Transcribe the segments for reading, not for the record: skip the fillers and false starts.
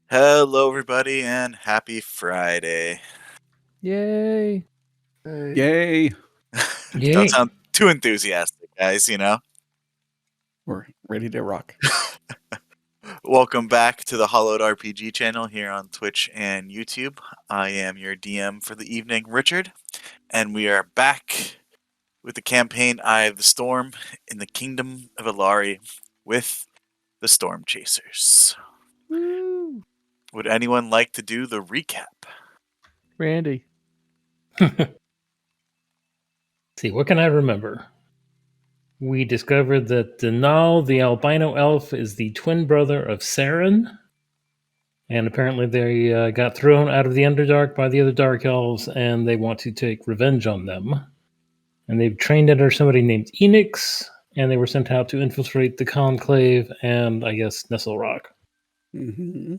Hello, everybody, and happy Friday. Yay! Yay! Don't Yay. sound too enthusiastic, guys, We're ready to rock. Welcome back to the Hollowed RPG channel here on Twitch and YouTube. I am your DM for the evening, Richard, and we are back with the campaign Eye of the Storm in the Kingdom of Ilari with the Storm Chasers. Woo! Would anyone like to do the recap? Randy. See, what can I remember? We discovered that Denal, the albino elf, is the twin brother of Saerin. And apparently they got thrown out of the Underdark by the other Dark Elves, and they want to take revenge on them. And they've trained under somebody named Enix, and they were sent out to infiltrate the Conclave and, I guess, Nestle Rock. Mm-hmm.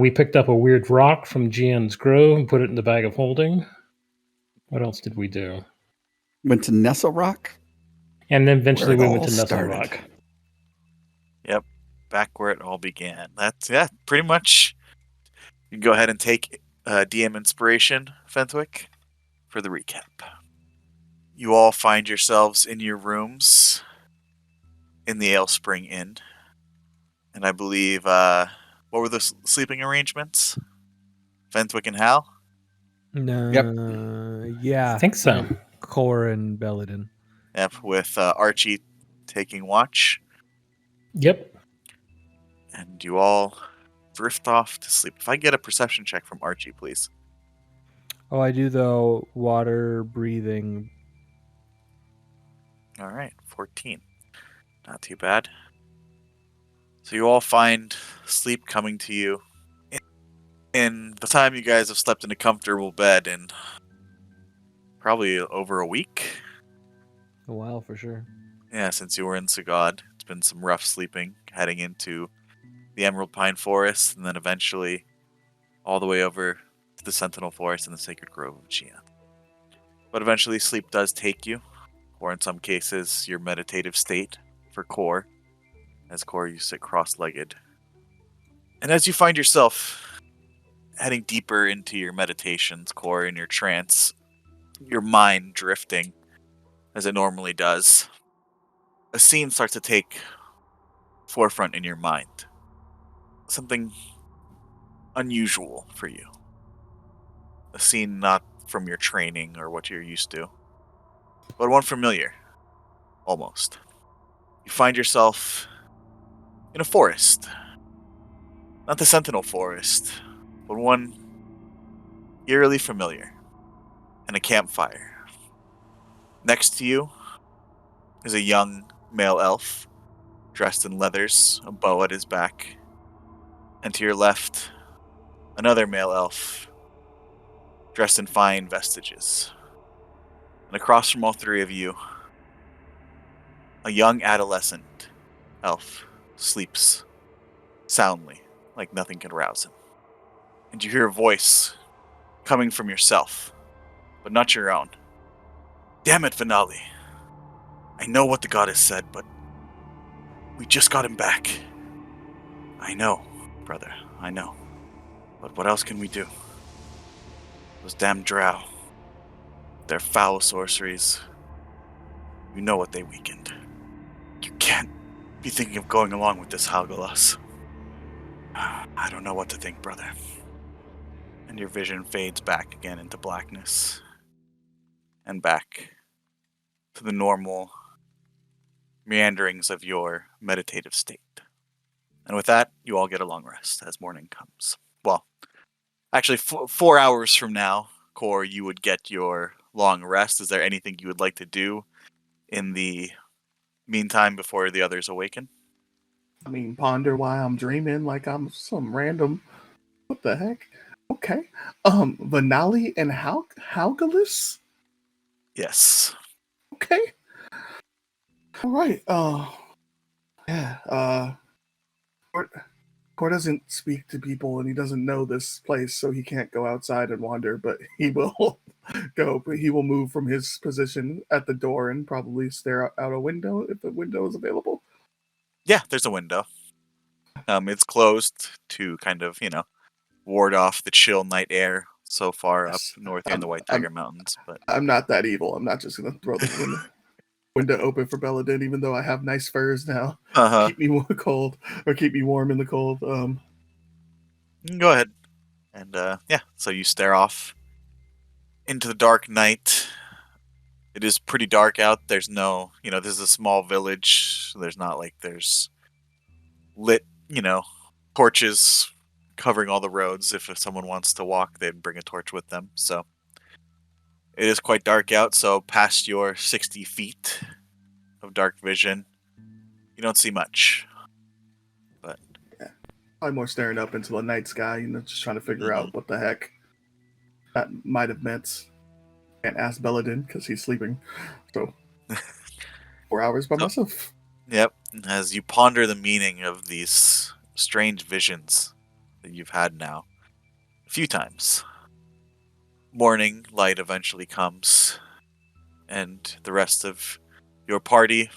We picked up a weird rock from Gian's Grove and put it in the bag of holding. What else did we do? Went to Nestle Rock. And then eventually Where it we went all to Nestle started. Rock. Yep, back where it all began. That's, pretty much. You can go ahead and take DM inspiration, Fenwick, for the recap. You all find yourselves in your rooms in the Ale Spring Inn. And I believe, what were the sleeping arrangements? Fenwick and Hal? No. Yeah. I think so. And Cor and Belladin. Yep, with Archie taking watch. Yep. And you all drift off to sleep. If I get a perception check from Archie, please. Oh, I do though. Water breathing. All right, 14. Not too bad. So you all find sleep coming to you in the time you guys have slept in a comfortable bed in probably over a week. A while for sure. Yeah, since you were in Sagad. It's been some rough sleeping heading into the Emerald Pine Forest and then eventually all the way over to the Sentinel Forest and the Sacred Grove of Gian. But eventually sleep does take you, or in some cases your meditative state for Core. As Core, you sit cross-legged. And as you find yourself heading deeper into your meditations, Core, in your trance, your mind drifting as it normally does, a scene starts to take forefront in your mind. Something unusual for you. A scene not from your training or what you're used to, but one familiar, almost. You find yourself in a forest. Not the Sentinel Forest, but one eerily familiar. And a campfire. Next to you is a young male elf, dressed in leathers, a bow at his back. And to your left, another male elf, dressed in fine vestiges. And across from all three of you, a young adolescent elf sleeps soundly, like nothing can rouse him. And you hear a voice coming from yourself, but not your own. Damn it, Finale. I know what the goddess said, but we just got him back. I know, brother, I know. But what else can we do? Those damn drow. Their foul sorceries. You know what they weakened. You can't be thinking of going along with this, Halgalos. I don't know what to think, brother. And your vision fades back again into blackness. And back to the normal meanderings of your meditative state. And with that, you all get a long rest as morning comes. Well, actually, 4 hours from now, Core, you would get your long rest. Is there anything you would like to do in the meantime before the others awaken? I mean, ponder why I'm dreaming like I'm some random. What the heck? Okay. Vanali and Halgalis? Yes. Okay. All right. Core doesn't speak to people and he doesn't know this place, so he can't go outside and wander, but he will he will move from his position at the door and probably stare out a window if the window is available. Yeah, there's a window. It's closed to kind of, ward off the chill night air so far up Yes. north here in the White I'm- Tiger Mountains. But I'm not that evil. I'm not just gonna throw the window open for Belladin, even though I have nice furs now. Keep me cold or keep me warm in the cold. you can go ahead. And so you stare off into the dark night. It is pretty dark out. There's no, this is a small village. So there's not like there's lit, torches covering all the roads. If someone wants to walk, they'd bring a torch with them. So it is quite dark out. So past your 60 feet of dark vision, you don't see much. But probably more staring up into the night sky, just trying to figure out what the heck that might have meant. Can't ask Belladin because he's sleeping. So 4 hours by myself. Yep. As you ponder the meaning of these strange visions that you've had now a few times, morning light eventually comes, and the rest of your party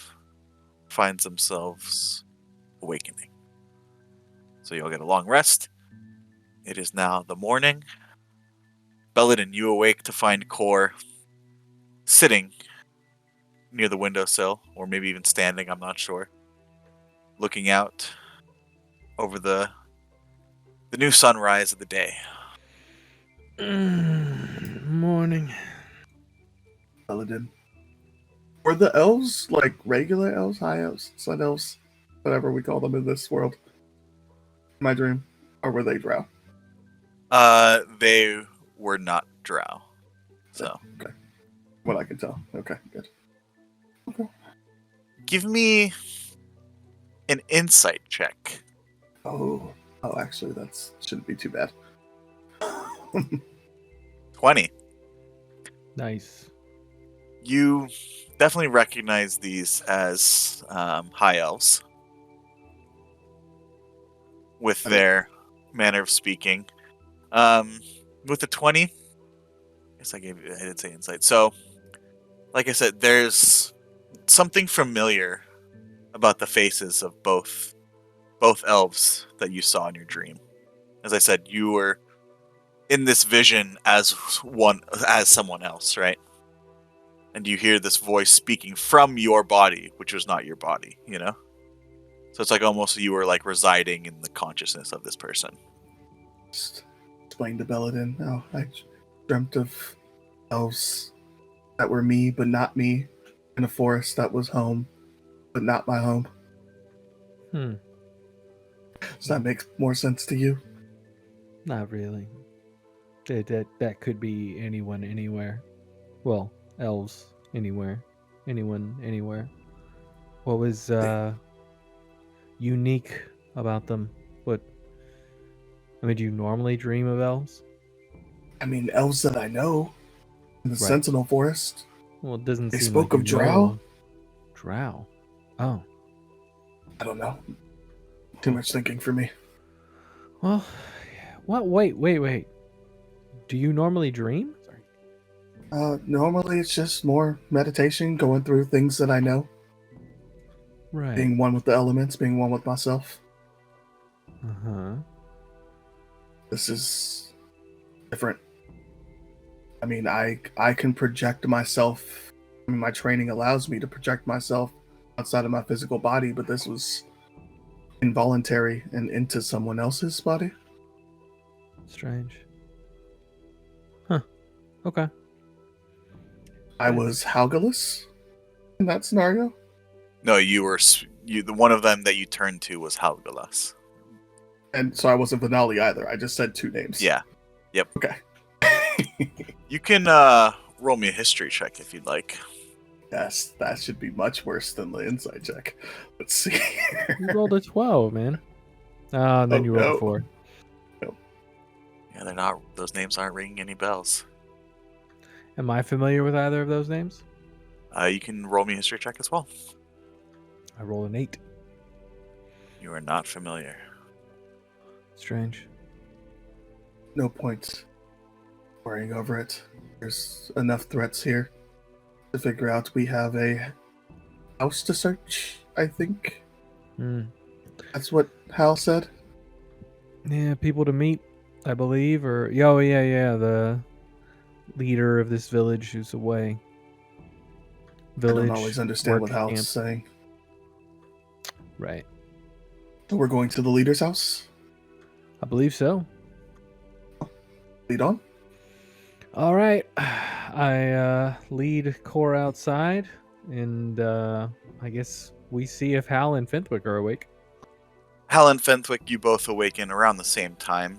finds themselves awakening. So you'll get a long rest. It is now the morning. Belladin, you awake to find Kor sitting near the windowsill, or maybe even standing, I'm not sure, looking out over the new sunrise of the day. Morning. Belladin. Were the elves like regular elves, high elves, sun elves, whatever we call them in this world? My dream, or were they drow? They were not drow. So Okay, what I can tell. Okay, good. give me an insight check. Oh, actually, that shouldn't be too bad. 20. Nice. You definitely recognize these as high elves with their manner of speaking. With the 20, I guess I did say insight. So, like I said, there's something familiar about the faces of both elves that you saw in your dream. As I said, you were in this vision as someone else, right? And you hear this voice speaking from your body, which was not your body, So it's like almost you were like residing in the consciousness of this person. Just explain to Belladin. Oh, I dreamt of elves that were me, but not me, in a forest that was home, but not my home. Does that make more sense to you? Not really. That could be anyone, anywhere. Well, elves, anywhere. Anyone, anywhere. What was unique about them? Do you normally dream of elves? I mean, elves that I know in the Right. Sentinel Forest. Well, it doesn't They seem spoke like of you know drow? them. Drow? Oh. I don't know. Too much thinking for me. Well, what? Wait. Do you normally dream? Normally it's just more meditation, going through things that I know, Right. being one with the elements, being one with myself. Uh-huh. This is different. I mean, I can project myself. I mean, my training allows me to project myself outside of my physical body, but this was involuntary and into someone else's body. Strange. Huh. Okay. I was Halgalus in that scenario. No, the one of them that you turned to was Halgalas. And so I wasn't Vanali either. I just said two names. Yeah. Yep. Okay. You can roll me a history check if you'd like. Yes, that should be much worse than the insight check. Let's see. You rolled a 12, man. And then Oh, you rolled no. a 4. Yeah, they're not. Those names aren't ringing any bells. Am I familiar with either of those names? You can roll me a history check as well. I rolled an 8. You are not familiar. Strange. No point worrying over it. There's enough threats here to figure out we have a house to search, I think. That's what Hal said. Yeah, people to meet, I believe, or oh yeah, the leader of this village who's away. I Village. don't always understand what work Hal's camp. saying. Right. So we're going to the leader's house. I believe so. Lead on. All right. I lead Cor outside, and I guess we see if Hal and Fenwick are awake. Hal and Fenwick, you both awaken around the same time.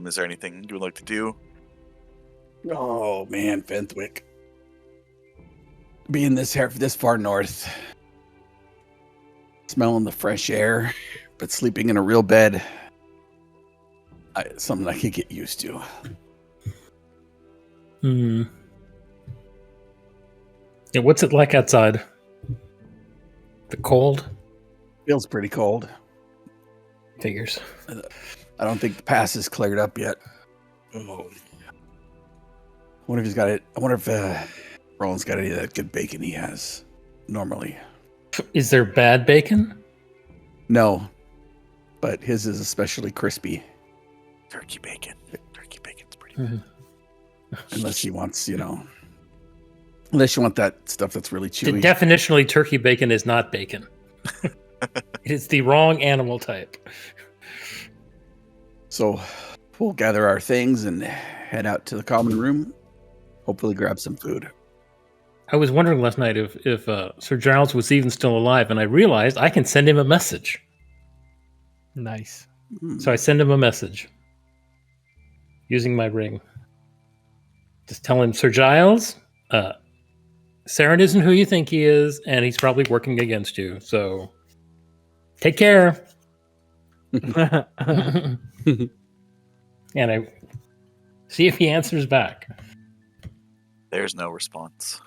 Is there anything you would like to do? Oh man, Fenwick. Being this far north, smelling the fresh air, but sleeping in a real bed, something I could get used to. Hmm. Yeah, what's it like outside? The cold? Feels pretty cold. Figures. I don't think the pass is cleared up yet. Oh. I wonder if Roland's got any of that good bacon he has normally. Is there bad bacon? No, but his is especially crispy. Turkey bacon. Turkey bacon's pretty Mhm. good. Unless he wants, unless you want that stuff that's really chewy. Definitionally, turkey bacon is not bacon. It is the wrong animal type. So we'll gather our things and head out to the common room. Hopefully grab some food. I was wondering last night if Sir Giles was even still alive, and I realized I can send him a message. Nice. So I send him a message using my ring. Just tell him, Sir Giles, Saren isn't who you think he is, and he's probably working against you. So take care. And I see if he answers back. There's no response.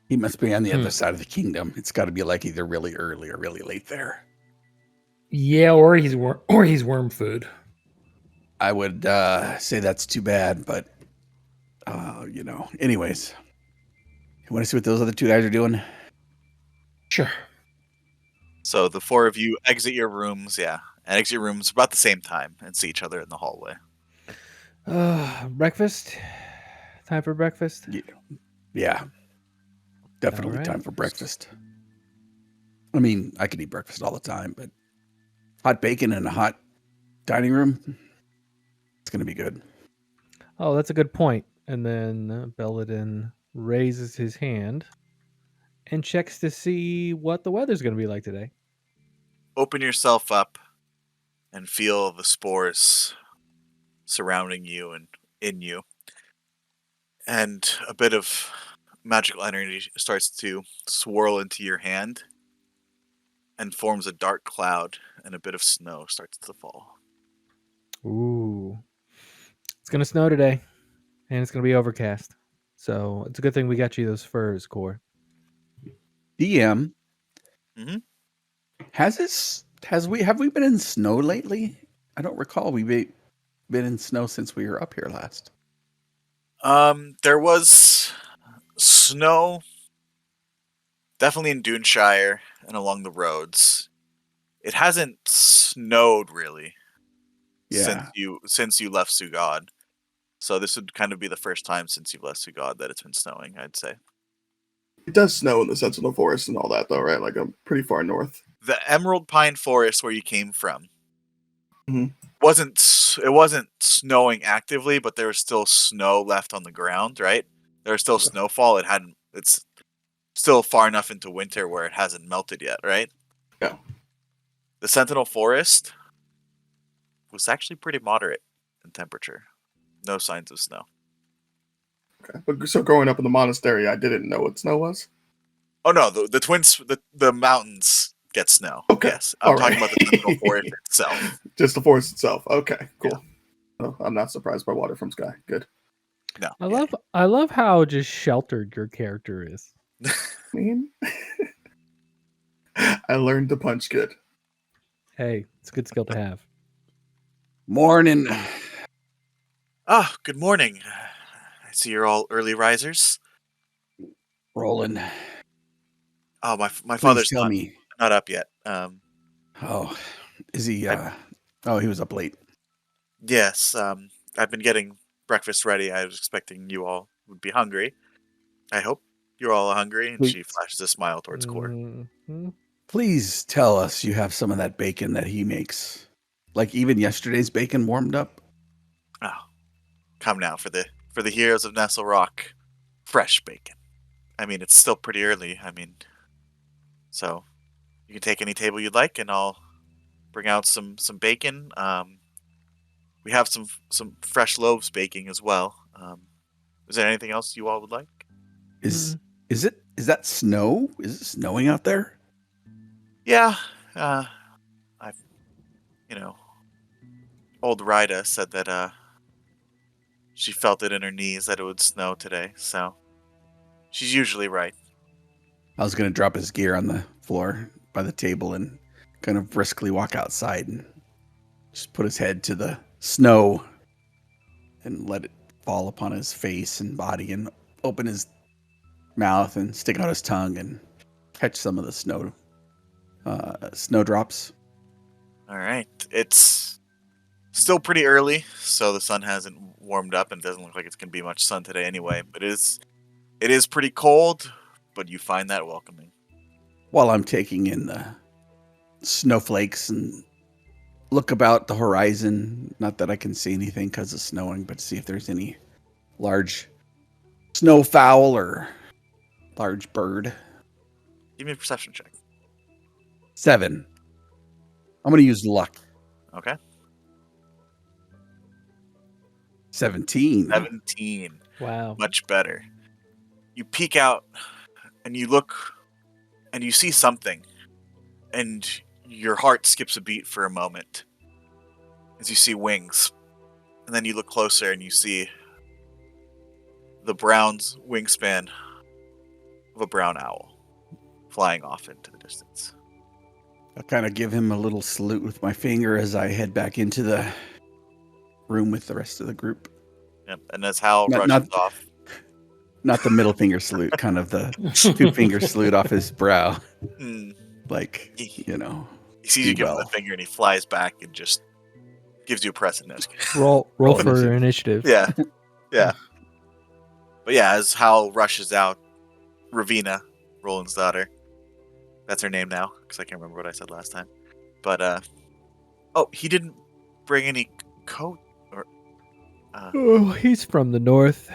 He must be on the other side of the kingdom. It's got to be like either really early or really late there. Yeah, or he's worm food. I would say that's too bad, but anyways. You want to see what those other two guys are doing? Sure. So the four of you exit your rooms, and exit your rooms about the same time and see each other in the hallway. Breakfast? Time for breakfast? Yeah. Definitely All right. time for breakfast. I mean, I could eat breakfast all the time, but hot bacon in a hot dining room, it's going to be good. Oh, that's a good point. And then Belladin raises his hand and checks to see what the weather's going to be like today. Open yourself up and feel the spores surrounding you and in you. And a bit of magical energy starts to swirl into your hand and forms a dark cloud, and a bit of snow starts to fall. Ooh. It's going to snow today, and it's going to be overcast. So it's a good thing we got you those furs, Core. DM, Mhm. have we been in snow lately? I don't recall we've been in snow since we were up here last. There was snow definitely in Duneshire and along the roads. It hasn't snowed really since you left Sugod. So this would kind of be the first time since you've left Sugod that it's been snowing, I'd say. It does snow in the Sentinel Forest and all that, though, right? Like, I'm pretty far north. The Emerald Pine Forest where you came from Mhm. wasn't snowing actively, but there was still snow left on the ground, right? There was still snowfall. It's still far enough into winter where it hasn't melted yet, right? Yeah. The Sentinel Forest was actually pretty moderate in temperature. No signs of snow. Okay. But so growing up in the monastery, I didn't know what snow was. Oh no, the mountains get snow. Okay. Yes, I'm All talking right. about the Sentinel Forest itself. Just the forest itself. Okay, cool. Well, I'm not surprised by water from sky. Good. No, I love how just sheltered your character is. I mean, I learned to punch good. Hey, it's a good skill to have. Morning. Good morning. I see you're all early risers. Roland. Oh, my Please father's tell me. not up yet. Oh, is he? Oh, he was up late. Yes, I've been getting breakfast ready. I was expecting you all would be hungry. I hope you're all hungry. And Please, she flashes a smile towards Core. Mhm. please tell us you have some of that bacon that he makes. Like even yesterday's bacon warmed up. Oh, come now for the heroes of Nestle Rock, fresh bacon. I mean, it's still pretty early. I mean, so you can take any table you'd like, and I'll bring out some bacon. We have some fresh loaves baking as well. Is there anything else you all would like? Is that snow? Is it snowing out there? Yeah, I've old Rida said that she felt it in her knees that it would snow today. So she's usually right. I was gonna drop his gear on the floor by the table and kind of briskly walk outside and just put his head to the snow and let it fall upon his face and body and open his mouth and stick out his tongue and catch some of the snowdrops. All right, it's still pretty early, so the sun hasn't warmed up, and it doesn't look like it's gonna be much sun today anyway. But it is pretty cold, but you find that welcoming. While I'm taking in the snowflakes and look about the horizon, not that I can see anything because it's snowing, but see if there's any large snowfowl or large bird. Give me a perception check. 7. I'm going to use luck. Okay. 17. 17. Wow. Much better. You peek out and you look and you see something, and your heart skips a beat for a moment as you see wings. And then you look closer and you see the brown's wingspan of a brown owl flying off into the distance. I'll kind of give him a little salute with my finger as I head back into the room with the rest of the group. Yep. And as Hal Not- rushes not- off, Not the middle finger salute, kind of the 2-finger salute off his brow. mm, Like, he you know, sees do you give him well. the finger and he flies back and just gives you a present. No, just kidding. Roll Roll for initiative. Yeah. Yeah. But yeah, as Hal rushes out, Ravina, Roland's daughter. That's her name now, because I can't remember what I said last time. But, oh, he didn't bring any coat or... Oh, he's from the north.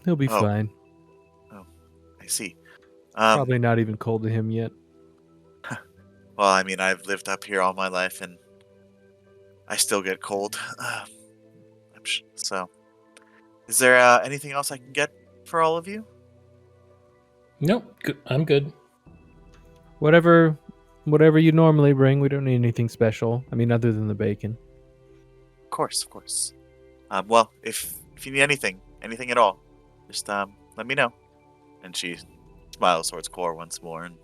He'll be Oh. fine. I see. Probably not even cold to him yet. Well, I mean, I've lived up here all my life, and I still get cold. So, is there anything else I can get for all of you? Nope, good. I'm good. Whatever you normally bring, we don't need anything special. I mean, other than the bacon. Of course, of course. Well, if you need anything at all, just let me know. And she smiles towards Core once more, and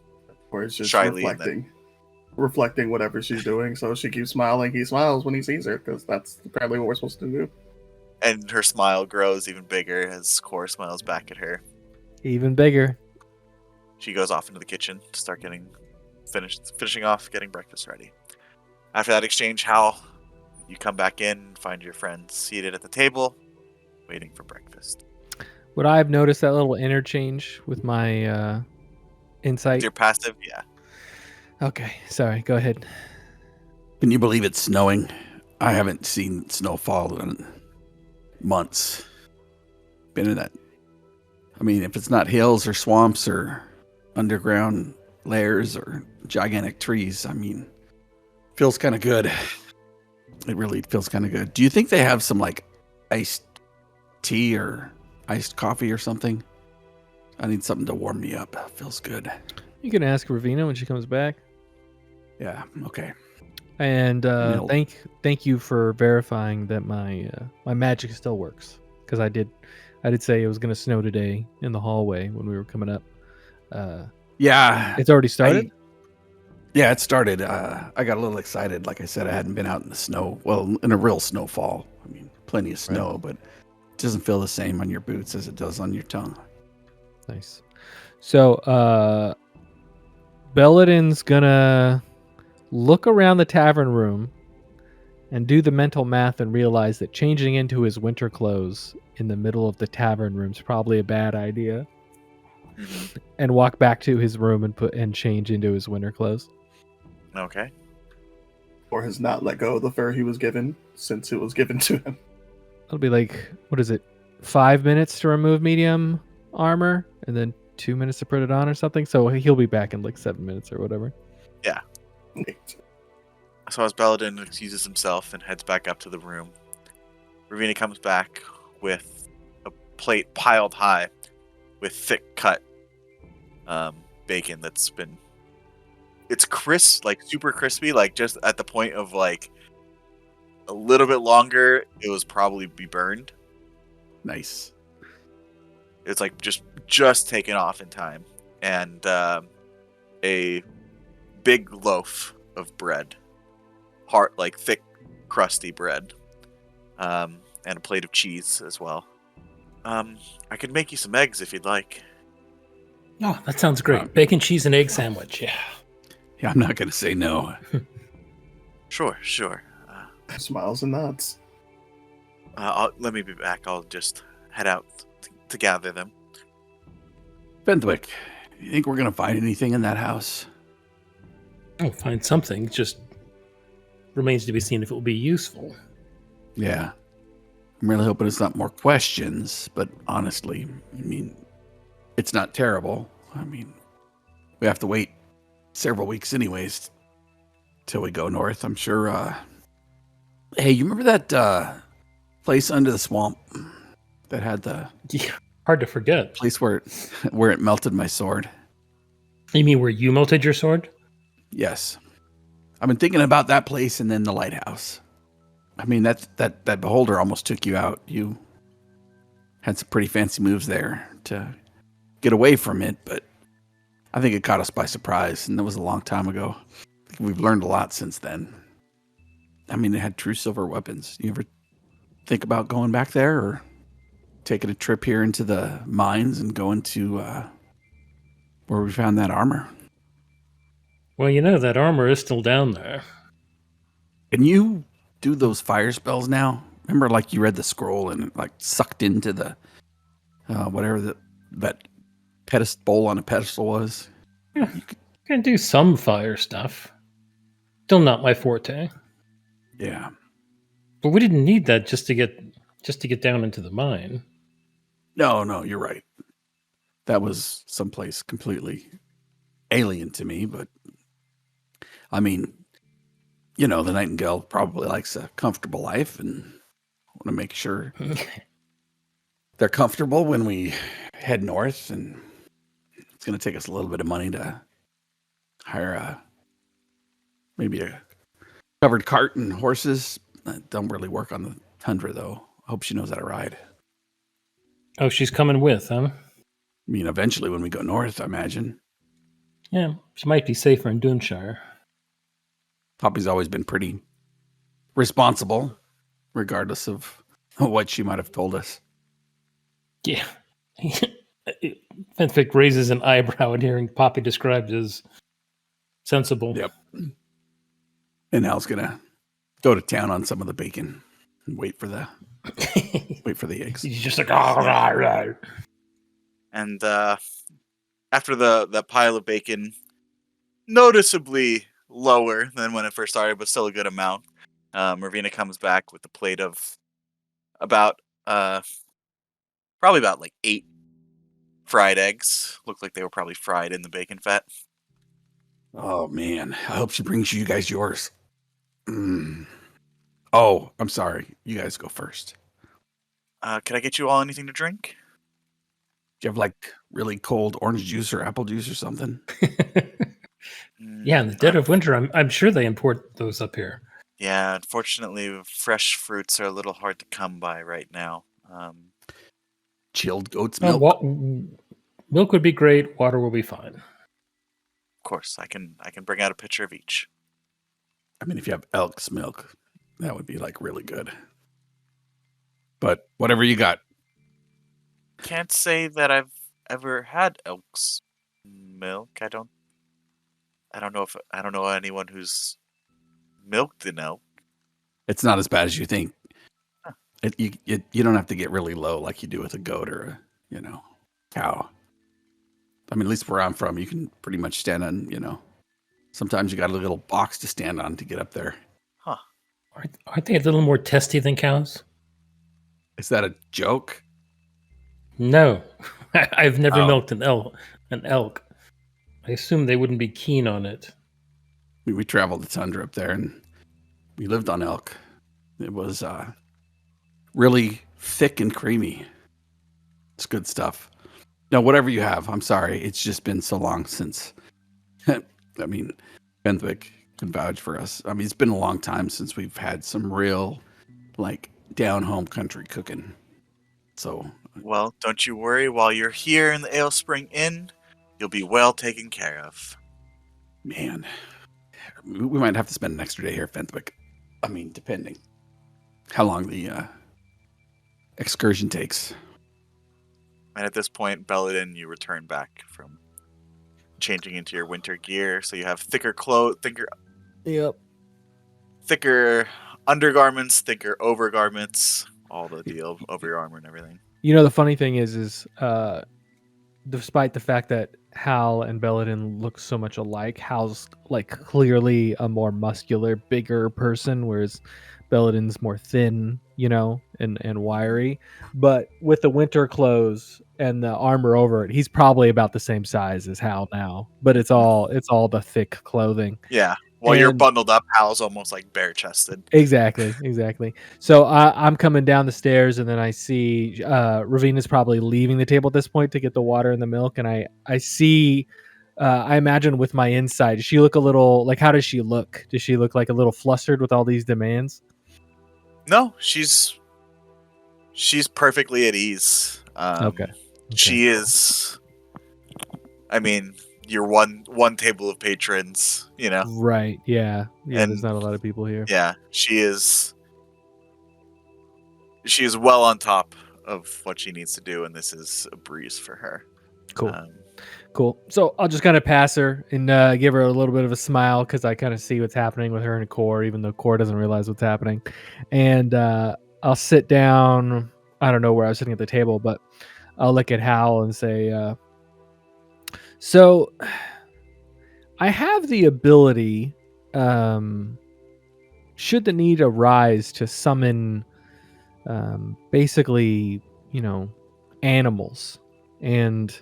Or it's just Shyly, and reflecting whatever she's doing. So she keeps smiling. He smiles when he sees her because that's apparently what we're supposed to do. and her smile grows even bigger as Core smiles back at her. Even bigger. She goes off into the kitchen to start finishing off getting breakfast ready. After that exchange, Hal, you come back in and find your friends seated at the table, waiting for breakfast. Would I have noticed that little interchange with my insight? Your passive, yeah. Okay, sorry. Go ahead. Can you believe it's snowing? I haven't seen snowfall in months. Been in that. I mean, if it's not hills or swamps or underground layers or gigantic trees, I mean, feels kind of good. It really feels kind of good. Do you think they have some like iced tea or iced coffee or something? I need something to warm me up. Feels good. You can ask Ravina when she comes back. Yeah. Okay. And No. thank you for verifying that my magic still works, because I did say it was going to snow today in the hallway when we were coming up. Yeah. It's already started. Yeah, it started. I got a little excited. Like I said, I hadn't been out in the snow. Well, in a real snowfall. I mean, plenty of snow, but it doesn't feel the same on your boots as it does on your tongue. Nice. So Belladin's gonna look around the tavern room and do the mental math and realize that changing into his winter clothes in the middle of the tavern room is probably a bad idea. Mhm. And walk back to his room and change into his winter clothes. Okay. Or has not let go of the fur he was given since it was given to him. It'll be like, what is it, 5 minutes to remove medium armor and then 2 minutes to put it on or something? So he'll be back in like 7 minutes or whatever. Neat. So as Baladin excuses himself and heads back up to the room, Ravina comes back with a plate piled high with thick cut bacon that's been... It's crisp, like super crispy, like just at the point of like a little bit longer, it was probably be burned. Nice. It's like just taken off in time, and a big loaf of bread, hard, like thick, crusty bread, and a plate of cheese as well. I could make you some eggs if you'd like. Oh, that sounds great. Bacon, cheese, and egg sandwich. Yeah. Yeah, I'm not going to say no. Sure. Smiles and nods. Let me be back. I'll just head out to gather them. Fenwick, you think we're going to find anything in that house? I'll find something. It just remains to be seen if it will be useful. Yeah. I'm really hoping it's not more questions, but honestly, I mean, it's not terrible. I mean, we have to wait several weeks anyways till we go north. I'm sure, hey, you remember that place under the swamp that had the Yeah, hard to forget. place where it melted my sword? You mean where you melted your sword? Yes. I've been thinking about that place and then the lighthouse. I mean, that beholder almost took you out. You had some pretty fancy moves there to get away from it, but I think it caught us by surprise, and that was a long time ago. We've learned a lot since then. I mean, it had true silver weapons. You ever think about going back there or taking a trip here into the mines and going to where we found that armor? Well, you know, that armor is still down there. Can you do those fire spells now? Remember, like you read the scroll and it, like sucked into the whatever that bowl on a pedestal was. Yeah, can do some fire stuff. Still not my forte. Yeah. But we didn't need that just to get down into the mine. No, you're right. That was someplace completely alien to me, but I mean, you know, the Nightingale probably likes a comfortable life and want to make sure they're comfortable when we head north, and it's going to take us a little bit of money to hire maybe a covered cart and horses. Don't really work on the tundra, though. I hope she knows how to ride. Oh, she's coming with, huh? I mean, eventually when we go north, I imagine. Yeah, she might be safer in Dunshire. Poppy's always been pretty responsible, regardless of what she might have told us. Yeah. Fenwick raises an eyebrow at hearing Poppy described as sensible. Yep. And Al's gonna go to town on some of the bacon and wait for the eggs. He's just like, oh, And after the pile of bacon, noticeably lower than when it first started, but still a good amount, Ravina comes back with a plate of about probably about like 8 fried eggs. Looked like they were probably fried in the bacon fat. Oh man, I hope she brings you guys yours. Oh, I'm sorry. You guys go first. Can I get you all anything to drink? Do you have like really cold orange juice or apple juice or something? Yeah, in the dead of winter, I'm sure they import those up here. Yeah, unfortunately, fresh fruits are a little hard to come by right now. Chilled goat's milk. Milk would be great. Water will be fine. Of course, I can bring out a pitcher of each. I mean, if you have elk's milk, that would be like really good. But whatever you got. Can't say that I've ever had elk's milk. I don't know anyone who's milked an elk. It's not as bad as you think. You don't have to get really low like you do with a goat or a cow. I mean, at least where I'm from, you can pretty much stand on. Sometimes you got a little box to stand on to get up there. Huh. Aren't they a little more testy than cows? Is that a joke? No, I've never Oh. milked an elk. I assume they wouldn't be keen on it. We traveled the tundra up there, and we lived on elk. It was really thick and creamy. It's good stuff. Now, whatever you have, I'm sorry. It's just been so long since. I mean, Fenwick can vouch for us. I mean, it's been a long time since we've had some real, down home country cooking. So, Well, don't you worry. While you're here in the Ale Spring Inn, you'll be well taken care of. man, we might have to spend an extra day here at Fenwick. I mean, depending how long the excursion takes. And at this point, Belladin, you return back from changing into your winter gear, so you have thicker Yep. thicker undergarments, thicker overgarments, all the deal over your armor and everything. The funny thing is despite the fact that Hal and Belladin look so much alike, Hal's clearly a more muscular, bigger person, whereas Belladin's more thin, and wiry. But with the winter clothes and the armor over it, he's probably about the same size as Hal now. But it's all the thick clothing. Yeah. While you're And- bundled up, Hal's almost bare chested. Exactly. So I'm coming down the stairs, and then I see Ravina's probably leaving the table at this point to get the water and the milk, and I see. I imagine with my insight, does she look a little how does she look? Does she look a little flustered with all these demands? No, she's perfectly at ease. Okay. She is. I mean, you're one table of patrons, Right. Yeah. And- There's not a lot of people here. Yeah, she is well on top of what she needs to do, and this is a breeze for her. Cool. Cool. So I'll just kind of pass her and give her a little bit of a smile because I kind of see what's happening with her and Core, even though Core doesn't realize what's happening. And I'll sit down. I don't know where I was sitting at the table, but I'll look at Hal and say, so I have the ability, should the need arise, to summon basically, animals. And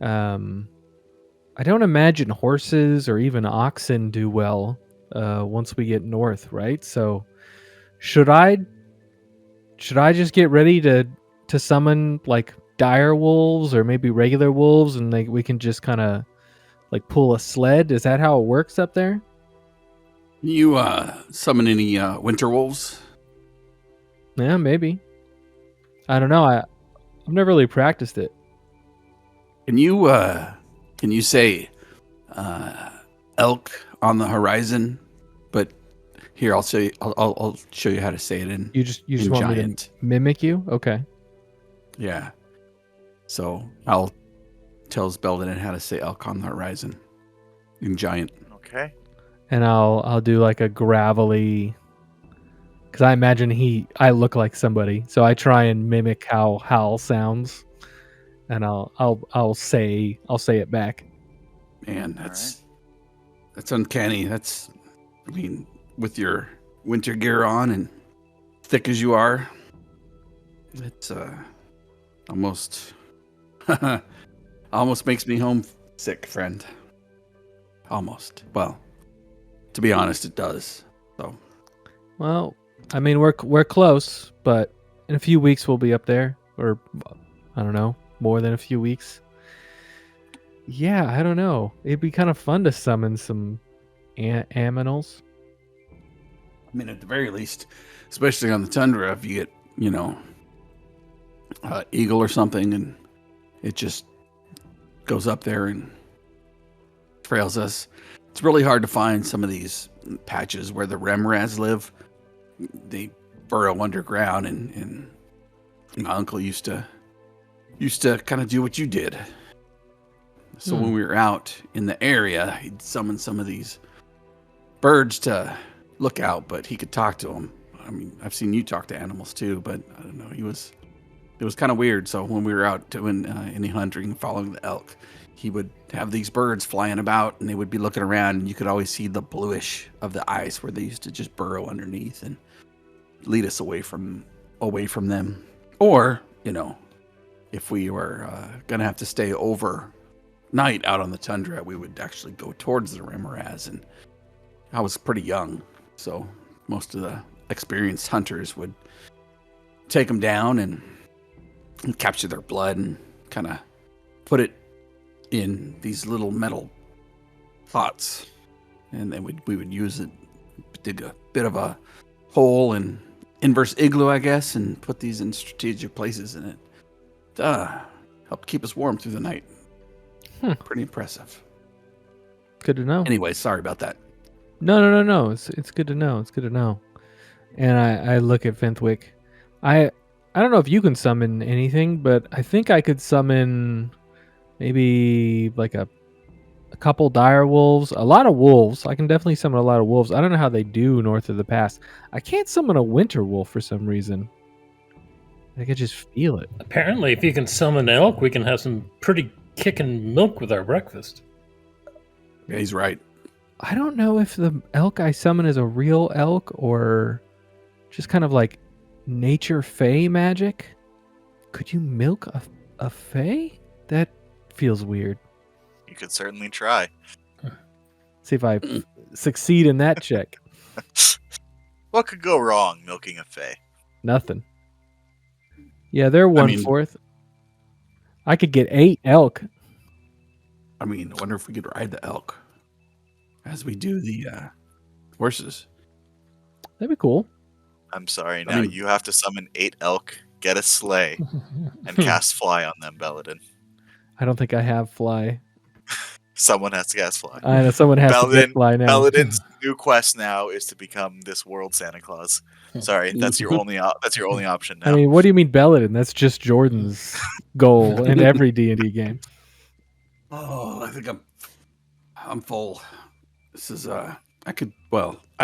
I don't imagine horses or even oxen do well once we get north, right? So should I just get ready to summon dire wolves or maybe regular wolves, and we can just kind of pull a sled? Is that how it works up there? You summon any winter wolves? Yeah, maybe. I don't know. I've never really practiced it. Can you say elk on the horizon? But here, I'll show you. I'll show you how to say it in. You just in want giant. me to mimic you? Okay. Yeah. So I'll tells Belden how to say elk on the horizon in giant. Okay. And I'll do a gravelly, because I imagine I look like somebody, so I try and mimic how Hal sounds, and I'll say it back. Man, that's uncanny. With your winter gear on and thick as you are, it's almost almost makes me homesick, friend. Almost. Well, to be honest, it does. So, Well, I mean we're close, but in a few weeks we'll be up there, or I don't know, more than a few weeks. Yeah, I don't know. It'd be kind of fun to summon some aminals. I mean, at the very least, especially on the tundra, if you get, eagle or something, and it just goes up there and trails us. It's really hard to find some of these patches where the Remrats live. They burrow underground, and my uncle used to kind of do what you did. So when we were out in the area, he'd summon some of these birds to lookout, but he could talk to him. I mean, I've seen you talk to animals too, but I don't know. It was kind of weird. So when we were out doing any hunting, following the elk, he would have these birds flying about, and they would be looking around, and you could always see the bluish of the ice where they used to just burrow underneath and lead us away from them. Or, if we were gonna have to stay overnight out on the tundra, we would actually go towards the Remoraz. And I was pretty young, so most of the experienced hunters would take them down and capture their blood and kind of put it in these little metal pots, and then we would use it, dig a bit of a hole and inverse igloo, I guess, and put these in strategic places in it. Helped keep us warm through the night. Pretty impressive. Good to know. Anyway, sorry about that. No. It's good to know. It's good to know. And I look at Fenwick. I don't know if you can summon anything, but I think I could summon maybe like a couple dire wolves, a lot of wolves. I can definitely summon a lot of wolves. I don't know how they do north of the pass. I can't summon a winter wolf for some reason. I could just feel it. Apparently, if you can summon an elk, we can have some pretty kicking milk with our breakfast. Yeah, he's right. I don't know if the elk I summon is a real elk or just kind of like nature fae magic. Could you milk a fae? That feels weird. You could certainly try. See if I succeed in that check. What could go wrong milking a fae? Nothing. Yeah, they're 1/4. I could get 8 elk. I mean, I wonder if we could ride the elk as we do the horses. That'd be cool. I'm sorry. I Now mean- you have to summon 8 elk, get a sleigh, and cast fly on them, Belladin. I don't think I have fly. Someone has to cast fly. I know someone has to get fly now. Belladin's new quest now is to become this world Santa Claus. Sorry, that's your only option now. I mean, what do you mean Belladin? That's just Jordan's goal in every D&D game. Oh, I think I'm full. This is I'm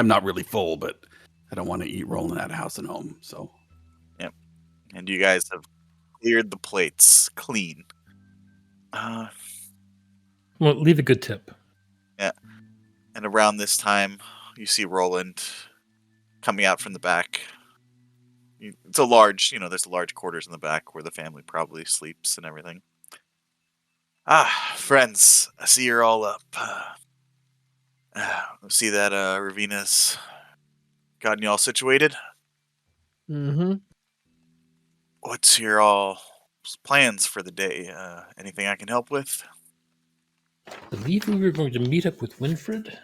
not really full, but I don't want to eat rolling out of house and home. So, And you guys have cleared the plates clean. Well, leave a good tip. And around this time, you see Roland coming out from the back. It's a large, there's large quarters in the back where the family probably sleeps and everything. Friends, I see you're all up. See that Ravina's gotten you all situated? Mm-hmm. What's your all plans for the day? Anything I can help with? I believe we were going to meet up with Winfred.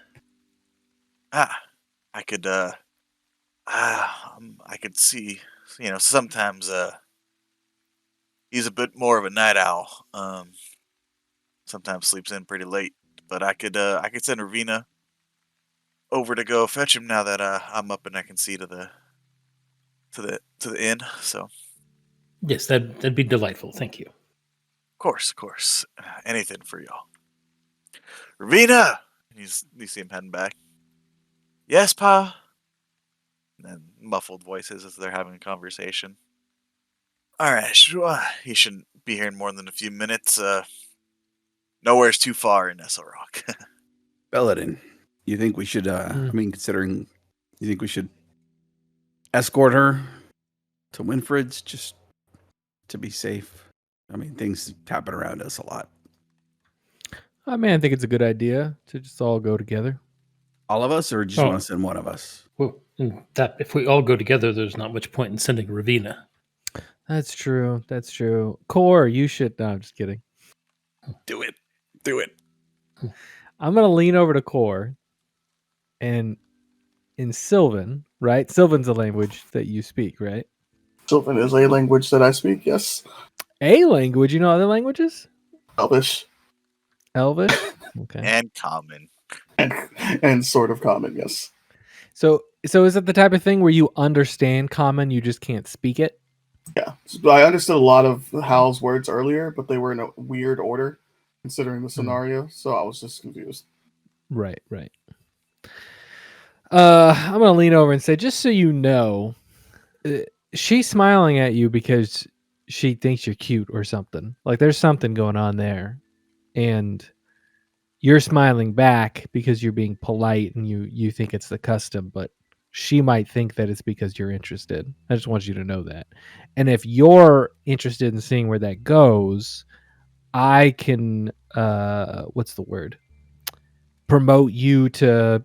I could see, sometimes he's a bit more of a night owl. Sometimes sleeps in pretty late, but I could send Ravina over to go fetch him now that I'm up and I can see to the inn. So Yes, that'd be delightful. Thank you. of course, anything for y'all. Ravina, you see him heading back. Yes, Pa. And then muffled voices as they're having a conversation. All right, he shouldn't be here in more than a few minutes. Nowhere's too far in Nestle Rock. Belladin, you think we should? You think we should escort her to Winfred's just to be safe? I mean, things happen around us a lot. I think it's a good idea to just all go together. All of us, or just want to send one of us? Well, if we all go together, there's not much point in sending Ravina. That's true. Core, you should. No, I'm just kidding. Do it. I'm going to lean over to Core and in Sylvan, right? Sylvan's a language that you speak, right? Sylvan is a language that I speak, yes. A language? You know other languages? Elvish. Elvish? Okay. And common. And sort of common, yes. So is it the type of thing where you understand common, you just can't speak it? Yeah. So I understood a lot of Hal's words earlier, but they were in a weird order considering the scenario, so I was just confused. Right. I'm gonna lean over and say, just so you know, uh, she's smiling at you because she thinks you're cute or something. Like there's something going on there, and you're smiling back because you're being polite and you think it's the custom, but she might think that it's because you're interested. I just want you to know that. And if you're interested in seeing where that goes, I can what's the word? Promote you to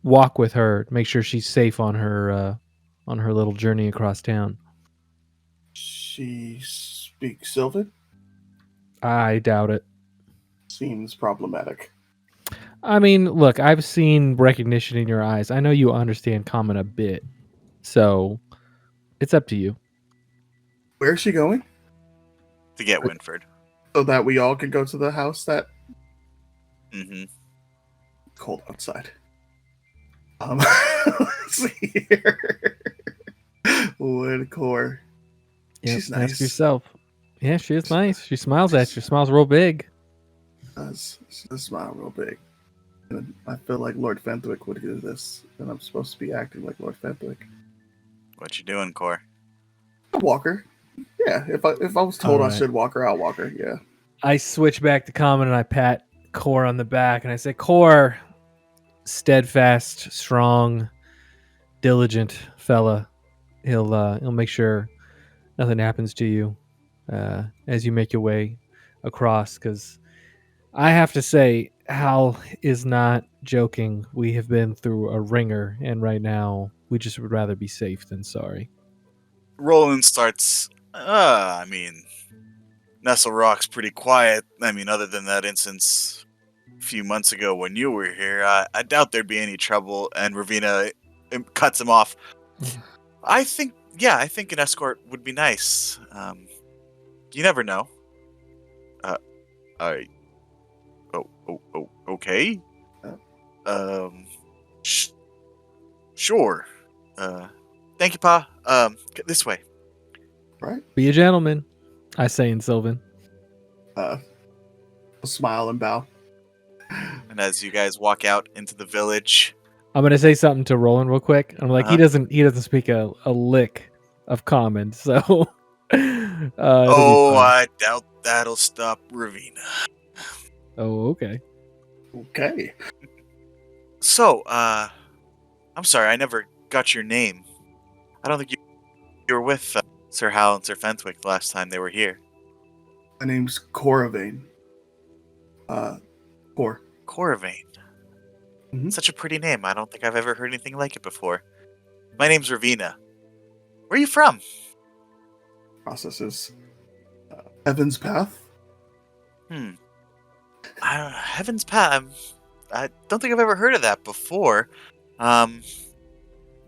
walk with her, make sure she's safe on her little journey across town. She speaks Sylvan? I doubt it. Seems problematic. I mean, look, I've seen recognition in your eyes. I know you understand common a bit. So, it's up to you. Where is she going? To get Winford. So that we all can go to the house that Mm-hmm. cold outside. Let's see here. Woodcore. Yep, She's ask nice. yourself. Yeah, she is nice. She smiles at you. Smiles real big. She does smile real big. And I feel like Lord Fenwick would do this, and I'm supposed to be acting like Lord Fenwick. What you doing, Core? I'll walk her. Yeah, if I was told I Alright. should walk her, I'll walk her. Yeah. I switch back to common and I pat Core on the back and I say, Core, steadfast, strong, diligent fella. He'll make sure nothing happens to you as you make your way across. Because I have to say, Hal is not joking. We have been through a ringer, and right now we just would rather be safe than sorry. Roland starts. I mean, Nestle Rock's pretty quiet. I mean, other than that instance a few months ago when you were here, I doubt there'd be any trouble. And Ravina cuts him off. I think an escort would be nice. You never know. Okay. Sure. Thank you, Pa. This way. Right. Be a gentleman, I say in Sylvan. I'll smile and bow. And as you guys walk out into the village, I'm gonna say something to Roland real quick. I'm like, Uh-huh. he doesn't speak a lick of common, so it'll be fine. I doubt that'll stop Ravina. Oh, okay. Okay. So, I'm sorry, I never got your name. I don't think you were with Sir Hal and Sir Fenwick the last time they were here. My name's Coravane. Cor. Coravane. Mhm. Such a pretty name. I don't think I've ever heard anything like it before. My name's Ravina. Where are you from? Processes. Heaven's Path. Heaven's Path. I don't think I've ever heard of that before. You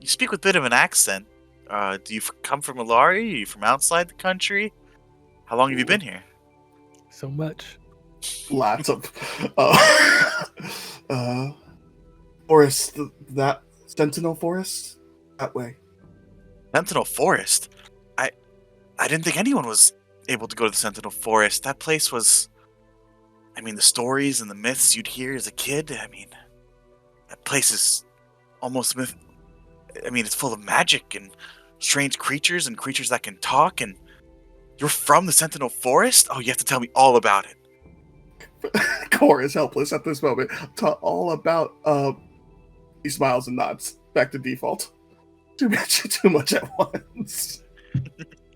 speak with a bit of an accent. Do you come from Alari? Are you from outside the country? How long have you been here? So much. Lots of forest. That Sentinel Forest. That way. Sentinel Forest? I didn't think anyone was able to go to the Sentinel Forest. That place was... I mean, the stories and the myths you'd hear as a kid, I mean... That place is almost myth... I mean, it's full of magic and strange creatures and creatures that can talk, and... You're from the Sentinel Forest? Oh, you have to tell me all about it. Cor is helpless at this moment. All about. He smiles and nods. Back to default. Too much at once.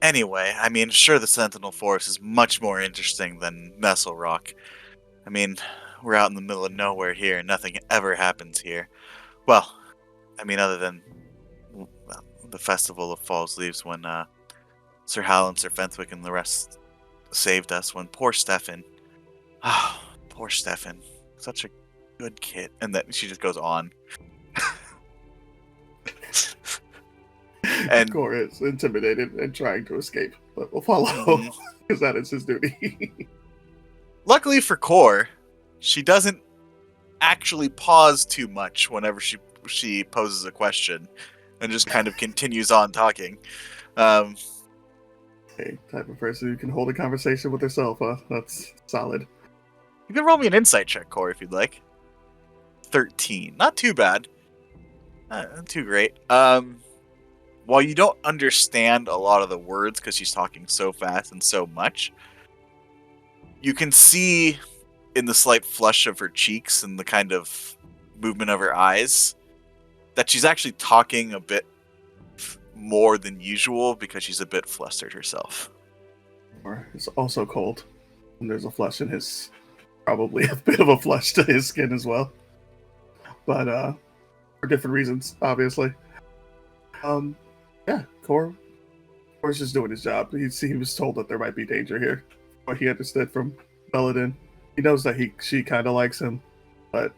Anyway, I mean, sure, the Sentinel Forest is much more interesting than Nestle Rock. I mean, we're out in the middle of nowhere here, and nothing ever happens here. Well, I mean, other than the Festival of Falls Leaves when Sir Hal and Sir Fenwick and the rest saved us, when poor Stefan... Ah, poor Stefan. Such a good kid. And then she just goes on. And Cor is intimidated and trying to escape, but we'll follow because that is his duty. luckily for Core, she doesn't actually pause too much whenever she poses a question, and just kind of continues on talking. Hey, type of person who can hold a conversation with herself, huh? That's solid. You can roll me an insight check, Core, if you'd like. 13. Not too bad. Not too great. While you don't understand a lot of the words because she's talking so fast and so much, you can see in the slight flush of her cheeks and the kind of movement of her eyes that she's actually talking a bit more than usual because she's a bit flustered herself. Or it's also cold. And there's a flush in his, probably a bit of a flush to his skin as well. But for different reasons, obviously. Yeah, Kor's just doing his job. He was told that there might be danger here. What he understood from Belladin. He knows that she kind of likes him, but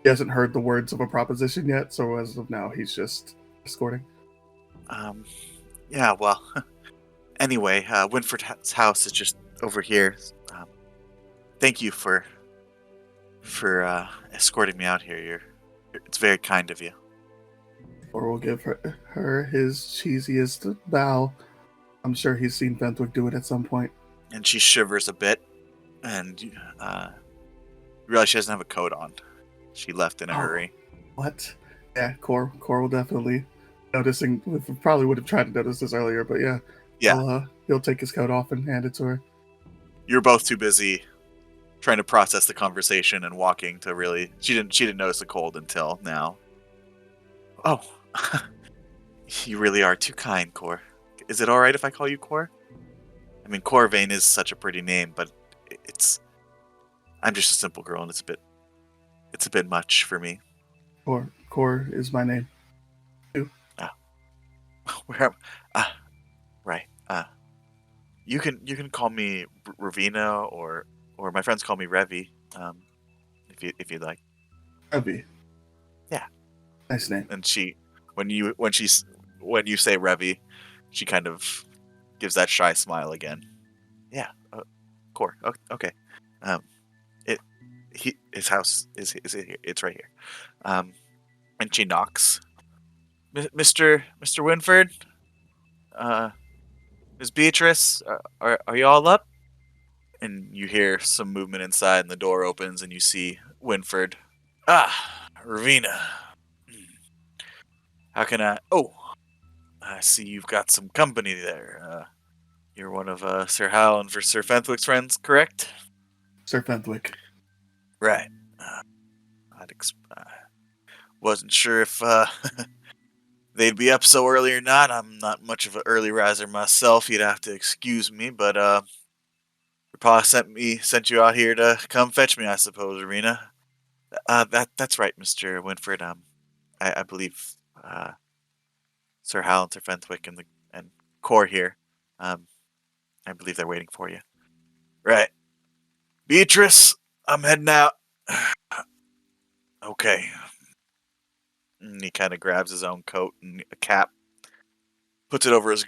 he hasn't heard the words of a proposition yet, so as of now, he's just escorting. Yeah, well, anyway, Winford's house is just over here. Thank you for escorting me out here. It's very kind of you. Or we'll give her his cheesiest bow. I'm sure he's seen Fenwick do it at some point. And she shivers a bit, and realize she doesn't have a coat on. She left in a hurry. What? Yeah, Kor will definitely noticing. Probably would have tried to notice this earlier, but yeah. He'll take his coat off and hand it to her. You're both too busy trying to process the conversation and walking to really. She didn't notice the cold until now. Oh, you really are too kind, Kor. Is it all right if I call you Kor? I mean, Corvain is such a pretty name, but I'm just a simple girl, and it's a bit much for me. Kor is my name. Where? Right. You can call me Ravina, or my friends call me Revi. If you'd like. Revi. Yeah. Nice name. And when you say Revi, she kind of gives that shy smile again. Yeah. Kor. Okay. His house is here. It's right here. And she knocks. Mr. Winford, Miss Beatrice, are you all up? And you hear some movement inside, and the door opens, and you see Winford. Ravina. How can I? Oh, I see you've got some company there. You're one of Sir Hal and Sir Fenwick's friends, correct? Sir Fenwick. Right. Wasn't sure if they'd be up so early or not. I'm not much of an early riser myself. You'd have to excuse me, but your pa sent you out here to come fetch me, I suppose, Arena. That's right, Mr. Winford. I believe Sir Hal and Sir Fenwick and Kor here. I believe they're waiting for you. Right. Beatrice, I'm heading out. Okay. And he kind of grabs his own coat and a cap, puts it over his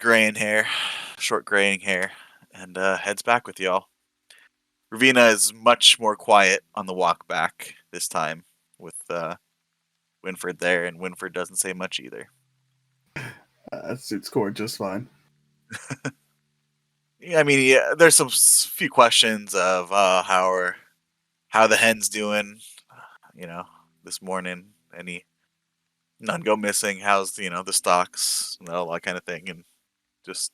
short graying hair, and heads back with y'all. Ravina is much more quiet on the walk back this time with Winford there, and Winford doesn't say much either. That suits Kor just fine. I mean, yeah, there's some few questions of how the hen's doing, this morning. None go missing. How's the stocks, all that kind of thing, and just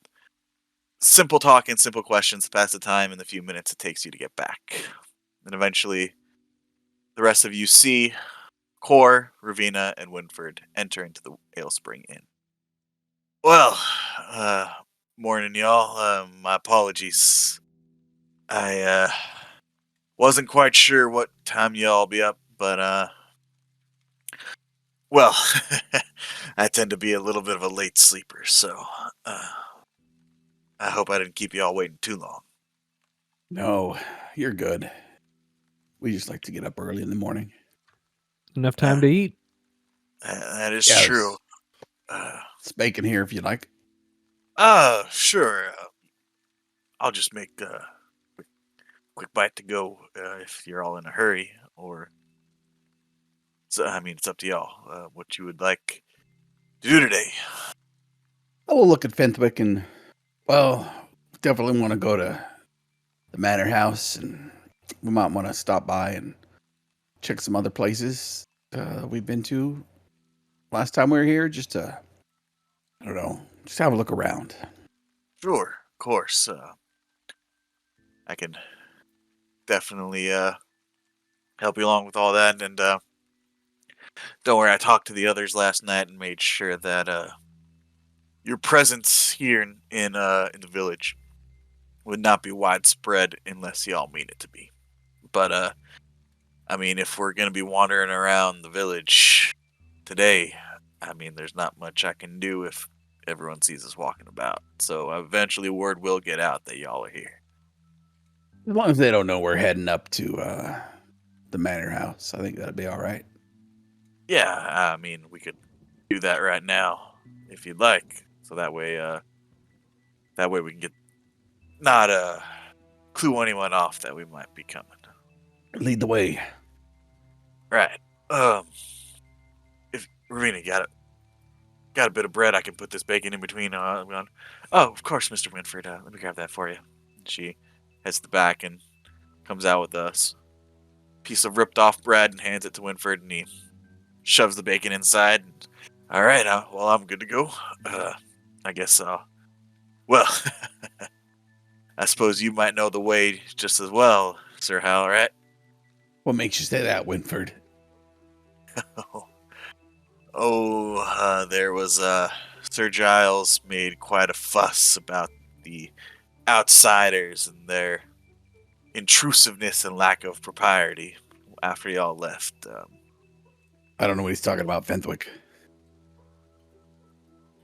simple talk and simple questions to pass the time in the few minutes it takes you to get back. And eventually, the rest of you see Kor, Ravina, and Winford enter into the Ale Spring Inn. Well, morning, y'all. My apologies. I wasn't quite sure what time y'all be up, but well, I tend to be a little bit of a late sleeper, so I hope I didn't keep y'all waiting too long. No, you're good. We just like to get up early in the morning. Enough time to eat. That is Yes. true. It's bacon here if you'd like. Sure. I'll just make a quick bite to go if you're all in a hurry, or it's up to y'all. What you would like to do today? I will look at Fenwick and, well, definitely want to go to the manor house, and we might want to stop by and check some other places we've been to last time we were here, just to, I don't know, just have a look around. Sure, of course. I can definitely help you along with all that, and don't worry. I talked to the others last night and made sure that your presence here in the village would not be widespread unless y'all mean it to be. But I mean, if we're gonna be wandering around the village today, I mean, there's not much I can do if everyone sees us walking about. So eventually, word will get out that y'all are here. As long as they don't know we're heading up to the manor house, I think that'd be all right. Yeah, I mean, we could do that right now if you'd like. So that way we can get not clue anyone off that we might be coming. Lead the way. Right. If Ravina got a bit of bread, I can put this bacon in between. Oh, of course, Mr. Winford. Let me grab that for you. She heads to the back and comes out with a piece of ripped off bread and hands it to Winford, and he shoves the bacon inside. And, all right, well, I'm good to go. I guess. Well, I suppose you might know the way just as well, Sir Hal, right? What makes you say that, Winford? There was Sir Giles made quite a fuss about the outsiders and their intrusiveness and lack of propriety after y'all left. I don't know what he's talking about, Fenwick.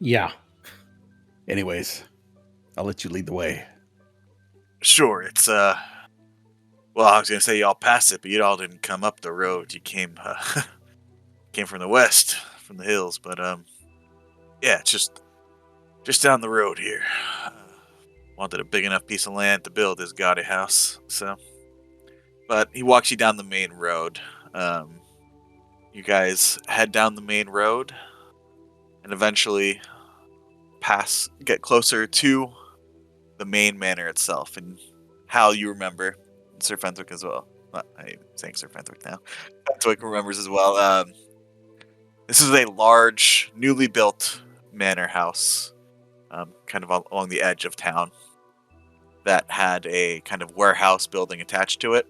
Yeah. Anyways, I'll let you lead the way. Sure, it's well, I was gonna say y'all passed it, but you all didn't come up the road. You came came from the west, from the hills, but yeah, it's just down the road here. Wanted a big enough piece of land to build this gaudy house, so. But he walks you down the main road. You guys head down the main road, and eventually get closer to the main manor itself. And Hal, you remember, Sir Fenwick as well. I'm saying Sir Fenwick now. Fenwick remembers as well. This is a large, newly built manor house, kind of along the edge of town, that had a kind of warehouse building attached to it,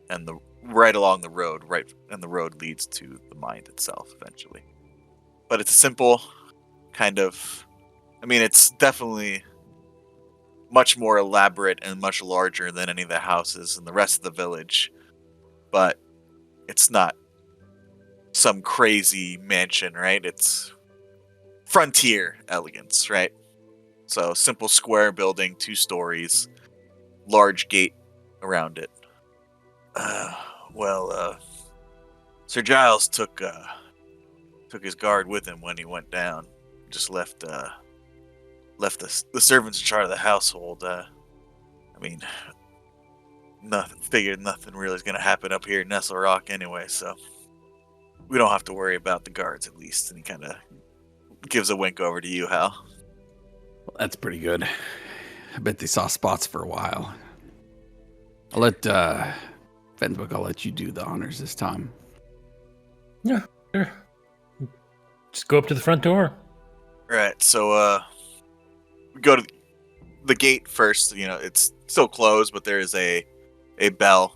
and right along the road, and the road leads to the mine itself eventually. But it's a simple kind of, I mean, it's definitely much more elaborate and much larger than any of the houses in the rest of the village, but it's not some crazy mansion, right? It's frontier elegance, right? So simple square building, 2 stories, large gate around it. Sir Giles took his guard with him when he went down. Just left the servants in charge of the household. I mean, figured nothing really is gonna happen up here in Nestle Rock anyway, so we don't have to worry about the guards at least. And he kind of gives a wink over to you, Hal. Well, that's pretty good. I bet they saw spots for a while. I'll let Fenwick, I'll let you do the honors this time. Yeah, sure. Just go up to the front door. Right, so we go to the gate first. You know, it's still closed, but there is a bell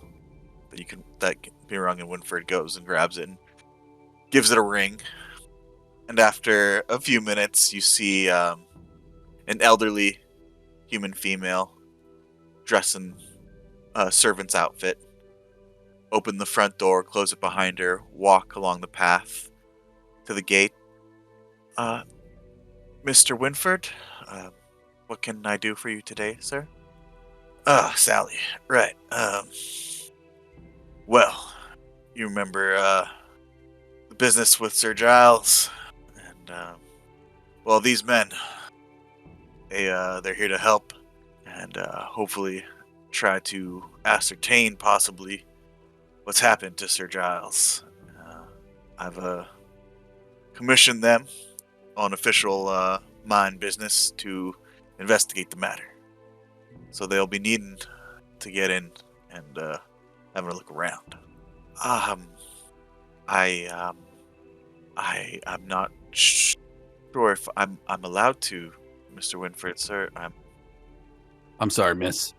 that can be rung, and Winford goes and grabs it and gives it a ring. And after a few minutes, you see an elderly human female dressed in a servant's outfit open the front door, close it behind her, walk along the path to the gate. Mr. Winford, what can I do for you today, sir? Sally. Right. Well, you remember the business with Sir Giles, and well, these men, they're here to help, and hopefully try to ascertain possibly what's happened to Sir Giles. I've commissioned them on official mine business to investigate the matter. So they'll be needing to get in and having a look around. Um, I I'm not sure if I'm allowed to, Mr. Winfred, sir. I'm sorry, miss.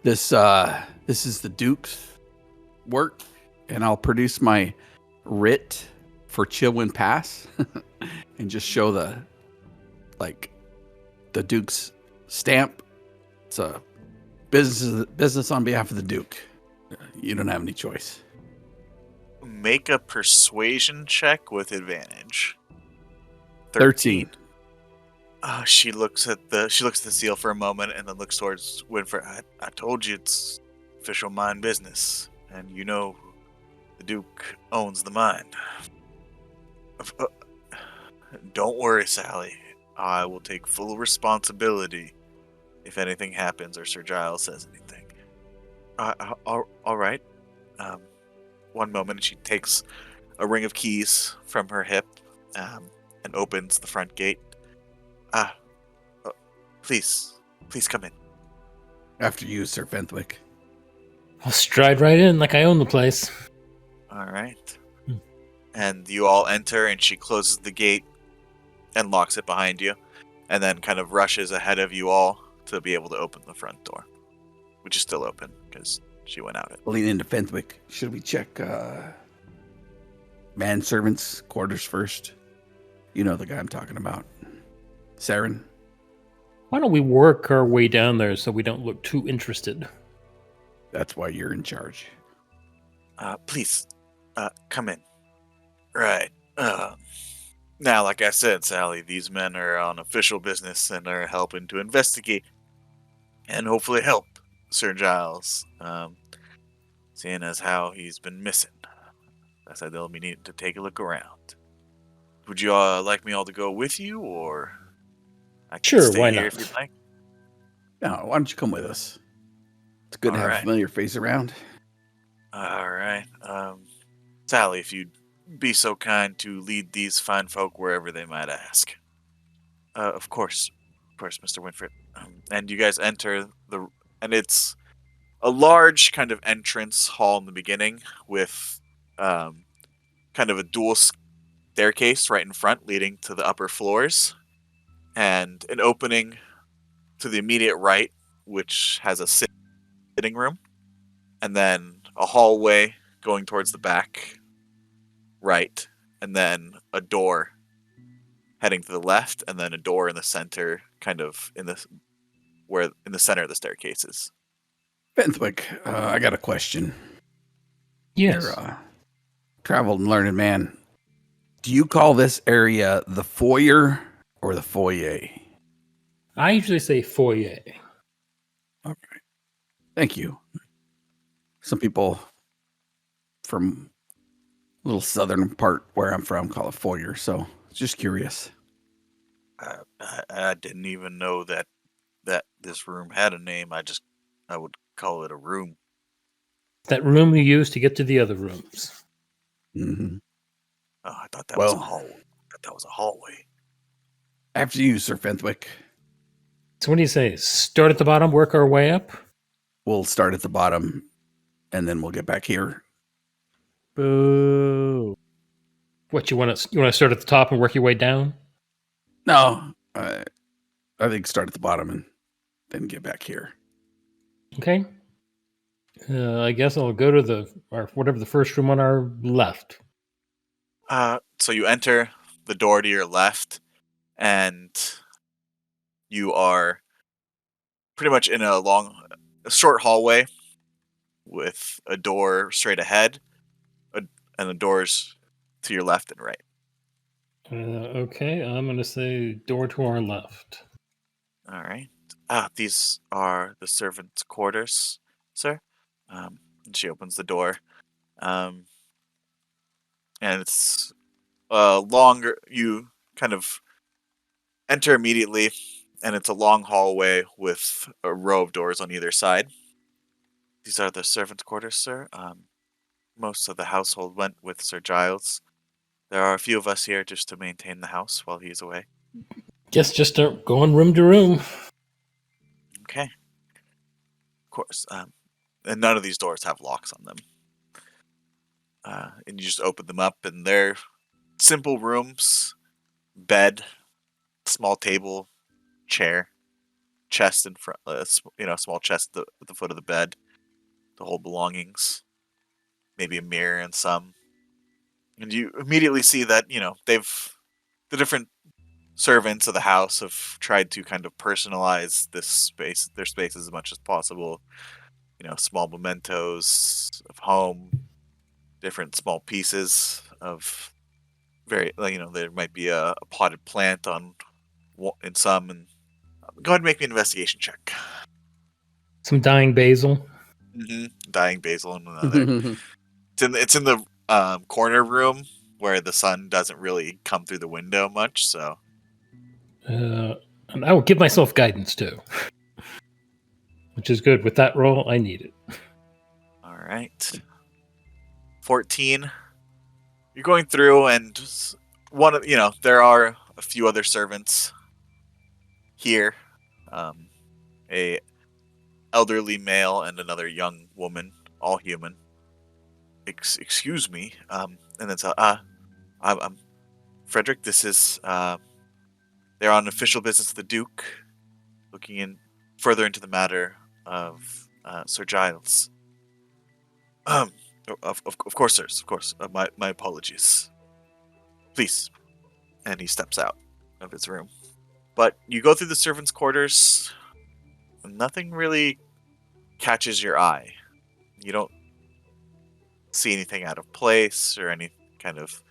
This is the Duke's work, and I'll produce my writ for Chilwyn Pass and just show the Duke's stamp. It's a business on behalf of the Duke. You don't have any choice. Make a persuasion check with advantage. 13. She looks at the seal for a moment and then looks towards Winfred. I told you it's official mine business, and you know the Duke owns the mine. Don't worry, Sally. I will take full responsibility if anything happens or Sir Giles says anything. All right. One moment, and she takes a ring of keys from her hip and opens the front gate. Please come in. After you, Sir Fenwick. I'll stride right in like I own the place. All right. And you all enter, and she closes the gate and locks it behind you, and then kind of rushes ahead of you all to be able to open the front door, which is still open because she went out it. Lean into Fenwick. Should we check manservants' quarters first? You know the guy I'm talking about. Saerin. Why don't we work our way down there so we don't look too interested? That's why you're in charge. Please, come in. Right. Now, like I said, Sally, these men are on official business and are helping to investigate and hopefully help Sir Giles, seeing as how he's been missing. I said they'll be needing to take a look around. Would you like me all to go with you, or I can Sure, stay why here not? if you'd like? No, why don't you come with us? It's good to All have right. a familiar face around. All right. Sally, if you'd be so kind to lead these fine folk wherever they might ask. Of course, Mr. Winfred. And you guys enter and it's a large kind of entrance hall in the beginning with kind of a dual staircase right in front leading to the upper floors, and an opening to the immediate right, which has a sitting room, and then a hallway going towards the back right, and then a door heading to the left, and then a door in the center, kind of in the center of the staircases. Fenwick, I got a question. Yes. You're a traveled and learned man. Do you call this area the foyer or the foyer? I usually say foyer. Okay. Thank you. Some people from a little southern part where I'm from call it foyer, so just curious. I didn't even know that this room had a name. I would call it a room. That room you use to get to the other rooms. Mm-hmm. Oh, I thought that was a Well- hallway. I thought that was a hallway. After you, Sir Fenwick. So what do you say? Start at the bottom, work our way up? We'll start at the bottom, and then we'll get back here. Boo. What you want to start at the top and work your way down? No, I think start at the bottom and then get back here. Okay. I guess I'll go to whatever the first room on our left. So you enter the door to your left, and you are pretty much in a short hallway with a door straight ahead, and the doors to your left and right. Okay, I'm going to say door to our left. All right. These are the servants' quarters, sir. And she opens the door, and it's longer. You kind of enter immediately, and it's a long hallway with a row of doors on either side. These are the servants' quarters, sir. Most of the household went with Sir Giles. There are a few of us here just to maintain the house while he's away. Guess just start going room to room. Okay. Of course. And none of these doors have locks on them. and you just open them up, and they're simple rooms: bed, small table, chair, chest in front, small chest at the foot of the bed to hold belongings, maybe a mirror and some. And you immediately see that the different servants of the house have tried to kind of personalize their space as much as possible. Small mementos of home, different small pieces of there might be a potted plant in some. And go ahead and make me an investigation check. Some dying basil. Dying basil in another. It's in the corner room where the sun doesn't really come through the window much, so. And I will give myself guidance too, which is good. With that roll, I need it. All right. 14. You're going through, and there are a few other servants here. A elderly male and another young woman, all human. Excuse me. And then I'm Frederick. This is they're on official business of the Duke, looking further into the matter of Sir Giles. Of course, sirs. Of course. My apologies. Please. And he steps out of his room. But you go through the servants' quarters, and nothing really catches your eye. You don't see anything out of place or any kind of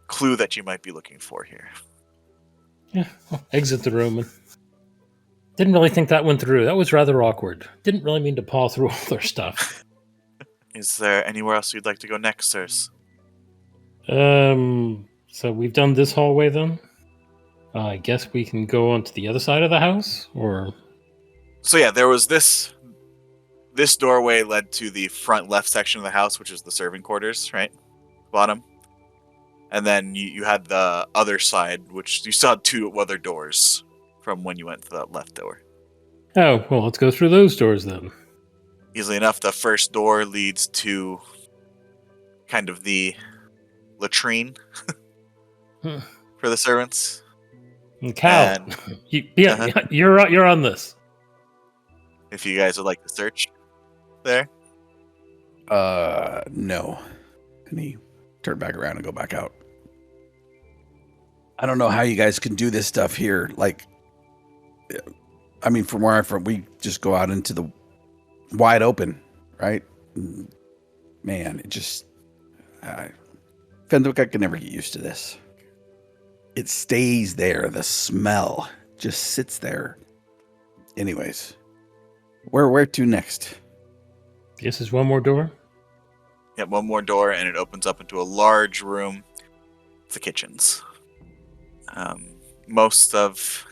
clue that you might be looking for here. Yeah, I'll exit the room. And didn't really think that went through. That was rather awkward. Didn't really mean to paw through all their stuff. Is there anywhere else you'd like to go next, sirs? So we've done this hallway then? I guess we can go on to the other side of the house, or... So yeah, there was this doorway led to the front left section of the house, which is the serving quarters, right? Bottom. And then you had the other side, which you saw two other doors from when you went to the left door. Oh, well, let's go through those doors then. Easily enough, the first door leads to kind of the latrine for the servants. And Cal, And, you're on this. If you guys would like to search there. No. And he turned back around and go back out. I don't know how you guys can do this stuff here. Like, I mean, from where I'm from, we just go out into the wide open, right? Man, it just... Fenwick, I can never get used to this. It stays there. The smell just sits there. Anyways, where to next? Guess there's one more door. Yeah, one more door, and it opens up into a large room. It's the kitchens. Most of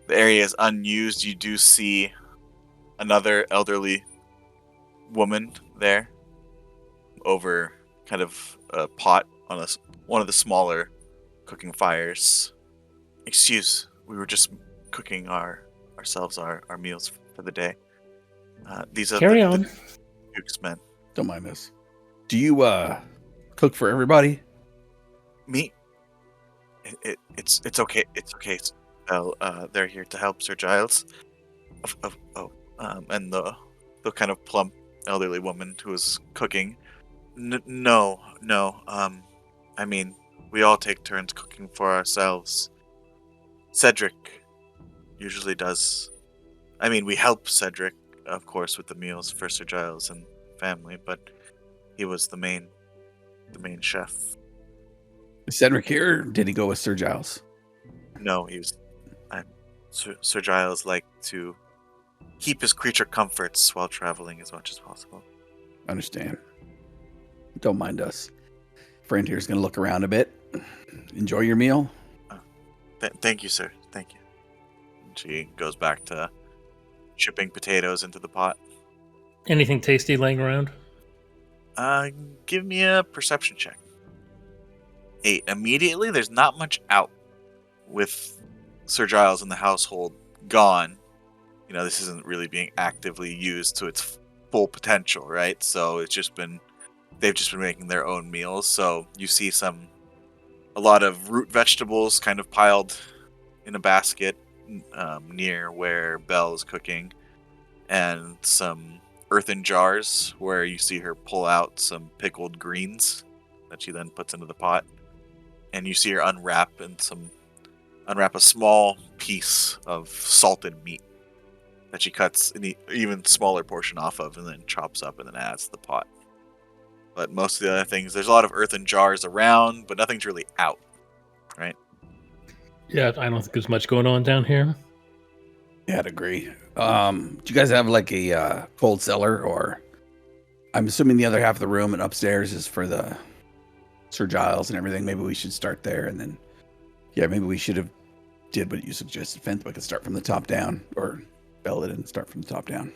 the area is unused. You do see another elderly woman there over kind of a pot on one of the smaller cooking fires. Excuse, we were just cooking ourselves our meals for the day. These are the Duke's men. Don't mind us. Do you cook for everybody? Me? It's okay. It's okay. They're here to help Sir Giles. And the kind of plump elderly woman who was cooking. No. I mean, we all take turns cooking for ourselves. Cedric usually does. I mean, we help Cedric, of course, with the meals for Sir Giles and family, but he was the main chef. Is Cedric here? Or did he go with Sir Giles? No, he was. Sir Giles liked to keep his creature comforts while traveling as much as possible. Understand. Don't mind us. Friend here's going to look around a bit. Enjoy your meal. Thank you, sir. Thank you. And she goes back to chipping potatoes into the pot. Anything tasty laying around? Give me a perception check. 8. Immediately, there's not much out with Sir Giles and the household gone. This isn't really being actively used to its full potential, right? So it's just been they've just been making their own meals. So you see a lot of root vegetables kind of piled in a basket near where Belle is cooking, and some earthen jars where you see her pull out some pickled greens that she then puts into the pot, and you see her unwrap a small piece of salted meat that she cuts an even smaller portion off of and then chops up and then adds to the pot. But most of the other things, there's a lot of earthen jars around, but nothing's really out, right? Yeah, I don't think there's much going on down here. Yeah, I'd agree. Do you guys have like a cold cellar, or I'm assuming the other half of the room and upstairs is for the Sir Giles and everything? Maybe we should start there, and then maybe we should have did what you suggested. Fenwick could start from the top down, or Bella didn't start from the top down.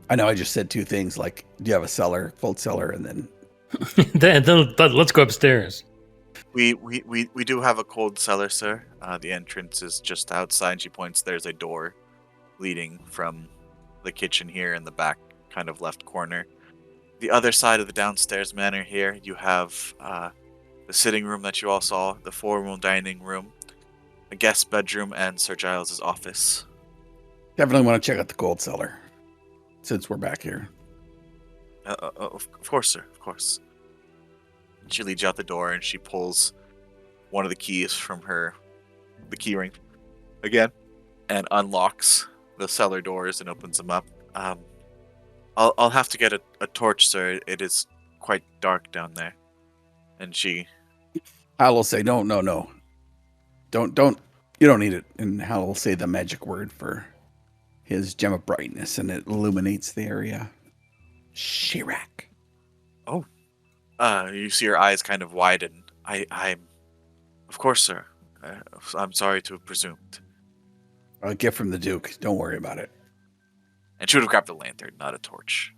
I know I just said two things, like, do you have a cellar, cold cellar, and then then let's go upstairs. We do have a cold cellar, sir. The entrance is just outside. She points. There's a door leading from the kitchen here in the back, kind of left corner. The other side of the downstairs manor here, you have the sitting room that you all saw, the formal dining room, a guest bedroom, and Sir Giles' office. definitely want to check out the cold cellar since we're back here. Of course, sir. Of course. She leads you out the door, and she pulls one of the keys from the key ring again, and unlocks the cellar doors and opens them up. I'll have to get a torch, sir. It is quite dark down there. And she... Hal will say, no. Don't, you don't need it. And Hal will say the magic word for his gem of brightness, and it illuminates the area. Shirak. Oh. You see her eyes kind of widen. I'm... Of course, sir. I'm sorry to have presumed. A gift from the Duke. Don't worry about it. And she would have grabbed a lantern, not a torch.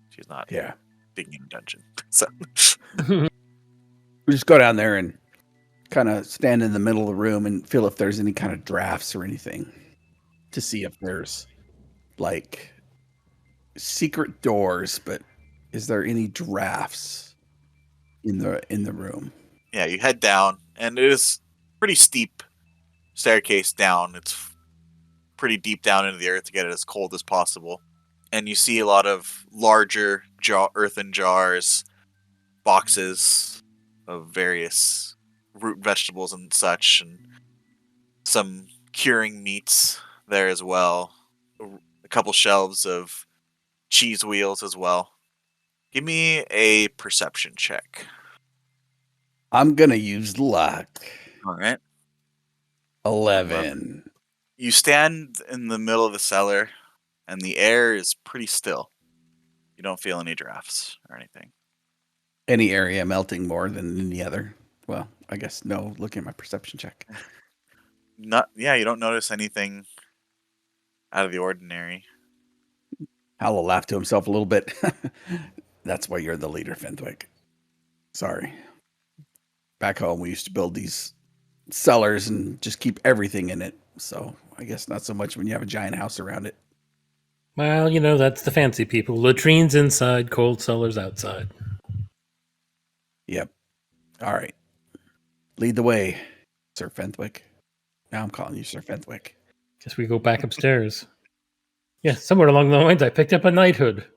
She's not Yeah. digging in a dungeon. So... We just go down there and kind of stand in the middle of the room and feel if there's any kind of drafts or anything, to see if there's like secret doors, but is there any drafts in the room? Yeah, you head down, and it is pretty steep staircase down. It's pretty deep down into the earth to get it as cold as possible. And you see a lot of larger earthen jars, boxes of various root vegetables and such, and some curing meats there as well. A couple shelves of cheese wheels as well. Give me a perception check. I'm going to use luck. All right. 11. You stand in the middle of the cellar, and the air is pretty still. You don't feel any drafts or anything. Any area melting more than any other? Well, I guess no. Looking at my perception check. You don't notice anything out of the ordinary. Hal will laugh to himself a little bit. That's why you're the leader, Fenwick. Sorry. Back home, we used to build these cellars and just keep everything in it. So I guess not so much when you have a giant house around it. Well, that's the fancy people. Latrines inside, cold cellars outside. Yep. All right. Lead the way, Sir Fenwick. Now I'm calling you Sir Fenwick. Guess we go back upstairs. Yeah, somewhere along the lines, I picked up a knighthood.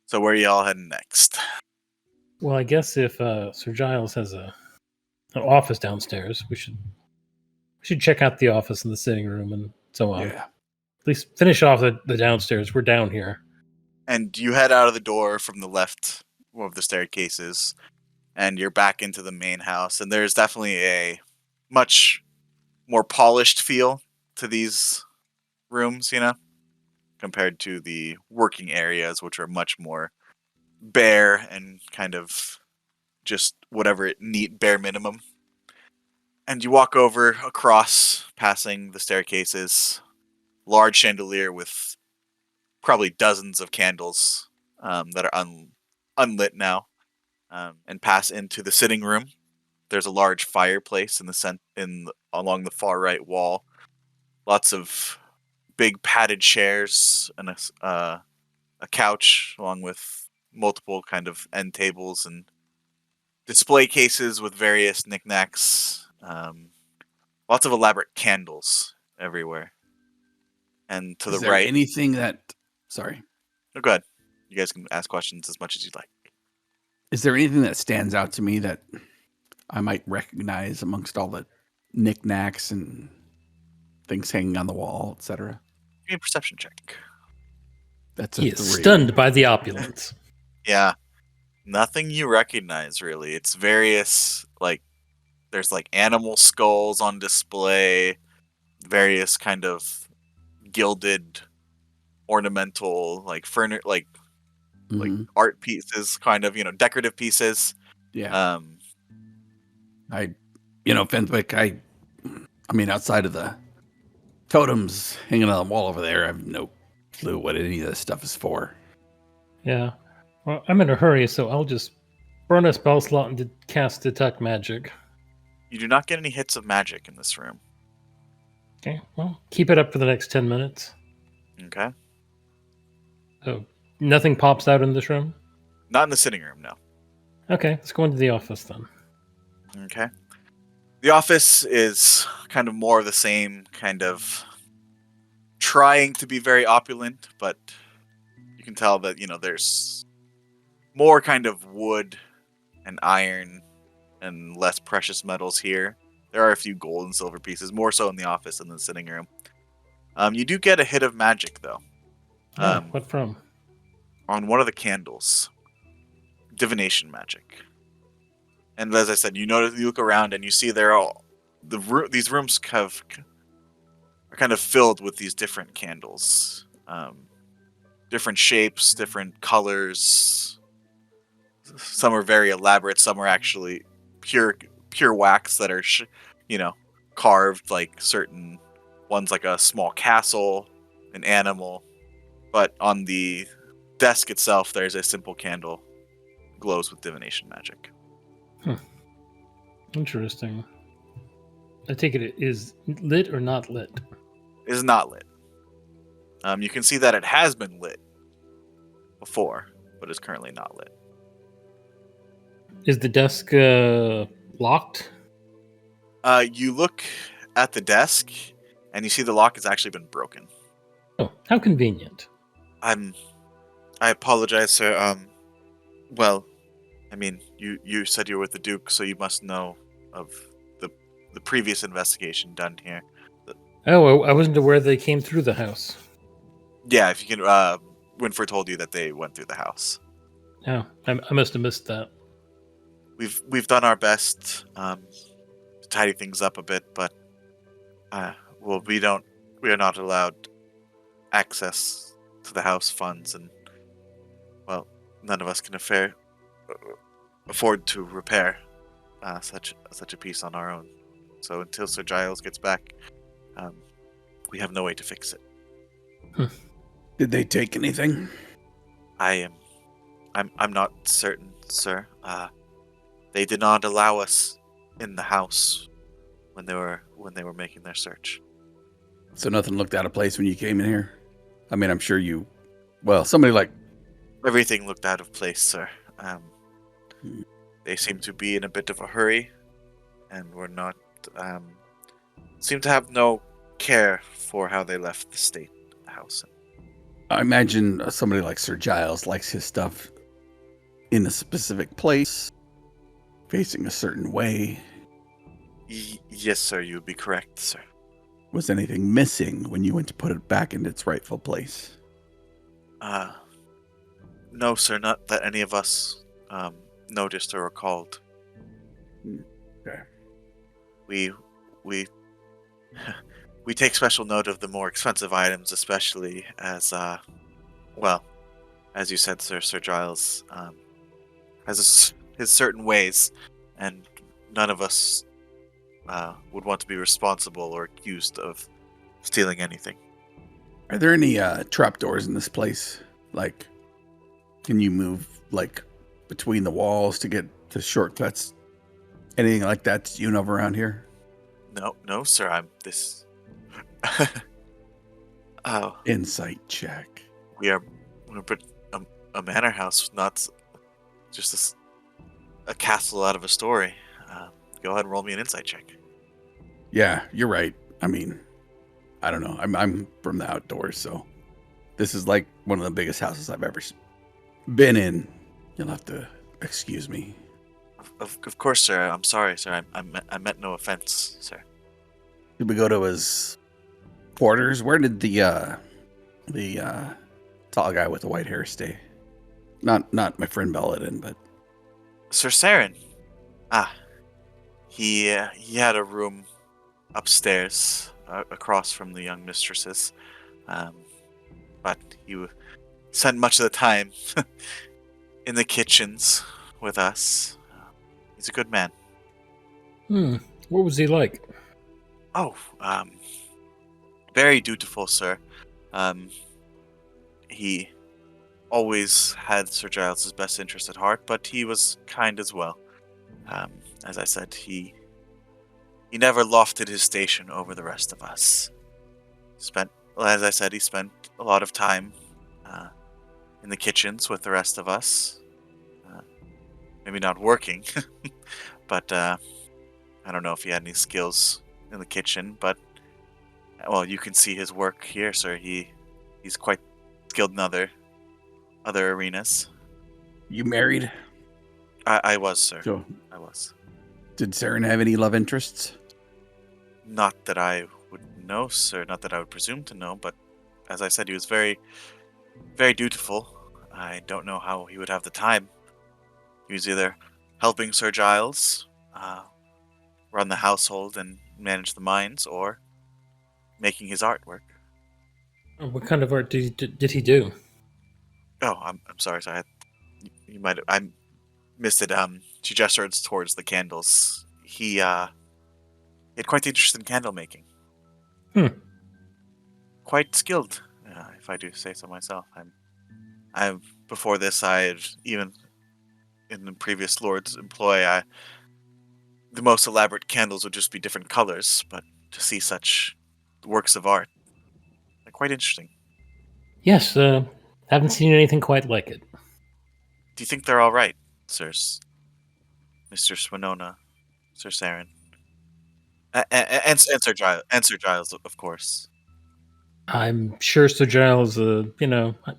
So where are y'all heading next? Well, I guess if Sir Giles has an office downstairs, we should check out the office and the sitting room and so on. Yeah. At least finish off the downstairs. We're down here. And you head out of the door from the left of the staircases, and you're back into the main house. And there's definitely a much more polished feel to these rooms, compared to the working areas, which are much more bare and kind of just whatever neat bare minimum. And you walk over across, passing the staircases, large chandelier with probably dozens of candles that are unlit now, and pass into the sitting room. There's a large fireplace along the far right wall. Lots of big padded chairs and a couch, along with multiple kind of end tables and display cases with various knickknacks. Lots of elaborate candles everywhere. And to Is the there right, anything that? Sorry. oh, go ahead. You guys can ask questions as much as you'd like. Is there anything that stands out to me that I might recognize amongst all the knickknacks and things hanging on the wall, etc.? Give me a perception check. That's a He is 3. stunned by the opulence. Yeah, nothing you recognize really. It's various there's animal skulls on display, various kind of gilded ornamental Mhm. art pieces, kind of decorative pieces. Yeah. Fenwick, I mean, outside of the totems hanging on the wall over there, I have no clue what any of this stuff is for. Yeah. Well, I'm in a hurry, so I'll just burn a spell slot and cast Detect Magic. You do not get any hits of magic in this room. Okay, well, keep it up for the next 10 minutes. Okay, Oh, nothing pops out in this room? not in the sitting room, no. Okay, let's go into the office then. Okay. The office is kind of more of the same, kind of trying to be very opulent, but you can tell that, there's more kind of wood and iron and less precious metals here. There are a few gold and silver pieces, more so in the office than the sitting room. You do get a hit of magic, though. What from? On one of the candles. Divination magic. And as I said, you look around and you see these rooms are kind of filled with these different candles, different shapes, different colors. Some are very elaborate. Some are actually pure wax that are, carved like certain ones, like a small castle, an animal. But on the desk itself, there's a simple candle, glows with divination magic. Interesting. I take it is lit or not lit? It is not lit. You can see that it has been lit before, but is currently not lit. Is the desk locked? You look at the desk, and you see the lock has actually been broken. Oh, how convenient. I apologize, sir. Well, I mean, you said you were with the Duke, so you must know of the previous investigation done here. Oh, I wasn't aware they came through the house. Yeah, if you can, Winford told you that they went through the house. Oh, I must have missed that. We've done our best to tidy things up a bit, but we are not allowed access to the house funds, and none of us can afford to repair such a piece on our own. So until Sir Giles gets back, we have no way to fix it. Did they take anything? I'm not certain, sir. They did not allow us in the house when they were making their search. So nothing looked out of place when you came in here? I mean, I'm sure somebody like... Everything looked out of place, sir. They seem to be in a bit of a hurry, and were not seem to have no care for how they left the house. I imagine somebody like Sir Giles likes his stuff in a specific place, facing a certain way. Yes, sir, you would be correct, sir. Was anything missing when you went to put it back in its rightful place? No, sir, not that any of us noticed or recalled. Okay. We we take special note of the more expensive items, especially as as you said, Sir Giles has his certain ways, and none of us would want to be responsible or accused of stealing anything. Are there any trapdoors in this place? Like, can you move between the walls to get to shortcuts? Anything like that you know of around here? No, sir. I'm this. Oh, Insight check. we're a manor house, not just a castle out of a story. Go ahead and roll me an insight check. Yeah, you're right. I mean, I don't know. I'm from the outdoors, so this is like one of the biggest houses I've ever been in. You'll have to excuse me. Of course, sir. I'm sorry, sir. I meant no offense, sir. Did we go to his quarters? Where did the tall guy with the white hair stay? Not my friend Belladin, but Sir Saerin. He had a room upstairs across from the young mistresses, but he spent much of the time in the kitchens with us. He's a good man. What was he like? Oh, very dutiful, sir. He always had Sir Giles' best interest at heart, but he was kind as well. As I said, he never lofted his station over the rest of us. As I said, he spent a lot of time in the kitchens with the rest of us. Maybe not working, but I don't know if he had any skills in the kitchen. But well, you can see his work here, sir. He's quite skilled in other arenas. you married? I was, sir. So, I was. did Saerin have any love interests? Not that I would know, sir. Not that I would presume to know. But as I said, he was very, very dutiful. I don't know how he would have the time. He was either helping Sir Giles run the household and manage the mines, or making his artwork. What kind of art did he do? Oh, I'm sorry. So you might have, I missed it. She gestured towards the candles. He had quite the interest in candle making. Quite skilled, if I do say so myself. I'm before this. I had even in the previous lord's employ. The most elaborate candles would just be different colors, but to see such works of art, they're quite interesting. Yes, haven't seen anything quite like it. Do you think they're all right, sirs? Mr. Swinona, Sir Saerin, and Sir Giles, of course. I'm sure Sir Giles,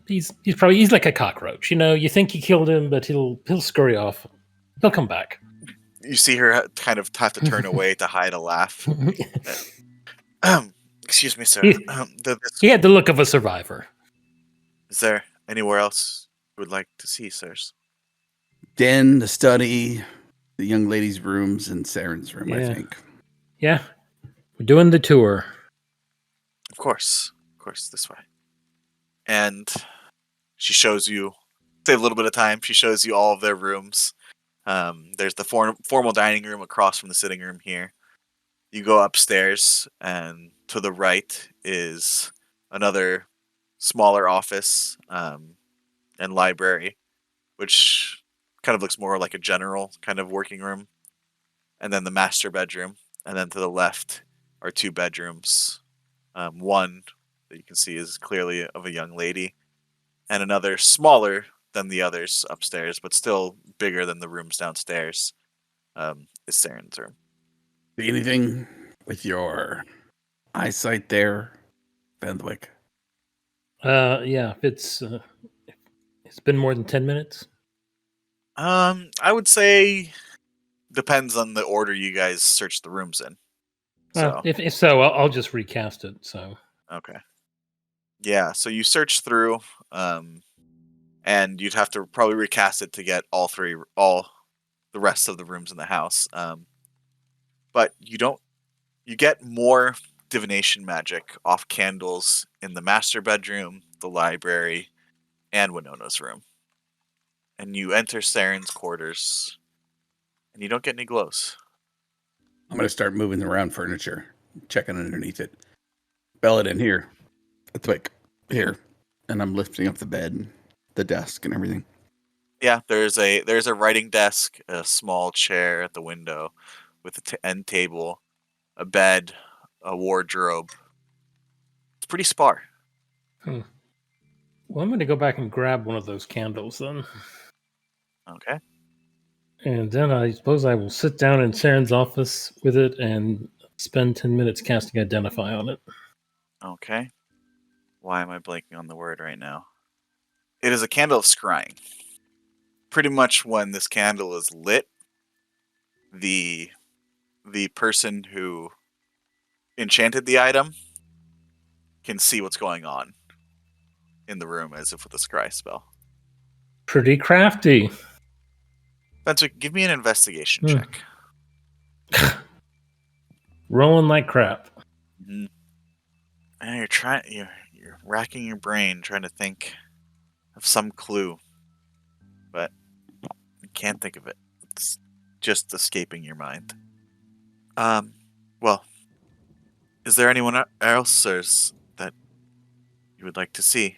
he's like a cockroach. You think you killed him, but he'll scurry off. He'll come back. You see her kind of have to turn away to hide a laugh. Excuse me, sir. He had the look of a survivor. Is there anywhere else you would like to see, sirs? Den, the study, the young lady's rooms, and Saren's room, I Yeah. think. Yeah, we're doing the tour. Of course, this way. And she shows you, save a little bit of time, she shows you all of their rooms. There's the formal dining room across from the sitting room here. You go upstairs, and to the right is another smaller office and library, which kind of looks more like a general kind of working room. And then the master bedroom. And then to the left are two bedrooms. One that you can see is clearly of a young lady, and another smaller than the others upstairs, but still bigger than the rooms downstairs, is Saren's room. See anything with your eyesight there, Fenwick? Yeah, it's been more than 10 minutes. I would say depends on the order you guys search the rooms in. So If so, I'll just recast it. So okay, yeah. So you search through, and you'd have to probably recast it to get all the rest of the rooms in the house. But you get more divination magic off candles in the master bedroom, the library, and Winona's room. And you enter Saren's quarters, and you don't get any glows. I'm going to start moving around furniture, checking underneath it. Belladin, here. It's like, here. And I'm lifting up the bed, the desk, and everything. Yeah, there's a writing desk, a small chair at the window with an end table, a bed, a wardrobe. It's pretty spare. Well, I'm going to go back and grab one of those candles then. Okay. And then I suppose I will sit down in Saren's office with it and spend 10 minutes casting Identify on it. Okay. Why am I blanking on the word right now? It is a candle of scrying. Pretty much when this candle is lit, the person who enchanted the item can see what's going on in the room as if with a scry spell. Pretty crafty. Fenwick, give me an investigation check. Rolling like crap. Mm-hmm. And you're racking your brain trying to think of some clue, but you can't think of it. It's just escaping your mind. Well, is there anyone else that you would like to see?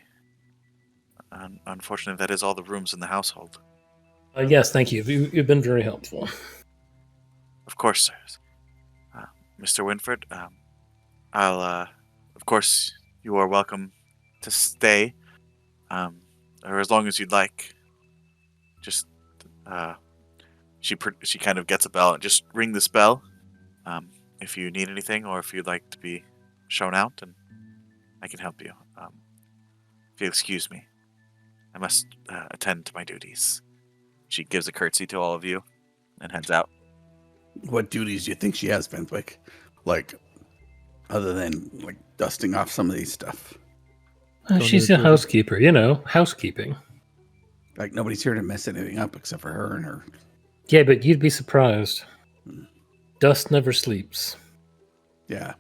Unfortunately, that is all the rooms in the household. Yes, thank you. You've been very helpful. Of course, sir. Mr. Winford, I'll, of course, you are welcome to stay, or as long as you'd like. Just, she kind of gets a bell and just ring this bell, if you need anything or if you'd like to be shown out, and I can help you. If you'll excuse me, I must attend to my duties. She gives a curtsy to all of you and heads out. What duties do you think she has, Fenwick? Like, other than like dusting off some of these stuff. She's a housekeeper, housekeeping. Like nobody's here to mess anything up except for her and her. Yeah, but you'd be surprised. Dust never sleeps. Yeah.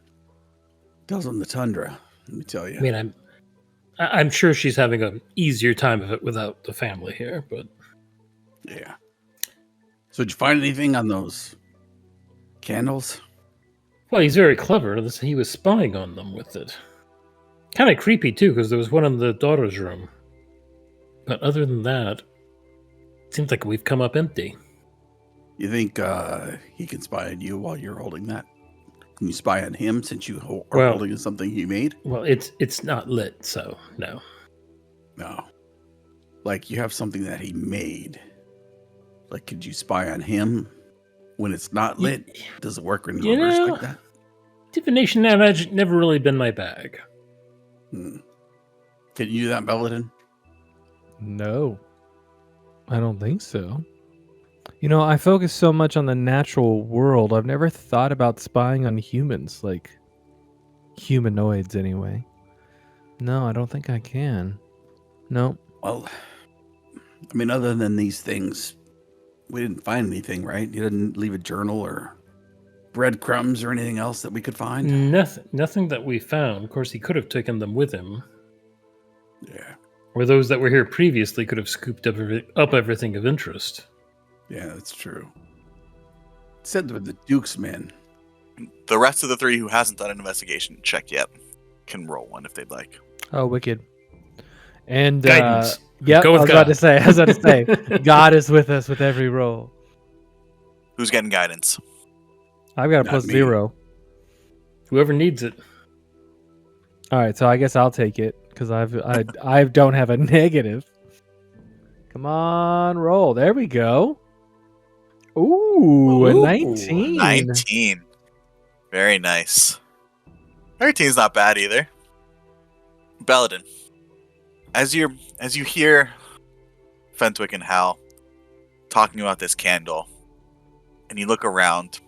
Tells on the tundra, let me tell you. I mean, I'm sure she's having an easier time of it without the family here, but... Yeah. So did you find anything on those candles? Well, he's very clever. He was spying on them with it. Kind of creepy, too, because there was one in the daughter's room. But other than that, it seems like we've come up empty. You think he can spy on you while you're holding that? Can you spy on him since you are holding something he made? Well, it's not lit, so no. No. Like you have something that he made. Like, could you spy on him when it's not lit? Does it work in reverse like that? Divination knowledge never really been my bag. Can you do that, Belladin? No, I don't think so. I focus so much on the natural world. I've never thought about spying on humans, like humanoids anyway. No, I don't think I can. No. Well, I mean, other than these things, we didn't find anything, right? You didn't leave a journal or breadcrumbs or anything else that we could find? Nothing that we found. Of course, he could have taken them with him. Yeah. Or those that were here previously could have scooped up everything of interest. Yeah, that's true. It said with the Duke's men. The rest of the three who hasn't done an investigation check yet can roll one if they'd like. Oh, wicked. And guidance. Yep, Go with I was about to say, God is with us with every roll. Who's getting guidance? I've got a Not me. +0. Whoever needs it. All right, so I guess I'll take it because I don't have a negative. Come on, roll. There we go. Ooh, a 19. 19. Very nice. 13's not bad either. Belladin, as you hear Fenwick and Hal talking about this candle, and you look around,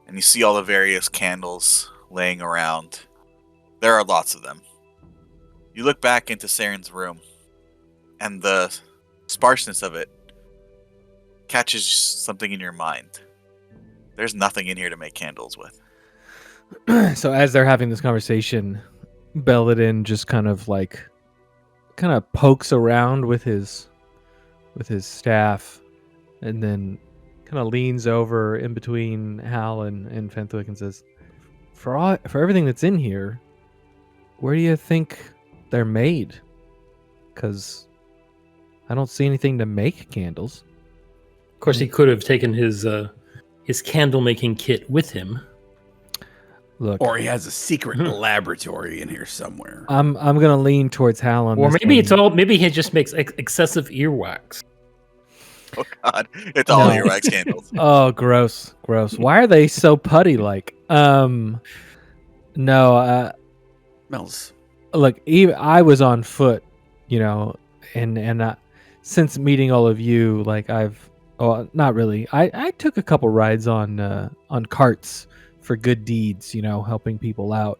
and you see all the various candles laying around, there are lots of them. You look back into Saren's room, and the sparseness of it catches something in your mind. There's nothing in here to make candles with. So as they're having this conversation, Belladin just kind of pokes around with his staff, and then kind of leans over in between Hal and Fenwick and says, "For everything that's in here, where do you think they're made? Because I don't see anything to make candles." Of course, he could have taken his candle making kit with him. Look, Or he has a secret Hmm. laboratory in here somewhere. I'm gonna lean towards Hal on Or this maybe one. it's all. Maybe he just makes excessive earwax. Oh God, it's all No. earwax candles. Oh, gross, gross. Why are they so putty like? No. Smells. Look, even I was on foot, and since meeting all of you, like not really. I took a couple rides on carts for good deeds, helping people out.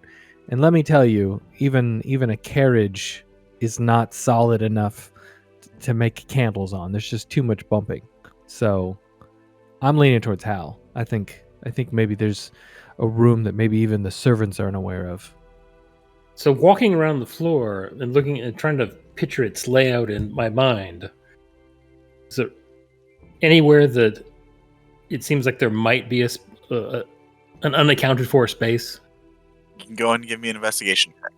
And let me tell you, even a carriage is not solid enough to make candles on. There's just too much bumping. So I'm leaning towards Hal. I think maybe there's a room that maybe even the servants aren't aware of. So walking around the floor and looking and trying to picture its layout in my mind, is there anywhere that it seems like there might be an unaccounted for space? You can go and give me an investigation check.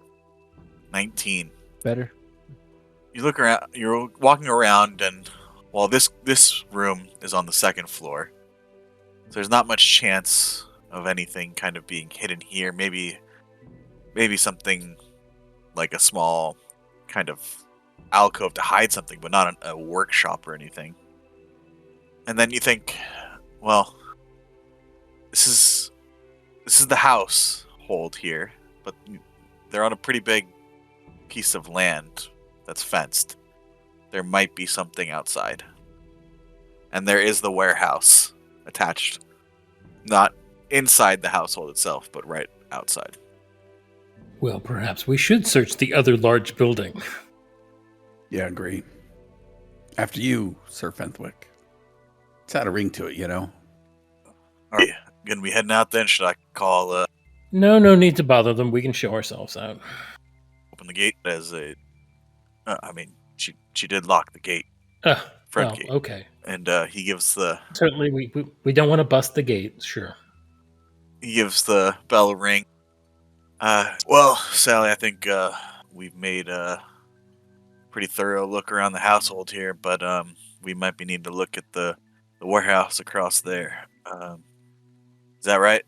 19. Better. You look around. You're walking around, and well, this room is on the second floor, so there's not much chance of anything kind of being hidden here. Maybe something like a small kind of alcove to hide something, but not a workshop or anything. And then you think, well, this is the household here, but they're on a pretty big piece of land that's fenced. There might be something outside. And there is the warehouse attached. Not inside the household itself, but right outside. Well, perhaps we should search the other large building. Yeah, agree. After you, Sir Fenwick. It's had a ring to it, Are you gonna be heading out then? Should I call No need to bother them. We can show ourselves out. open the gate as a she did lock the gate, front Well, gate. okay. And he gives the Certainly, we don't want to bust the gate. Sure. bell a ring. Well, Sally, I think we've made a pretty thorough look around the household here, but we might be needing to look at the warehouse across there. Is that right?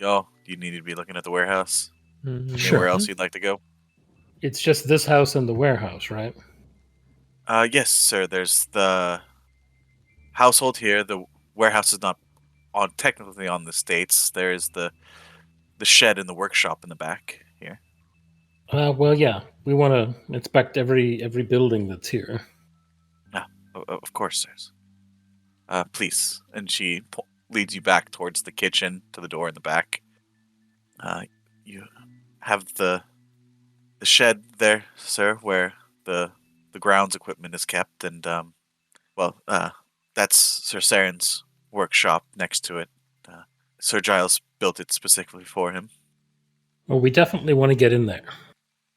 Y'all, you need to be looking at the warehouse. Mhm. Sure. Anywhere else you'd like to go? It's just this house and the warehouse, right? Yes, sir. There's the household here. The warehouse is not technically on the states. There's the shed and the workshop in the back here. Well, yeah. We want to inspect every building that's here. Of course, sirs. Please. And she leads you back towards the kitchen to the door in the back. You have the shed there, sir, where the grounds equipment is kept, and that's Sir Saren's workshop next to it. Sir Giles built it specifically for him. Well, we definitely want to get in there.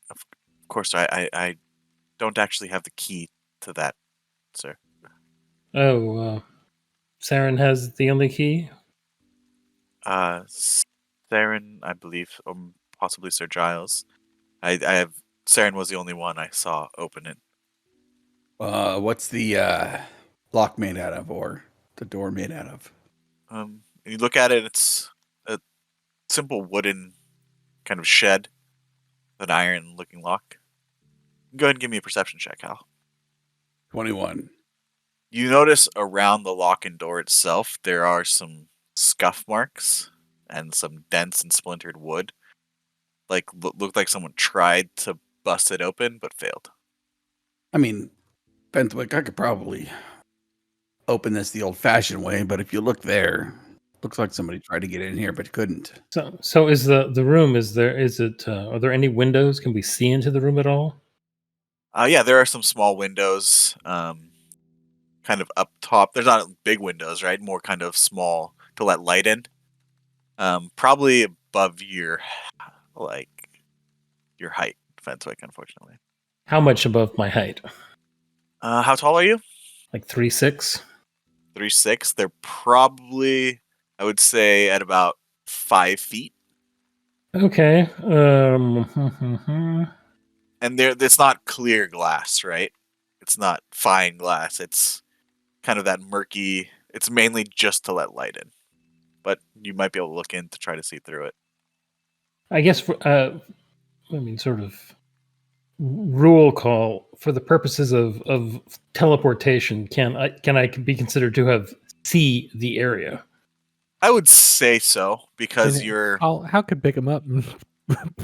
Of course, I don't actually have the key to that, sir. Oh, Saerin has the only key? Saerin, I believe, or possibly Sir Giles. I have Saerin was the only one I saw open it. What's the lock made out of, or the door made out of? You look at it; it's a simple wooden kind of shed, with an iron-looking lock. Go ahead and give me a perception check, Hal. 21. You notice around the lock and door itself, there are some scuff marks and some dents and splintered wood. Like looked like someone tried to bust it open, but failed. I mean, Fenwick, I could probably open this the old-fashioned way, but if you look there, looks like somebody tried to get in here but couldn't. So is the room? Is it? Are there any windows? Can we see into the room at all? Yeah, there are some small windows, kind of up top. There's not big windows, right? More kind of small to let light in. Probably above your height, Fenwick, unfortunately. How much above my height? How tall are you? Like 3'6"? 3'6". They're probably, I would say, at about 5 feet. Okay. And it's not clear glass, right? It's not fine glass. It's kind of that murky. It's mainly just to let light in, but you might be able to look in to try to see through it. I guess sort of rule call for the purposes of teleportation. Can I be considered to have see the area? I would say so because And you're. How could pick him up and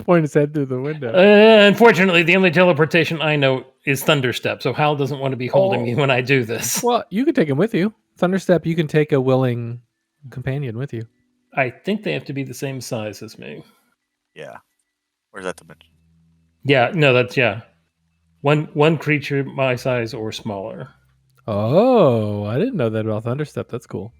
point his head through the window? Unfortunately, the only teleportation I know is Thunderstep, so Hal doesn't want to be holding me when I do this. Well, you could take him with you. Thunderstep, you can take a willing companion with you. I think they have to be the same size as me. Yeah. Where's that dimension? Yeah, no, that's one creature my size or smaller. Oh, I didn't know that about Thunderstep. That's cool.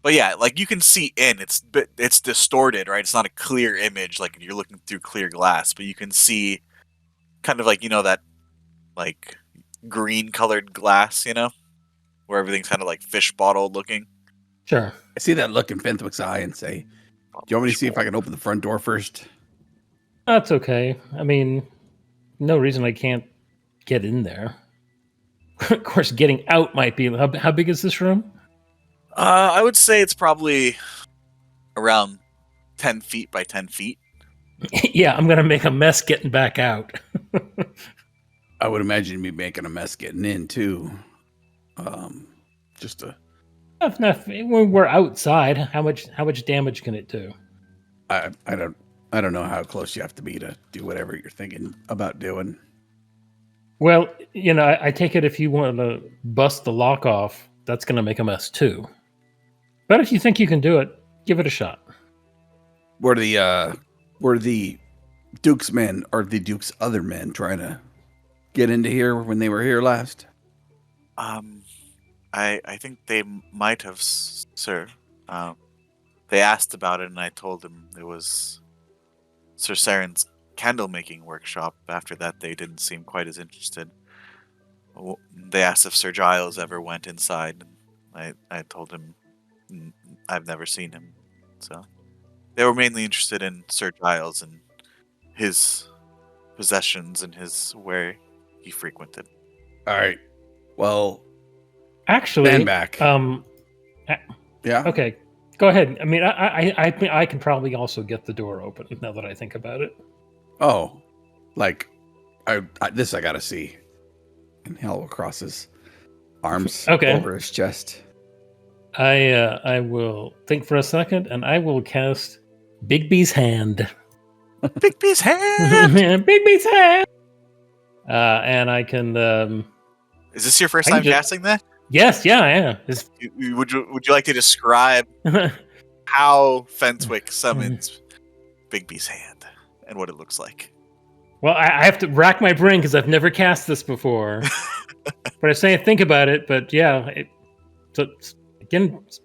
But yeah, like you can see in. It's distorted, right? It's not a clear image like you're looking through clear glass, but you can see kind of like that like green colored glass, where everything's kind of like fish bottle looking. Sure. I see that look in Fenwick's eye and say, "Do you want me to see if I can open the front door first?" That's okay. I mean, no reason I can't get in there. Of course, getting out might be. How big is this room? I would say it's probably around 10 feet by 10 feet. Yeah, I'm going to make a mess getting back out. I would imagine you'd be making a mess getting in too. Just to, When we're outside, how much damage can it do? I don't know how close you have to be to do whatever you're thinking about doing. Well, I take it if you want to bust the lock off, that's going to make a mess too. But if you think you can do it, give it a shot. Were the Duke's men or the Duke's other men trying to get into here when they were here last? I think they might have, sir. They asked about it, and I told them it was Sir Saren's candle making workshop. After that, they didn't seem quite as interested. They asked if Sir Giles ever went inside. I told him I've never seen him. So they were mainly interested in Sir Giles and his possessions and where he frequented. All right. Well, Actually, stand back. Yeah. Okay, go ahead. I mean, I can probably also get the door open now that I think about it. Oh, like I gotta see. And Hal will cross his arms over his chest. I will think for a second, and I will cast Bigby's hand. Bigby's hand. Bigby's hand. And I can. Is this your first time casting that? Yes. Yeah. Would you like to describe how Fenwick summons Bigby's hand and what it looks like? Well, I have to rack my brain because I've never cast this before. But I say think about it. But yeah, it's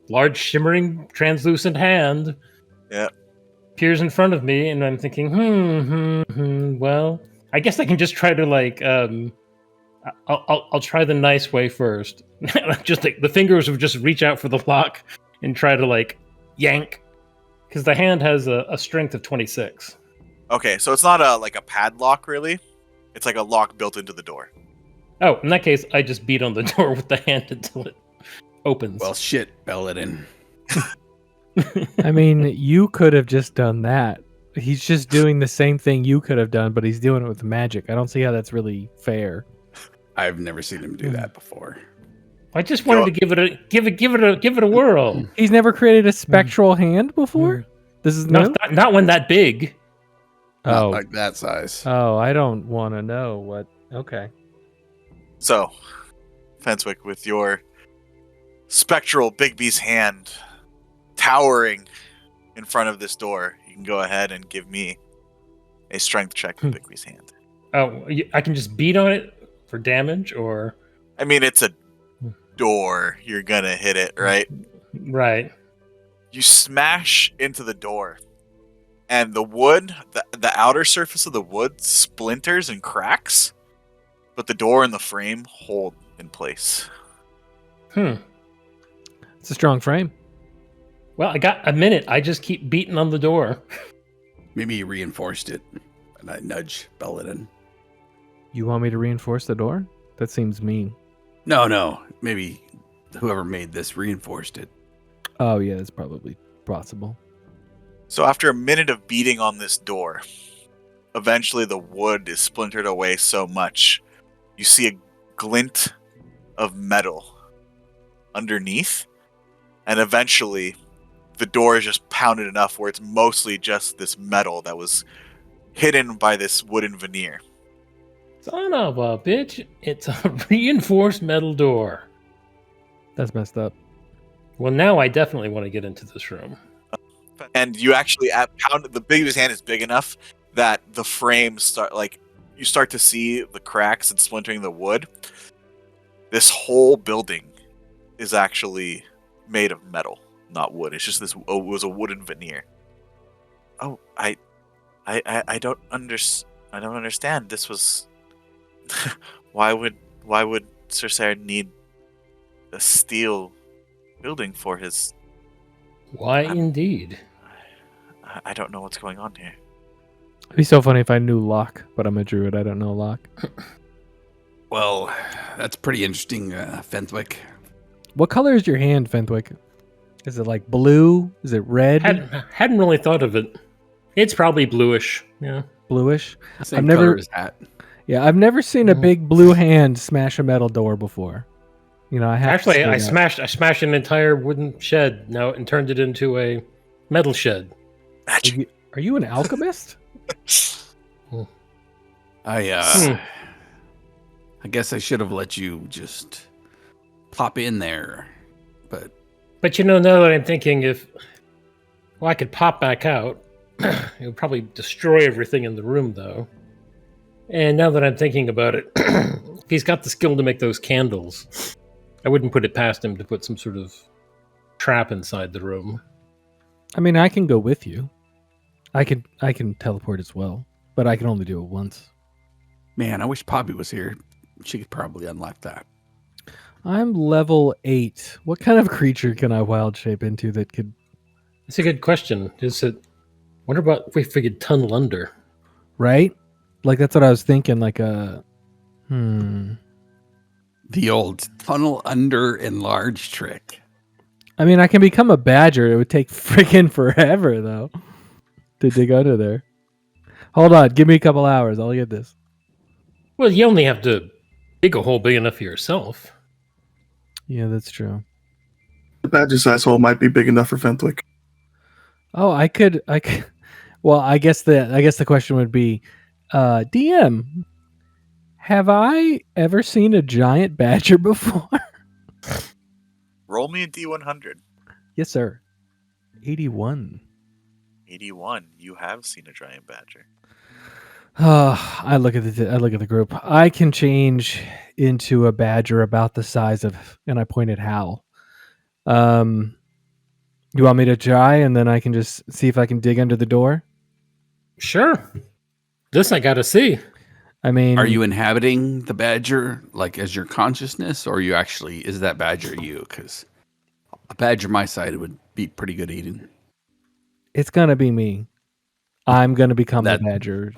large, shimmering, translucent hand. Yeah. Appears in front of me, and I'm thinking, well, I guess I can just try to I'll try the nice way first. Just the fingers would just reach out for the lock and try to yank, because the hand has a strength of 26. Okay, so it's not a padlock really. It's like a lock built into the door. Oh, in that case, I just beat on the door with the hand until it opens. Well, shit, Belladin. I mean, you could have just done that. He's just doing the same thing you could have done, but he's doing it with magic. I don't see how that's really fair. I've never seen him do that before. I just wanted to give it a whirl. He's never created a spectral hand before. This is not one that big. Not like that size. Oh, I don't want to know what. Okay. So, Fenwick, with your spectral Bigby's hand towering in front of this door, you can go ahead and give me a strength check with Bigby's hand. Oh, I can just beat on it for damage, or? I mean, it's a door. You're gonna hit it, right? Right. You smash into the door, and the wood, the outer surface of the wood splinters and cracks, but the door and the frame hold in place. It's a strong frame. Well, I got a minute. I just keep beating on the door. Maybe you reinforced it, and I nudge Belladin. You want me to reinforce the door? That seems mean. No. Maybe whoever made this reinforced it. Oh, yeah, that's probably possible. So after a minute of beating on this door, eventually the wood is splintered away so much, you see a glint of metal underneath, and eventually the door is just pounded enough where it's mostly just this metal that was hidden by this wooden veneer. Son of a bitch. It's a reinforced metal door. That's messed up. Well, now I definitely want to get into this room. And you actually the Bigby's hand is big enough that the frames start, like, you start to see the cracks and splintering the wood. This whole building is actually made of metal, not wood. It's just it was a wooden veneer. Oh, I don't understand. This was why would Sir Saerin need a steel building for his? Why, indeed. I don't know what's going on here. It'd be so funny if I knew Locke, but I'm a druid. I don't know Locke. Well, that's pretty interesting, Fenwick. What color is your hand, Fenwick? Is it like blue? Is it red? Hadn't really thought of it. It's probably bluish. Yeah. Bluish? Same color as hat. Yeah, I've never seen a big blue hand smash a metal door before. You know, I have Actually, to I say that. smashed an entire wooden shed now and turned it into a metal shed. Are you an alchemist? I guess I should have let you just pop in there, but Now that I'm thinking, I could pop back out. It would probably destroy everything in the room, though. And now that I'm thinking about it, if he's got the skill to make those candles, I wouldn't put it past him to put some sort of trap inside the room. I mean, I can go with you. I can teleport as well, but I can only do it once. man, I wish Poppy was here. She could probably unlock that. I'm level 8. What kind of creature can I wild shape into that could... That's a good question. Wonder about if we could tunnel under. Right? Like, that's what I was thinking, like a... The old tunnel under enlarge trick. I mean, I can become a badger. It would take freaking forever, though, to dig under there. Hold on. Give me a couple hours. I'll get this. Well, you only have to dig a hole big enough for yourself. Yeah, that's true. The badger size hole might be big enough for Fenwick. Oh, I could. Well, I guess the question would be, DM, have I ever seen a giant badger before? Roll me a D100. Yes, sir. 81. 81. You have seen a giant badger. I look at the group. I can change into a badger about the size of, and I point at Hal. You want me to try, and then I can just see if I can dig under the door? Sure. This I gotta see. I mean, Are you inhabiting the badger, like, as your consciousness, or is that badger you? Because a badger my side would be pretty good eating. it's gonna be me. I'm gonna become the badger.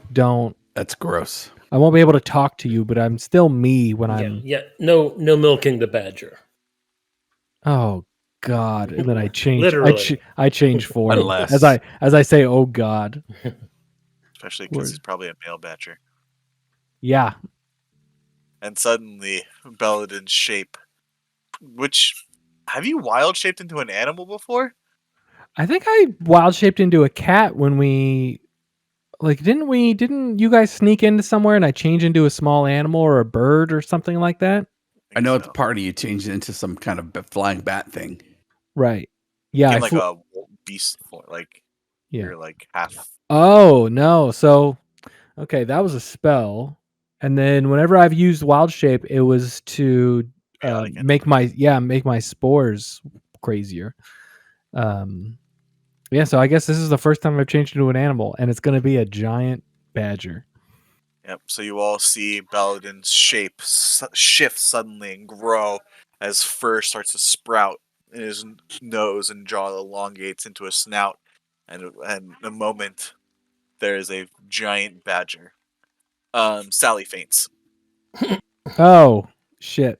That's gross. I won't be able to talk to you, but I'm still me when I'm. No milking the badger. Oh God! And then I change. Literally. I change form Unless- as I say, "Oh God." Especially because he's probably a male badger. Yeah. And suddenly, Belladin's shape, which, have you wild shaped into an animal before? I think I wild shaped into a cat when we, didn't you guys sneak into somewhere and I changed into a small animal or a bird or something like that? I know at the party you changed it into some kind of flying bat thing. Right. Yeah. Like a beast, you're like half. Oh no. So, okay, that was a spell. And then whenever I've used wild shape, it was to make my spores crazier. So I guess this is the first time I've changed into an animal, and it's going to be a giant badger. Yep. So you all see Belladin's shape shift suddenly and grow as fur starts to sprout in his nose and jaw elongates into a snout, and in a moment there is a giant badger. Sally faints. Oh shit!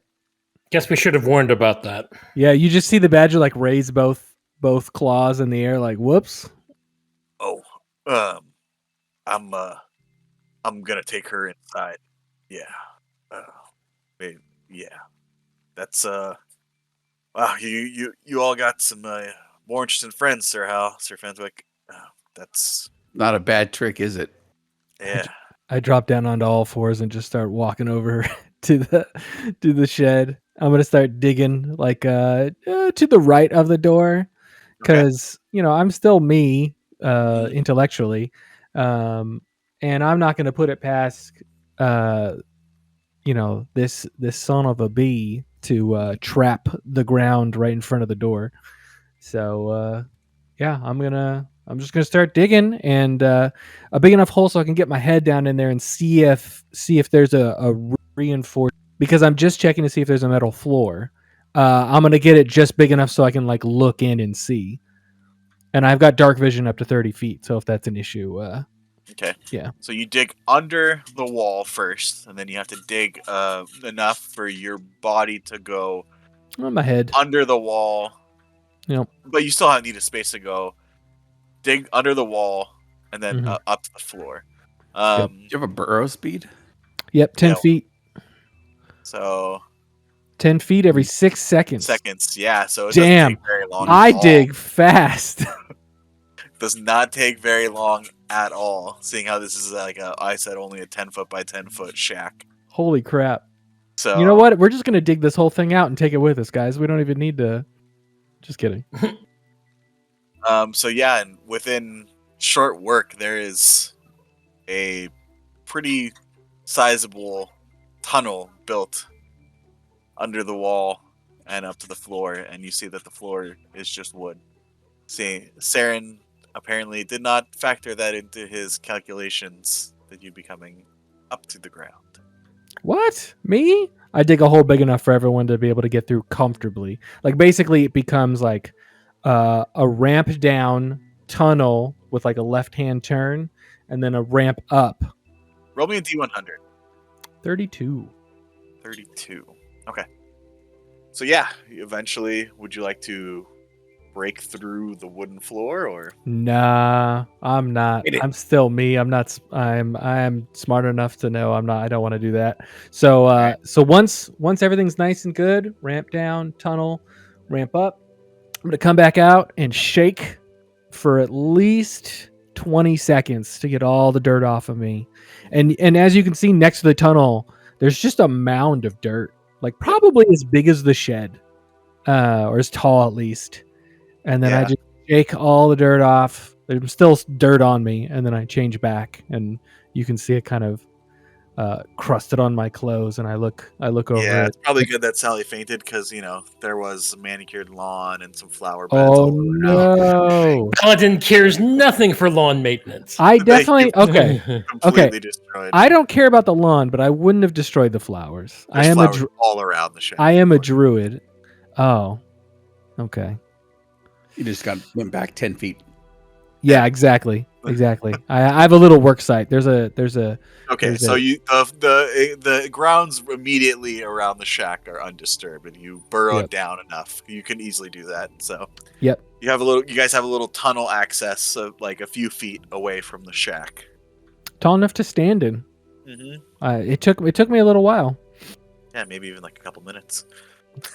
Guess we should have warned about that. Yeah, you just see the badger like raise both claws in the air, like whoops. Oh, I'm I'm gonna take her inside. Yeah. Uh, wait, yeah. That's wow. You all got some more interesting friends, Sir Hal, Sir Fenwick. That's Not a bad trick, is it? yeah. I drop down onto all fours and just start walking over to the shed. I'm gonna start digging like to the right of the door Okay. because I'm still me Mhm. intellectually, um, and I'm not gonna put it past uh, this son of a bee to trap the ground right in front of the door. So yeah, I'm just gonna start digging and a big enough hole so I can get my head down in there and see if there's a reinforced, because I'm just checking to see if there's a metal floor. I'm gonna get it just big enough so I can like look in and see. And I've got dark vision up to 30 feet, so if that's an issue, Okay. yeah. So you dig under the wall first, and then you have to dig enough for your body to go On my head. under the wall. Yep. But you still need a space to go. Dig under the wall, and then Mhm. up to the floor. Do you have a burrow speed? Yep, 10 Yeah. feet. So 10 feet every 6 seconds. seconds, yeah. So it Damn. doesn't take very long. I at all. dig fast. Does not take very long at all. Seeing how this is like I said only a 10-foot by 10-foot shack. Holy crap. So You know what? We're just going to dig this whole thing out and take it with us, guys. We don't even need to. Just kidding. So yeah, and within short work, there is a pretty sizable tunnel built under the wall and up to the floor, and you see that the floor is just wood. See, Saerin apparently did not factor that into his calculations that you'd be coming up to the ground. What? Me? I dig a hole big enough for everyone to be able to get through comfortably. Like basically it becomes like a ramp down tunnel with like a left-hand turn and then a ramp up. Roll me a D100. 32. 32. Okay. So yeah, eventually, would you like to break through the wooden floor, or Nah, I'm not. Hit it. I'm still me. I'm smart enough to know I'm not. I don't want to do that. So Right. so once everything's nice and good, ramp down, tunnel, ramp up. I'm gonna come back out and shake for at least 20 seconds to get all the dirt off of me. And as you can see next to the tunnel, there's just a mound of dirt, like probably as big as the shed, or as tall at least. And then I Yeah. just shake all the dirt off. There's still dirt on me, and then I change back, and you can see it kind of crusted on my clothes. And I look over yeah, it. it's probably good that Sally fainted because there was a manicured lawn and some flower beds Oh all around. no! Paladin cares nothing for lawn maintenance. I Thank definitely you. okay. Completely destroyed. I don't care about the lawn, but I wouldn't have destroyed the flowers. There's flowers all around the shack. I am a druid. Oh, okay. You just went back 10 feet. Yeah, exactly. I have a little work site. There's a Okay, there's so a- the grounds immediately around the shack are undisturbed, and you burrow Yep. down enough. You can easily do that. So Yep. you guys have a little tunnel access, like a few feet away from the shack. tall enough to stand in. Mm-hmm. It took me a little while. Yeah, maybe even like a couple minutes.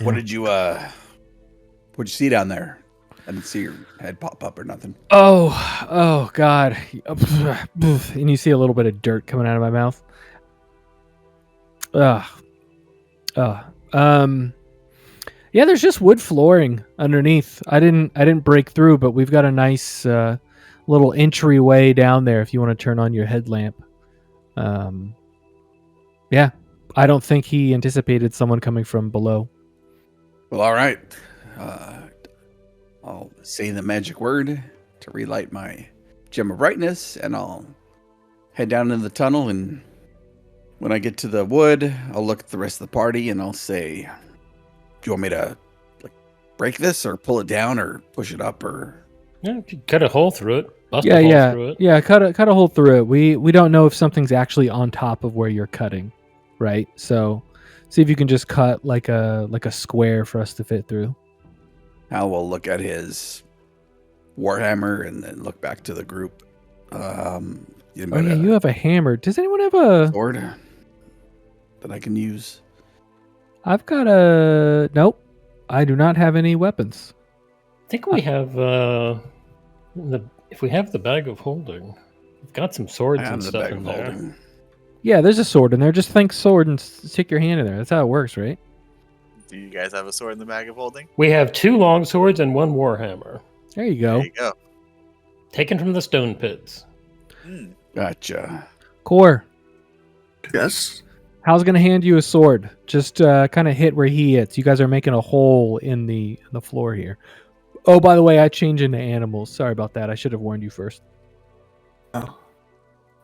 What did you what'd you see down there? I didn't see your head pop up or nothing. Oh God. And you see a little bit of dirt coming out of my mouth. Yeah, there's just wood flooring underneath. I didn't break through, but we've got a nice little entryway down there if you want to turn on your headlamp. Yeah, I don't think he anticipated someone coming from below. Well, all right. I'll say the magic word to relight my gem of brightness, and I'll head down into the tunnel. And when I get to the wood, I'll look at the rest of the party, and I'll say, "Do you want me to break this, or pull it down, or push it up, or?" Yeah, if you cut a hole through it. Bust Yeah, a hole yeah, through it. yeah. Cut a hole through it. We don't know if something's actually on top of where you're cutting, right? So, see if you can just cut like a square for us to fit through. Hal will look at his warhammer and then look back to the group. Oh yeah, you have a hammer. Does anyone have a sword that I can use? I've got a nope. I do not have any weapons. I think we have if we have the bag of holding, we've got some swords I have and the stuff bag in of there. holding. Yeah, there's a sword in there. Just think sword and stick your hand in there. That's how it works, right? Do you guys have a sword in the bag of holding? We have 2 long swords and 1 warhammer, There you go. There you go. taken from the stone pits. Hmm. Gotcha. Core, Yes. Hal's gonna hand you a sword. Just kind of hit where he hits. You guys are making a hole in the floor here. Oh, by the way, I change into animals. Sorry about that. I should have warned you first. Oh.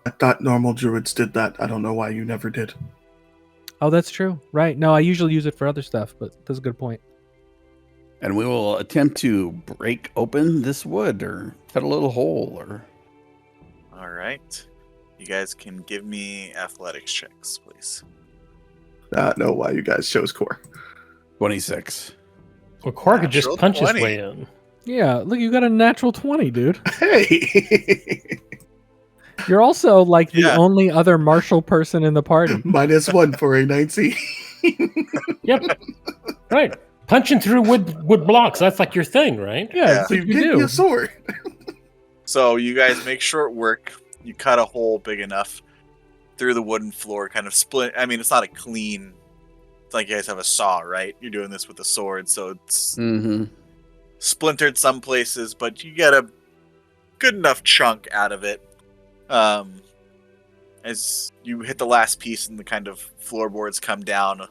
I thought normal druids did that. I don't know why you never did. Oh, that's true. Right. No, I usually use it for other stuff, but that's a good point. And we will attempt to break open this wood or cut a little hole or All right. You guys can give me athletics checks, please. I don't know why you guys chose core. 26. Well, Quark could just Natural punch 20. his way in. Yeah, look, you got a natural 20, dude. Hey! You're also like the Yeah. only other martial person in the party. -1 for a 19. Yep. Right. Punching through wood blocks, that's like your thing, right? Yeah, Yeah. that's So what you you give me do. a sword. So you guys make short work. You cut a hole big enough through the wooden floor, kind of split. I mean, it's not a clean. It's like you guys have a saw, right? You're doing this with a sword, so it's Mm-hmm. splintered some places, but you get a good enough chunk out of it. As you hit the last piece and the kind of floorboards come down,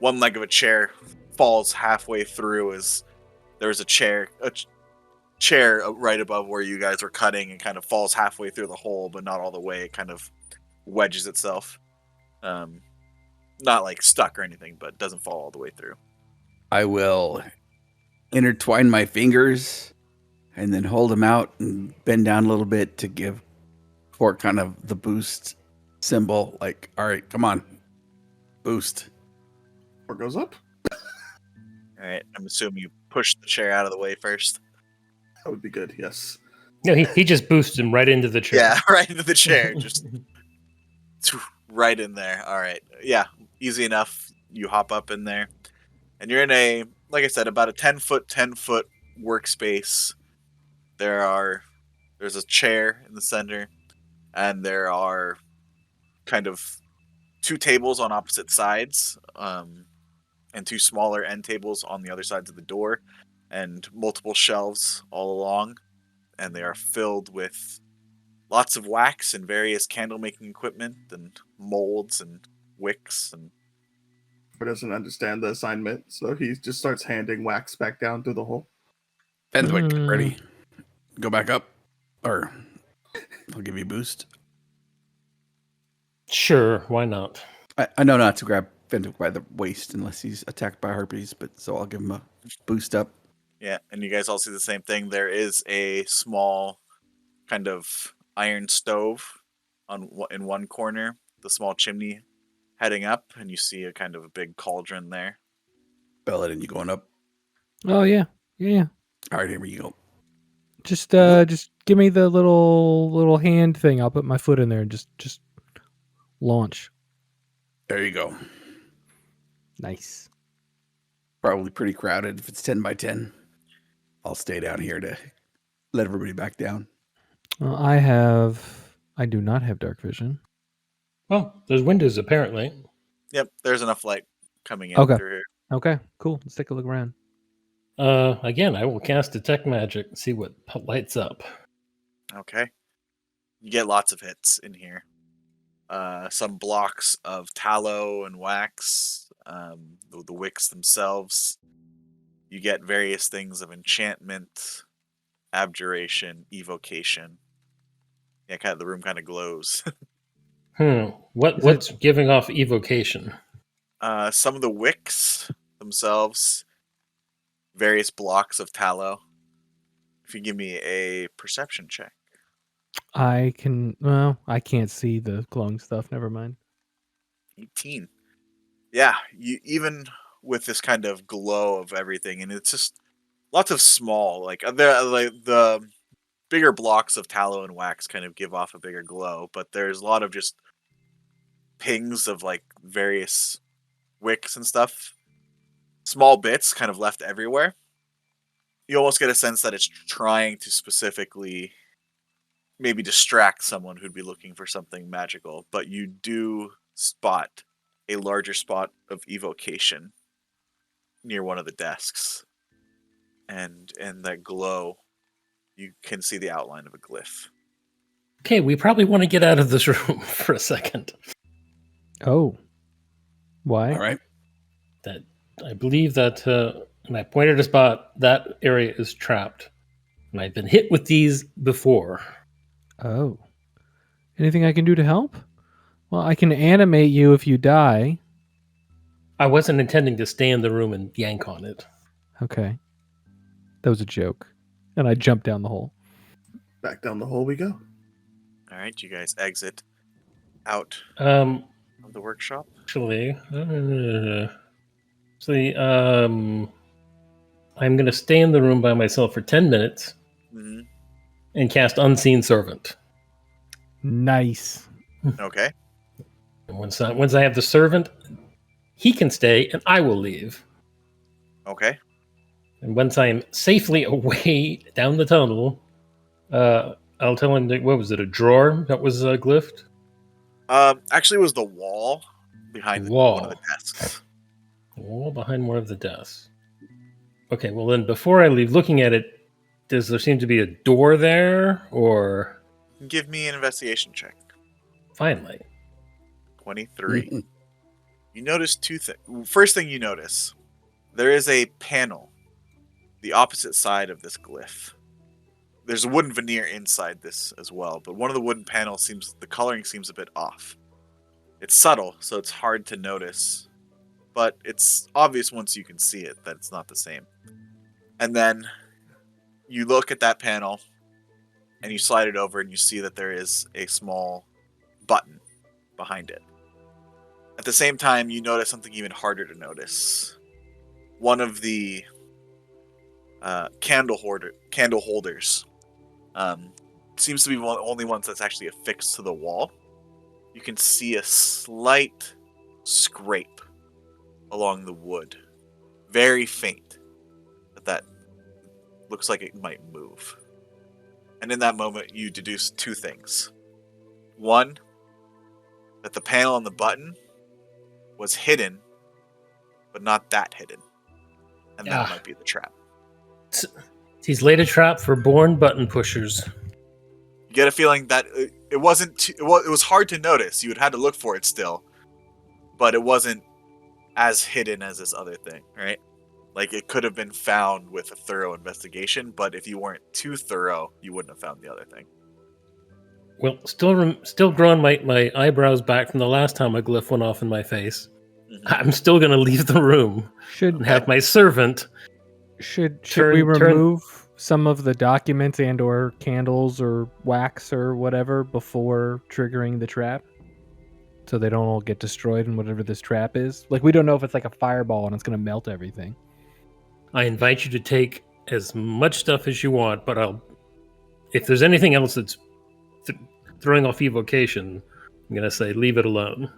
one leg of a chair falls halfway through as there's a chair right above where you guys are cutting and kind of falls halfway through the hole, but not all the way. It kind of wedges itself. Not like stuck or anything, but doesn't fall all the way through. I will intertwine my fingers and then hold them out and bend down a little bit to give Quark kind of the boost symbol. Like, all right, come on. Boost. Or goes up. All right, I'm assuming you push the chair out of the way first. That would be good, yes. No, he just boosted him right into the chair. Yeah, right into the chair, just right in there. All right, yeah, easy enough. You hop up in there, and you're in a, like I said, about a 10-foot workspace. There's a chair in the center, and there are kind of 2 tables on opposite sides, and 2 smaller end tables on the other sides of the door, and multiple shelves all along, and they are filled with lots of wax and various candle making equipment and molds and wicks and Or doesn't understand the assignment, so he just starts handing wax back down through the hole. Fenwick, Mm. ready? Go back up. Or I'll give you a boost. Sure, why not? I know not to grab Fenwick by the waist unless he's attacked by harpies, but so I'll give him a boost up. yeah, and you guys all see the same thing. There is a small kind of iron stove in one corner, the small chimney heading up, and you see a kind of a big cauldron there. Belladin, you going up? Oh yeah, yeah. All right, here we go. Just give me the little hand thing. I'll put my foot in there and just launch. There you go. Nice. Probably pretty crowded if it's 10 by 10. I'll stay down here to let everybody back down. Well, I do not have dark vision. Well, there's windows apparently. Yep, there's enough light coming in Okay. through here. Okay, cool. Let's take a look around. Again, I will cast Detect Magic and see what lights up. Okay. You get lots of hits in here. Some blocks of tallow and wax, the wicks themselves. You get various things of enchantment, abjuration, evocation. Yeah, the room kind of glows. What's giving off evocation? Some of the wicks themselves, various blocks of tallow. If you give me a perception check. I can't see the glowing stuff. Never mind. 18. Yeah, you even with this kind of glow of everything, and it's just lots of small, like the bigger blocks of tallow and wax kind of give off a bigger glow, but there's a lot of just pings of like various wicks and stuff, small bits kind of left everywhere. You almost get a sense that it's trying to specifically maybe distract someone who'd be looking for something magical, but you do spot a larger spot of evocation near one of the desks. And in that glow, you can see the outline of a glyph. Okay, we probably want to get out of this room for a second. Oh. Why? All right. That I believe that, and I pointed a spot, that area is trapped. And I've been hit with these before. Oh. Anything I can do to help? Well, I can animate you if you die. I wasn't intending to stay in the room and yank on it. Okay. That was a joke. And I jumped down the hole. Back down the hole we go. All right, you guys exit out Um, of the workshop. actually, I'm going to stay in the room by myself for 10 minutes Mm-hmm. and cast Unseen Servant. Nice. Okay. And once I have the servant, he can stay and I will leave. Okay. And once I'm safely away down the tunnel, I'll tell him that, what was it, a drawer that was glyphed? Actually, it was the wall behind Wall. one of the desks. The wall behind one of the desks. Okay, well then, before I leave, looking at it, does there seem to be a door there, or Give me an investigation check. finally? 23. Mhm. You notice two things. First thing you notice, there is a panel, the opposite side of this glyph. There's a wooden veneer inside this as well, but one of the wooden panels the coloring seems a bit off. It's subtle, so it's hard to notice, but it's obvious once you can see it that it's not the same. And then you look at that panel and you slide it over and you see that there is a small button behind it. At the same time, you notice something even harder to notice. One of the candle holders seems to be one of the only ones that's actually affixed to the wall. You can see a slight scrape along the wood. Very faint. But that looks like it might move. And in that moment, you deduce two things. One, that the panel on the button was hidden, but not that hidden. And that Ah. might be the trap. He's laid a trap for born button pushers. You get a feeling that it wasn't. It was hard to notice. You would had to look for it still, but it wasn't as hidden as this other thing, right? Like it could have been found with a thorough investigation, but if you weren't too thorough, you wouldn't have found the other thing. Well, still growing my eyebrows back from the last time a glyph went off in my face. Mhm. I'm still going to leave the room Should and have my servant. should Turn- we turn- remove some of the documents and or candles or wax or whatever before triggering the trap? So they don't all get destroyed in whatever this trap is? Like, we don't know if it's like a fireball and it's going to melt everything. I invite you to take as much stuff as you want, but if there's anything else that's throwing off evocation, I'm going to say leave it alone.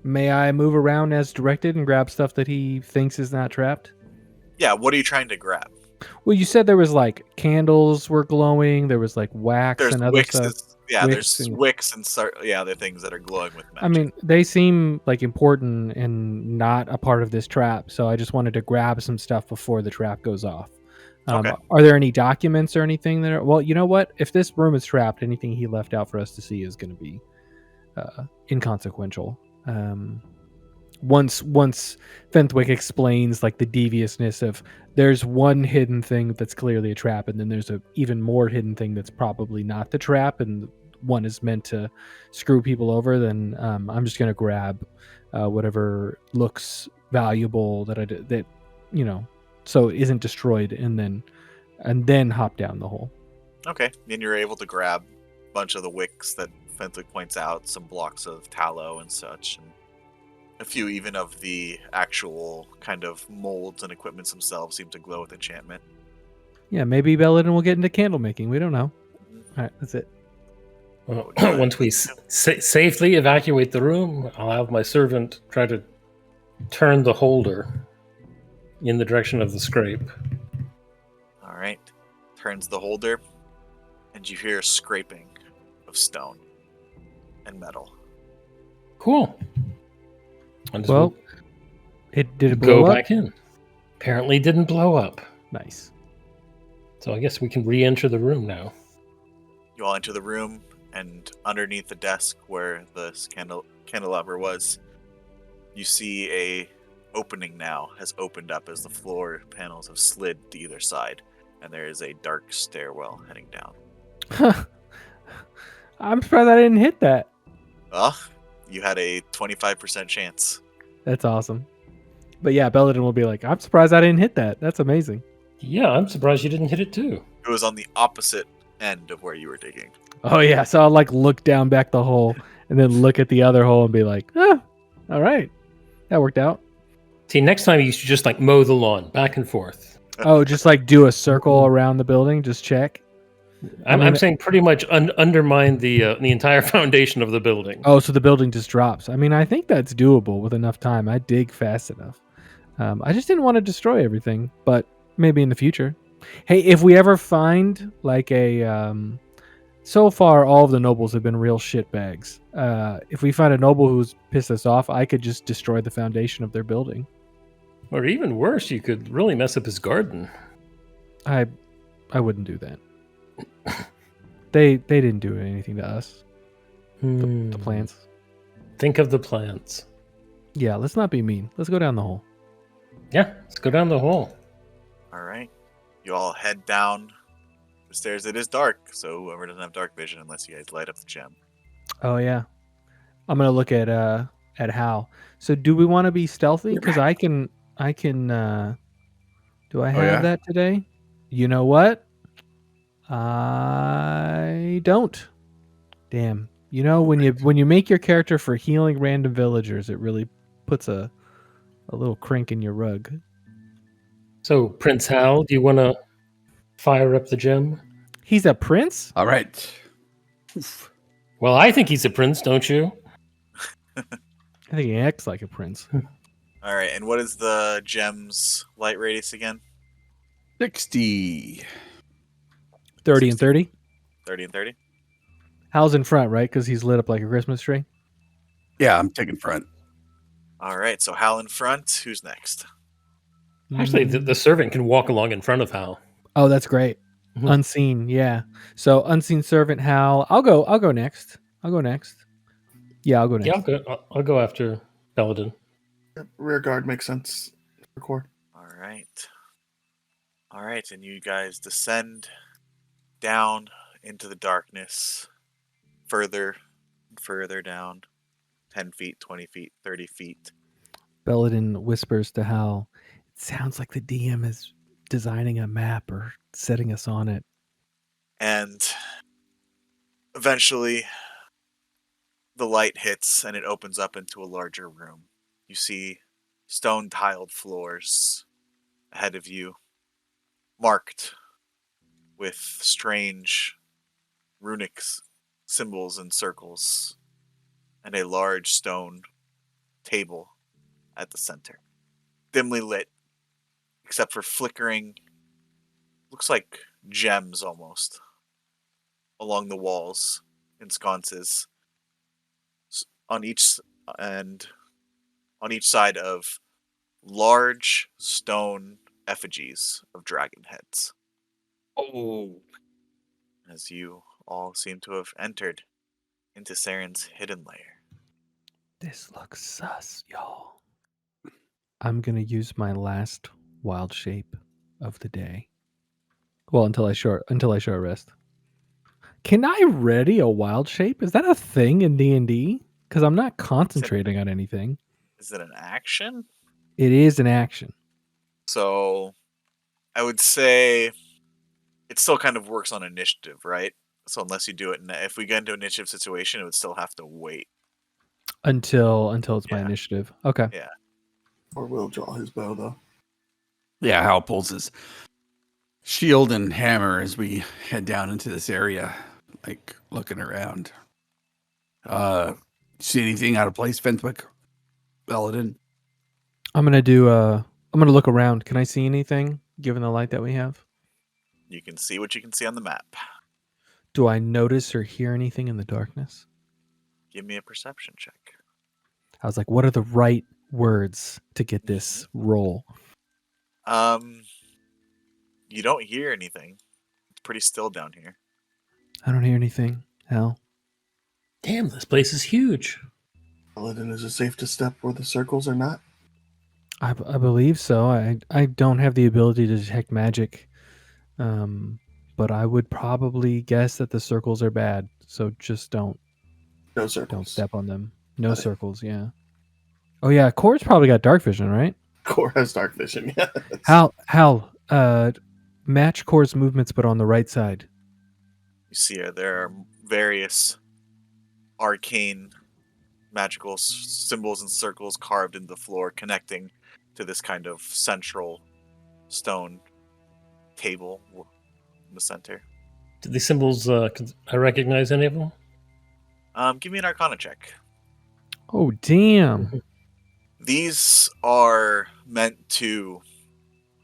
May I move around as directed and grab stuff that he thinks is not trapped? Yeah, what are you trying to grab? Well, you said there was like candles were glowing, there was like wax There's and other wicks. stuff. Yeah, Wicks there's and- wicks and other things that are glowing with magic. I mean, they seem like important and not a part of this trap, so I just wanted to grab some stuff before the trap goes off. Okay. Are there any documents or anything that are... Well, you know what? If this room is trapped, anything he left out for us to see is going to be inconsequential. Once Fenwick explains like the deviousness of there's one hidden thing that's clearly a trap, and then there's a even more hidden thing that's probably not the trap, and one is meant to screw people over, then I'm just gonna grab whatever looks valuable that so it isn't destroyed, and then hop down the hole. Okay, then you're able to grab a bunch of the wicks that Fenwick points out, some blocks of tallow and such, and a few even of the actual kind of molds and equipments themselves seem to glow with enchantment. Yeah, maybe Belladin will get into candle making. We don't know. All right, that's it. Well, once we safely evacuate the room, I'll have my servant try to turn the holder in the direction of the scrape. All right. Turns the holder, and you hear a scraping of stone and metal. Cool. And Well, did it go blow up? back in. Apparently didn't blow up. Nice. So I guess we can re-enter the room now. You all enter the room, and underneath the desk where the candelabra was, you see a opening now has opened up as the floor panels have slid to either side, and there is a dark stairwell heading down. I'm surprised I didn't hit that. Well, you had a 25% chance. That's awesome. But yeah, Belladin will be like, I'm surprised I didn't hit that. That's amazing. Yeah, I'm surprised you didn't hit it too. It was on the opposite end of where you were digging. Oh yeah, so I'll like look down back the hole and then look at the other hole and be like, all right. That worked out. See, next time you should just like mow the lawn back and forth. Oh, just like do a circle around the building, just check. I'm saying pretty much undermine the entire foundation of the building. Oh, so the building just drops. I mean, I think that's doable with enough time. I dig fast enough. I just didn't want to destroy everything, but maybe in the future. Hey, if we ever find like a... so far, all of the nobles have been real shitbags. If we find a noble who's pissed us off, I could just destroy the foundation of their building. Or even worse, you could really mess up his garden. I wouldn't do that. They didn't do anything to us. The plants. Think of the plants. Yeah, let's not be mean. Let's go down the hole. Yeah, let's go down the hole. All right. You all head down the stairs. It is dark, so whoever doesn't have dark vision, unless you guys light up the gem. Oh yeah, I'm gonna look at Hal. So do we want to be stealthy? Because I can. Do I have yeah? that today? You know what? I don't. Damn. You know when you make your character for healing random villagers, it really puts a little crink in your rug. So, Prince Hal, do you want to fire up the gem? He's a prince? All right. Oof. Well, I think he's a prince, don't you? I think he acts like a prince. All right. And what is the gem's light radius again? 60. 30 and 30? 30 and 30? Hal's in front, right? Because he's lit up like a Christmas tree. Yeah, I'm taking front. All right. So Hal in front. Who's next? Actually, the servant can walk along in front of Hal. Oh, that's great. Mhm. Unseen, yeah. So unseen servant Hal. I'll go next. Yeah, I'll go next. Yeah, I'll go after Belladin. Rear guard makes sense. Record. All right. All right. And you guys descend down into the darkness, further and further down, 10 feet, 20 feet, 30 feet. Belladin whispers to Hal, "It sounds like the DM is designing a map or setting us on it." And eventually, the light hits and it opens up into a larger room. You see stone tiled floors ahead of you, marked with strange runic symbols and circles, and a large stone table at the center. Dimly lit, except for flickering, looks like gems almost, along the walls in sconces on each side of large stone effigies of dragon heads. Oh. As you all seem to have entered into Saren's hidden lair. This looks sus, y'all. I'm gonna use my last wild shape of the day. Well, until I show a rest. Can I ready a wild shape? Is that a thing in D&D? Because I'm not concentrating on anything. Is it an action? It is an action. So I would say it still kind of works on initiative, right? So unless you do it, if we get into an initiative situation, it would still have to wait. Until it's my Yeah. initiative. Okay. Or will draw his bow though. Yeah, Hal pulls his shield and hammer as we head down into this area, like looking around. See anything out of place, Fenwick? Belladin? I'm gonna look around. Can I see anything given the light that we have? You can see what you can see on the map. Do I notice or hear anything in the darkness? Give me a perception check. I was like, what are the right words to get this roll? You don't hear anything. It's pretty still down here. I don't hear anything. Hell. Damn, this place is huge. Paladin, is it safe to step where the circles are not? I believe so. I don't have the ability to detect magic. But I would probably guess that the circles are bad. So just don't No circles. step on them. No Got it. circles, yeah. Oh yeah, Core's probably got dark vision, right? Core has dark vision, yes. Hal, match Core's movements but on the right side. You see there are various arcane magical symbols and circles carved into the floor connecting to this kind of central stone table in the center. Do these symbols, can I recognize any of them? Give me an Arcana check. Oh damn. These are meant to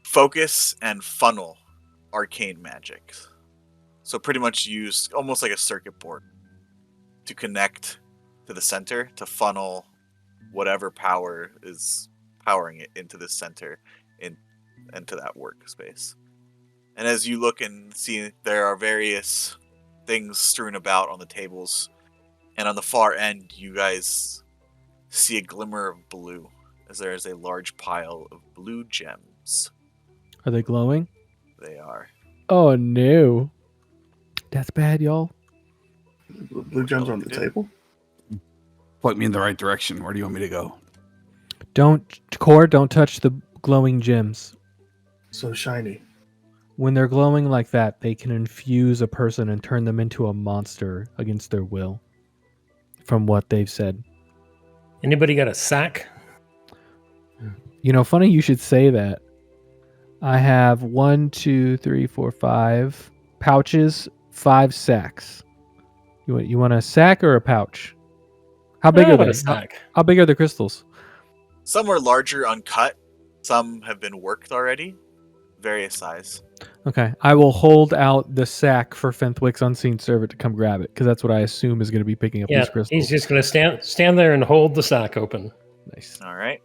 focus and funnel arcane magic. So pretty much use almost like a circuit board to connect to the center to funnel whatever power is powering it into the center into that workspace. And as you look and see, there are various things strewn about on the tables. And on the far end, you guys see a glimmer of blue as there is a large pile of blue gems. Are they glowing? They are. Oh no. That's bad, y'all. The blue gems are on the table? Point me in the right direction. Where do you want me to go? Don't touch the glowing gems. So shiny. When they're glowing like that, they can infuse a person and turn them into a monster against their will. From what they've said. Anybody got a sack? You know, funny you should say that. I have 1, 2, 3, 4, 5 pouches, 5 sacks. You want a sack or a pouch? How big How are about they? a sack? How big are the crystals? Some are larger, uncut. Some have been worked already. Various size. Okay, I will hold out the sack for Fenwick's unseen servant to come grab it, because that's what I assume is going to be picking up Yeah, these crystals. he's just going to stand there and hold the sack open. Nice. All right.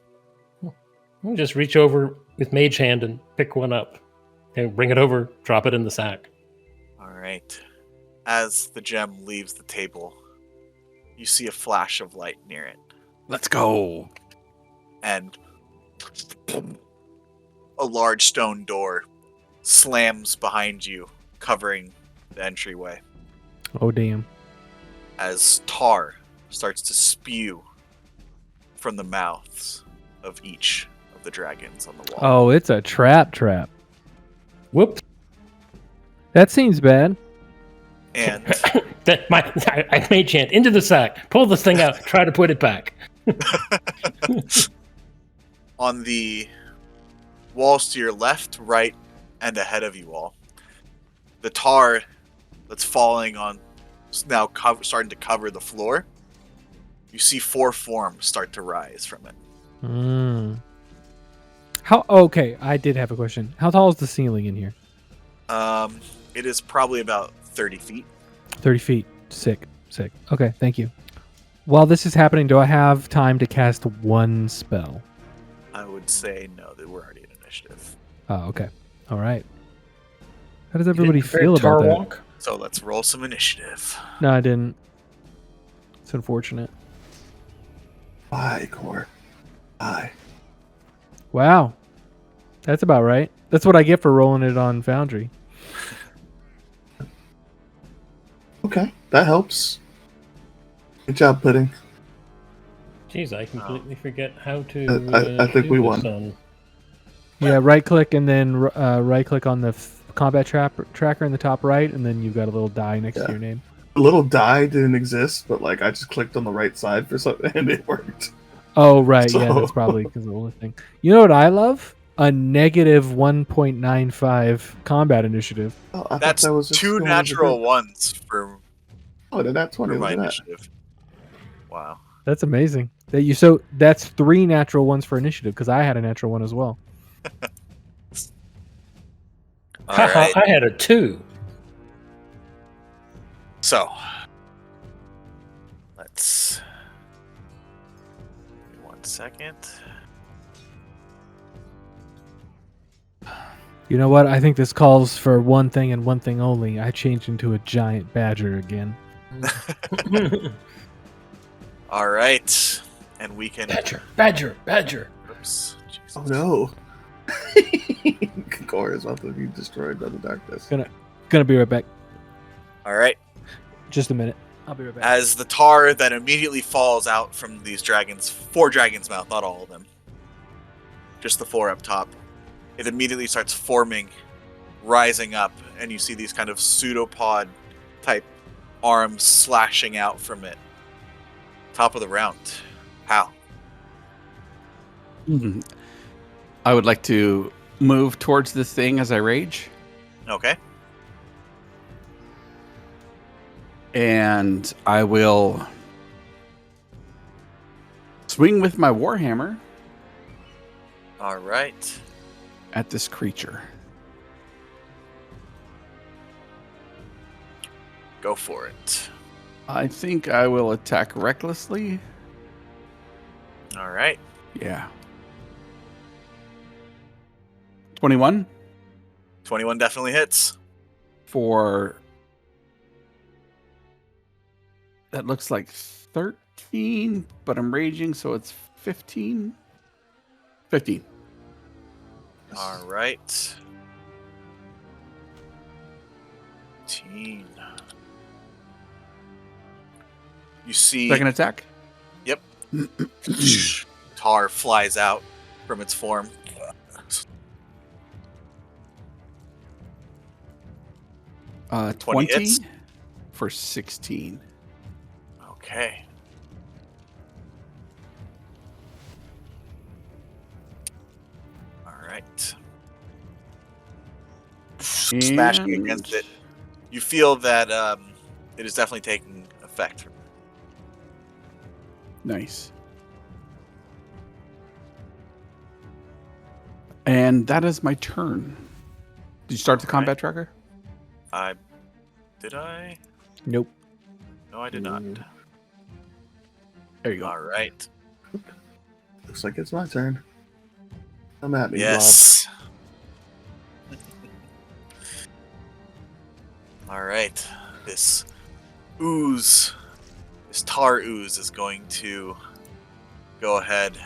And just reach over with mage hand and pick one up. And bring it over, drop it in the sack. All right. As the gem leaves the table, you see a flash of light near it. Let's go. And a large stone door slams behind you, covering the entryway, Oh damn. as tar starts to spew from the mouths of each of the dragons on the wall. Oh, it's a trap. Whoop! That seems bad. And I mage hand into the sack. Pull this thing out. Try to put it back. on the walls to your left, right, and ahead of you all, the tar that's falling on is now starting to cover the floor. You see 4 forms start to rise from it. Okay, I did have a question. How tall is the ceiling in here? It is probably about 30 feet. 30 feet. Sick. Okay, thank you. While this is happening, do I have time to cast one spell? I would say no, that we're already in initiative. Oh, okay. All right. How does You everybody didn't prepare feel tar about that? walk? So let's roll some initiative. No, I didn't. It's unfortunate. Aye, Core. Aye. Wow. That's about right. That's what I get for rolling it on Foundry. Okay, that helps. Good job, Pudding. Jeez, I completely forget how to. I think do we this won. on- Yeah, right click and then right click on the combat tracker in the top right, and then you've got a little die next to Yeah. your name. The little die didn't exist, but like I just clicked on the right side for something and it worked. Oh, right. Yeah, So- that's probably because of the thing. You know what I love? a negative 1.95 combat initiative. Oh, I thought That's that was just two going as a natural group. ones for Oh, the nat 20. my Look at that. initiative. Wow. That's amazing. So that's 3 natural ones for initiative because I had a natural one as well. All Haha, right. I had a 2. So let's. Give me 1 second. You know what? I think this calls for one thing and one thing only. I changed into a giant badger again. All right, and we can. Badger. Oops. Jesus. Oh no. Core is about to be destroyed by the darkness. Gonna be right back. All right. Just a minute. I'll be right back. As the tar that immediately falls out from these dragons, 4 dragons' mouth, not all of them, just the 4 up top, it immediately starts forming, rising up, and you see these kind of pseudopod type arms slashing out from it. Top of the round. How? I would like to move towards this thing as I rage, Okay. and I will swing with my warhammer All right. at this creature. Go for it. I think I will attack recklessly. All right. Yeah. 21 21 definitely hits. for... That looks like 13, but I'm raging, so it's 15. 15. All right. 15. You see Second attack. tar flies out from its form. 20 20 hits. for 16. Okay. All right. Smashing against it. You feel that it is definitely taking effect. Nice. And that is my turn. Did you start the combat tracker? Did I? Nope. No, I did not. There you go. All right. Looks like it's my turn. I'm at me, Yes. All right. This ooze, this tar ooze is going to go ahead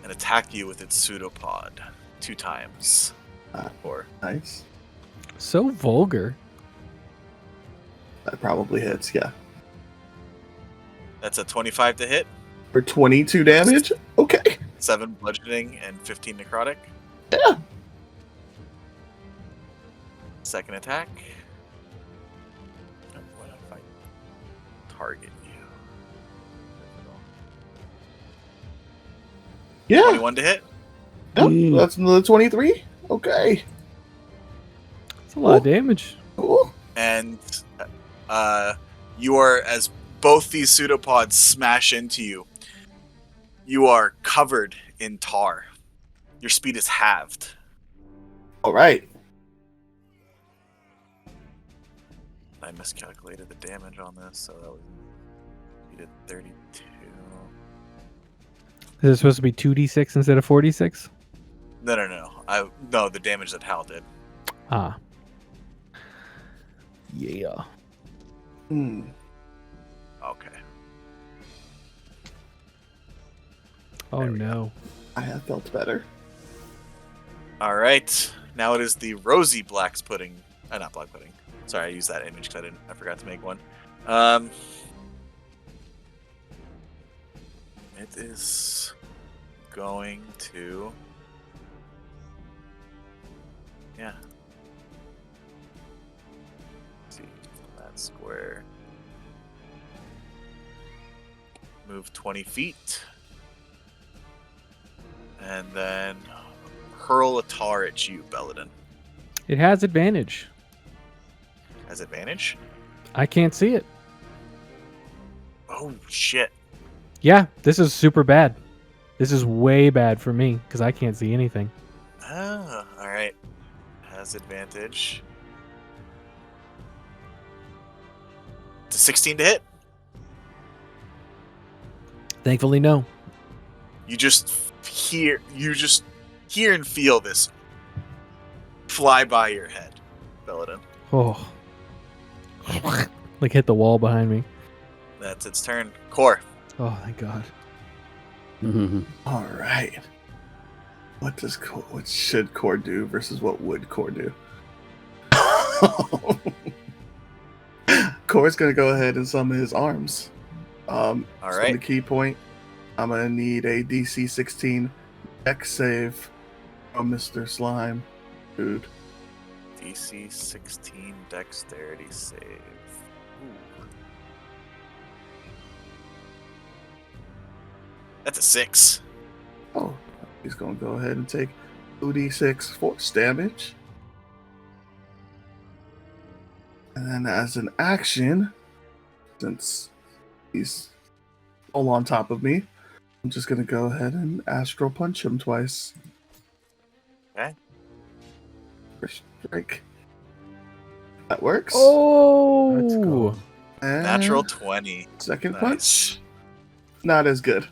and attack you with its pseudopod 2 times. Or Blob. Nice. So vulgar. That probably hits, yeah. that's a 25 to hit, For 22 damage? Okay. 7 bludgeoning, and 15 necrotic. Yeah. Second attack. What if I target you? Yeah. 21 to hit. Yep. That's another 23. Okay. That's a lot of Cool. damage. Cool. And you are, as both these pseudopods smash into you, you are covered in tar. Your speed is halved. All right. I miscalculated the damage on this, so that was you did 32. Is it supposed to be 2d6 instead of 4d6? No, the damage that Hal did. Ah. Yeah. Okay. Oh There we no. I have felt better. All right. Now it is the rosy black's pudding. Not black pudding. Sorry, I used that image because I forgot to make one. It is going to. Yeah. Let's see that square. Move 20 feet. And then hurl a tar at you, Belladin. It has advantage. Has advantage? I can't see it. Oh, shit. Yeah, this is super bad. This is way bad for me because I can't see anything. Ah, alright. Has advantage. It's a 16 to hit. Thankfully, no. You just hear and feel this fly by your head, Belladin. Oh. Like hit the wall behind me. That's its turn. Core. Oh, thank God. All right. What should Core do versus what would Core do? Core's gonna go ahead and summon his arms. All So right. the key point, I'm gonna need a DC 16 Dex save from Mr. Slime, dude. DC 16 dexterity save. Ooh. That's a 6. Oh, he's gonna go ahead and take 2d6 force damage. And then as an action, since he's all on top of me, I'm just gonna go ahead and astral punch him twice. Okay. First strike. That works. Oh, Let's go. And Natural 20. second Nice. punch. Not as good.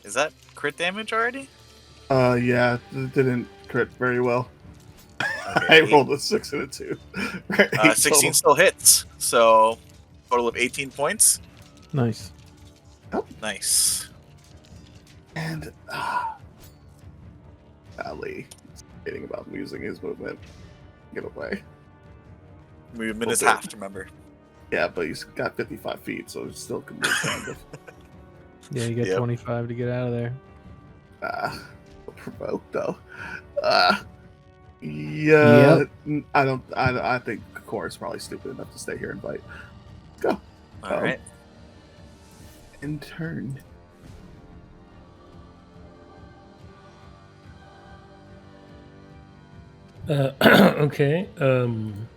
Is that crit damage already? Yeah, it didn't crit very well. Okay, I rolled a 6 and a 2. Right, 16 still hits. So, total of 18 points. Nice. Nice. And Ali is kidding about using his movement. Get away. Movement is Okay. half, remember. Yeah, but he's got 55 feet, so it still can move kind of. Yeah, you get Yep. 25 to get out of there. Provoked though. Yeah. Yep. I think Core is probably stupid enough to stay here and fight. Go. All right. In turn. Okay. I'm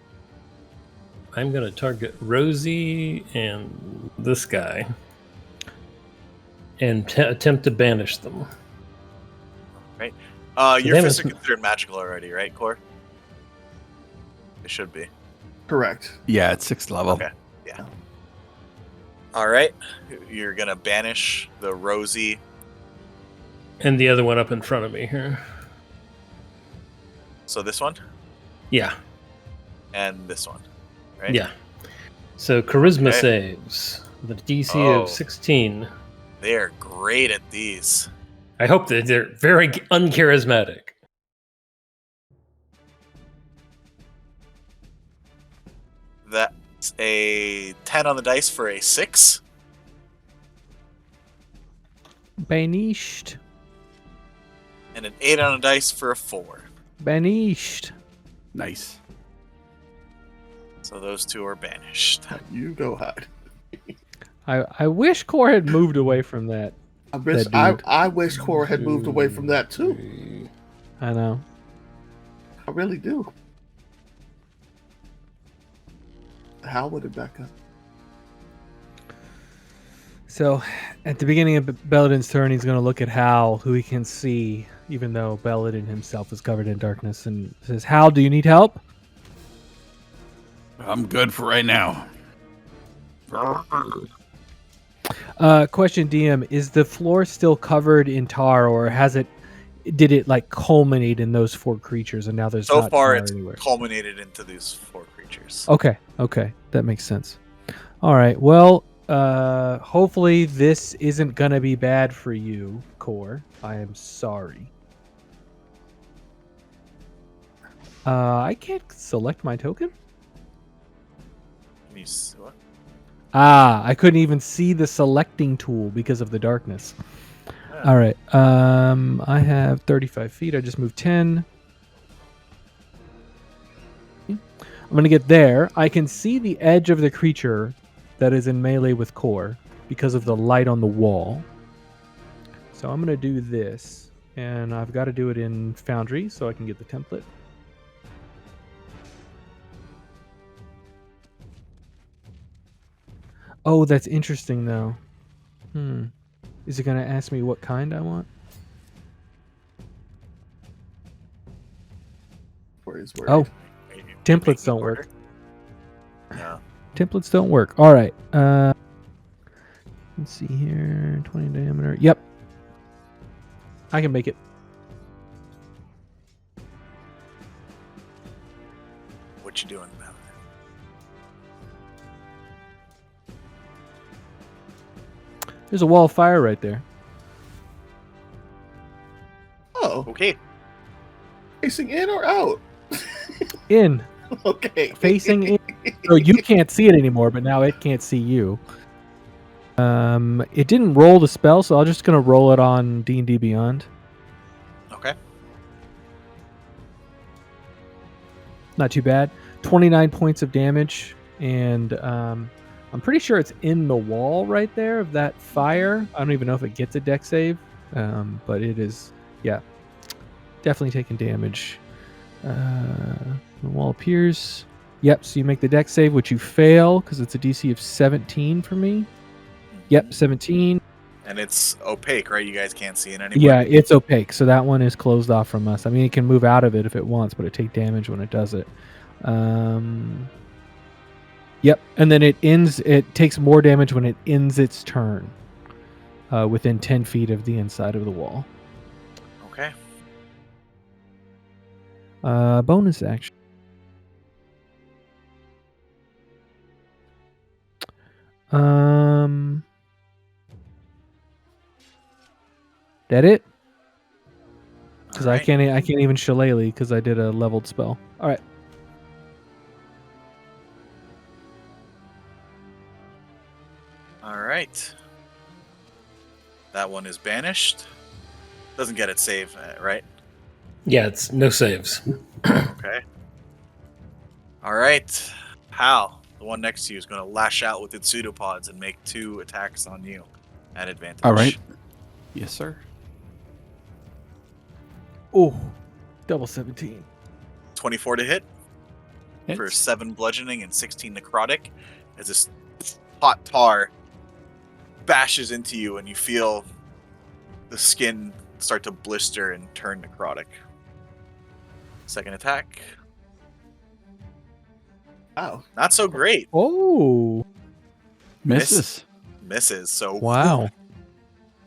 going to target Rosie and this guy and attempt to banish them. Your Damn, fists are it's- considered magical already, right, Core? It should be. Correct. Yeah, it's 6th level. Okay. All right. You're going to banish the Rosie. And the other one up in front of me here. So this one Yeah. and this one, right? Yeah. So charisma Okay. saves with a DC Oh. of 16. They are great at these. I hope that they're very uncharismatic. That's a 10 on the dice for a 6. Banished. And an 8 on the dice for a 4. Banished. Nice. So those two are banished. You go hide. I wish Core had moved away from that. I wish, That dude. I wish Core had moved away from that too. I know. I really do. How would it back up? So, at the beginning of Belladin's turn, he's going to look at Hal, who he can see, even though Belladin himself is covered in darkness, and says, "Hal, do you need help?" I'm good for right now. Question, DM: is the floor still covered in tar, or did it like culminate in those 4 creatures, and now there's So not far, tar it's anywhere? culminated into these 4 creatures. Okay, that makes sense. All right, well, hopefully this isn't gonna be bad for you, Core. I am sorry. I can't select my token. Can you see what? I couldn't even see the selecting tool because of the darkness. Yeah. All right, I have 35 feet. I just moved 10. I'm gonna get there. I can see the edge of the creature that is in melee with Core because of the light on the wall. So I'm gonna do this. And I've got to do it in Foundry so I can get the template. Oh, that's interesting, though. Is it going to ask me what kind I want? Worries. Oh, Maybe templates making don't order. work. No. Templates don't work. All right. Let's see here. 20 diameter. Yep. I can make it. What you doing about it? There's a wall of fire right there. Oh, Okay. facing in or out? In. Okay. Facing in. So you can't see it anymore, but now it can't see you. It didn't roll the spell, so I'm just gonna roll it on D&D Beyond. Okay. Not too bad. 29 points of damage, and I'm pretty sure it's in the wall right there of that fire. I don't even know if it gets a deck save, but it is, yeah, definitely taking damage. The wall appears. Yep, so you make the deck save, which you fail because it's a DC of 17 for me. Yep, 17. And it's opaque, right? You guys can't see it anymore. Yeah, it's opaque, so that one is closed off from us. I mean, it can move out of it if it wants, but it take damage when it does it. Yep, and then it ends. It takes more damage when it ends its turn, within 10 feet of the inside of the wall. Okay. Bonus action. That it? Because I Alright. can't even shillelagh because I did a leveled spell. All right. All right. That one is banished. Doesn't get its save, right? Yeah, it's no saves. Okay. All right. Hal, the one next to you, is going to lash out with its pseudopods and make 2 attacks on you at advantage. All right. Yes, sir. Oh, double 17. 24 to hit for Hits. 7 bludgeoning and 16 necrotic as this hot tar bashes into you and you feel the skin start to blister and turn necrotic. Second attack. Wow. Not so great. Oh, Misses. Misses. So wow.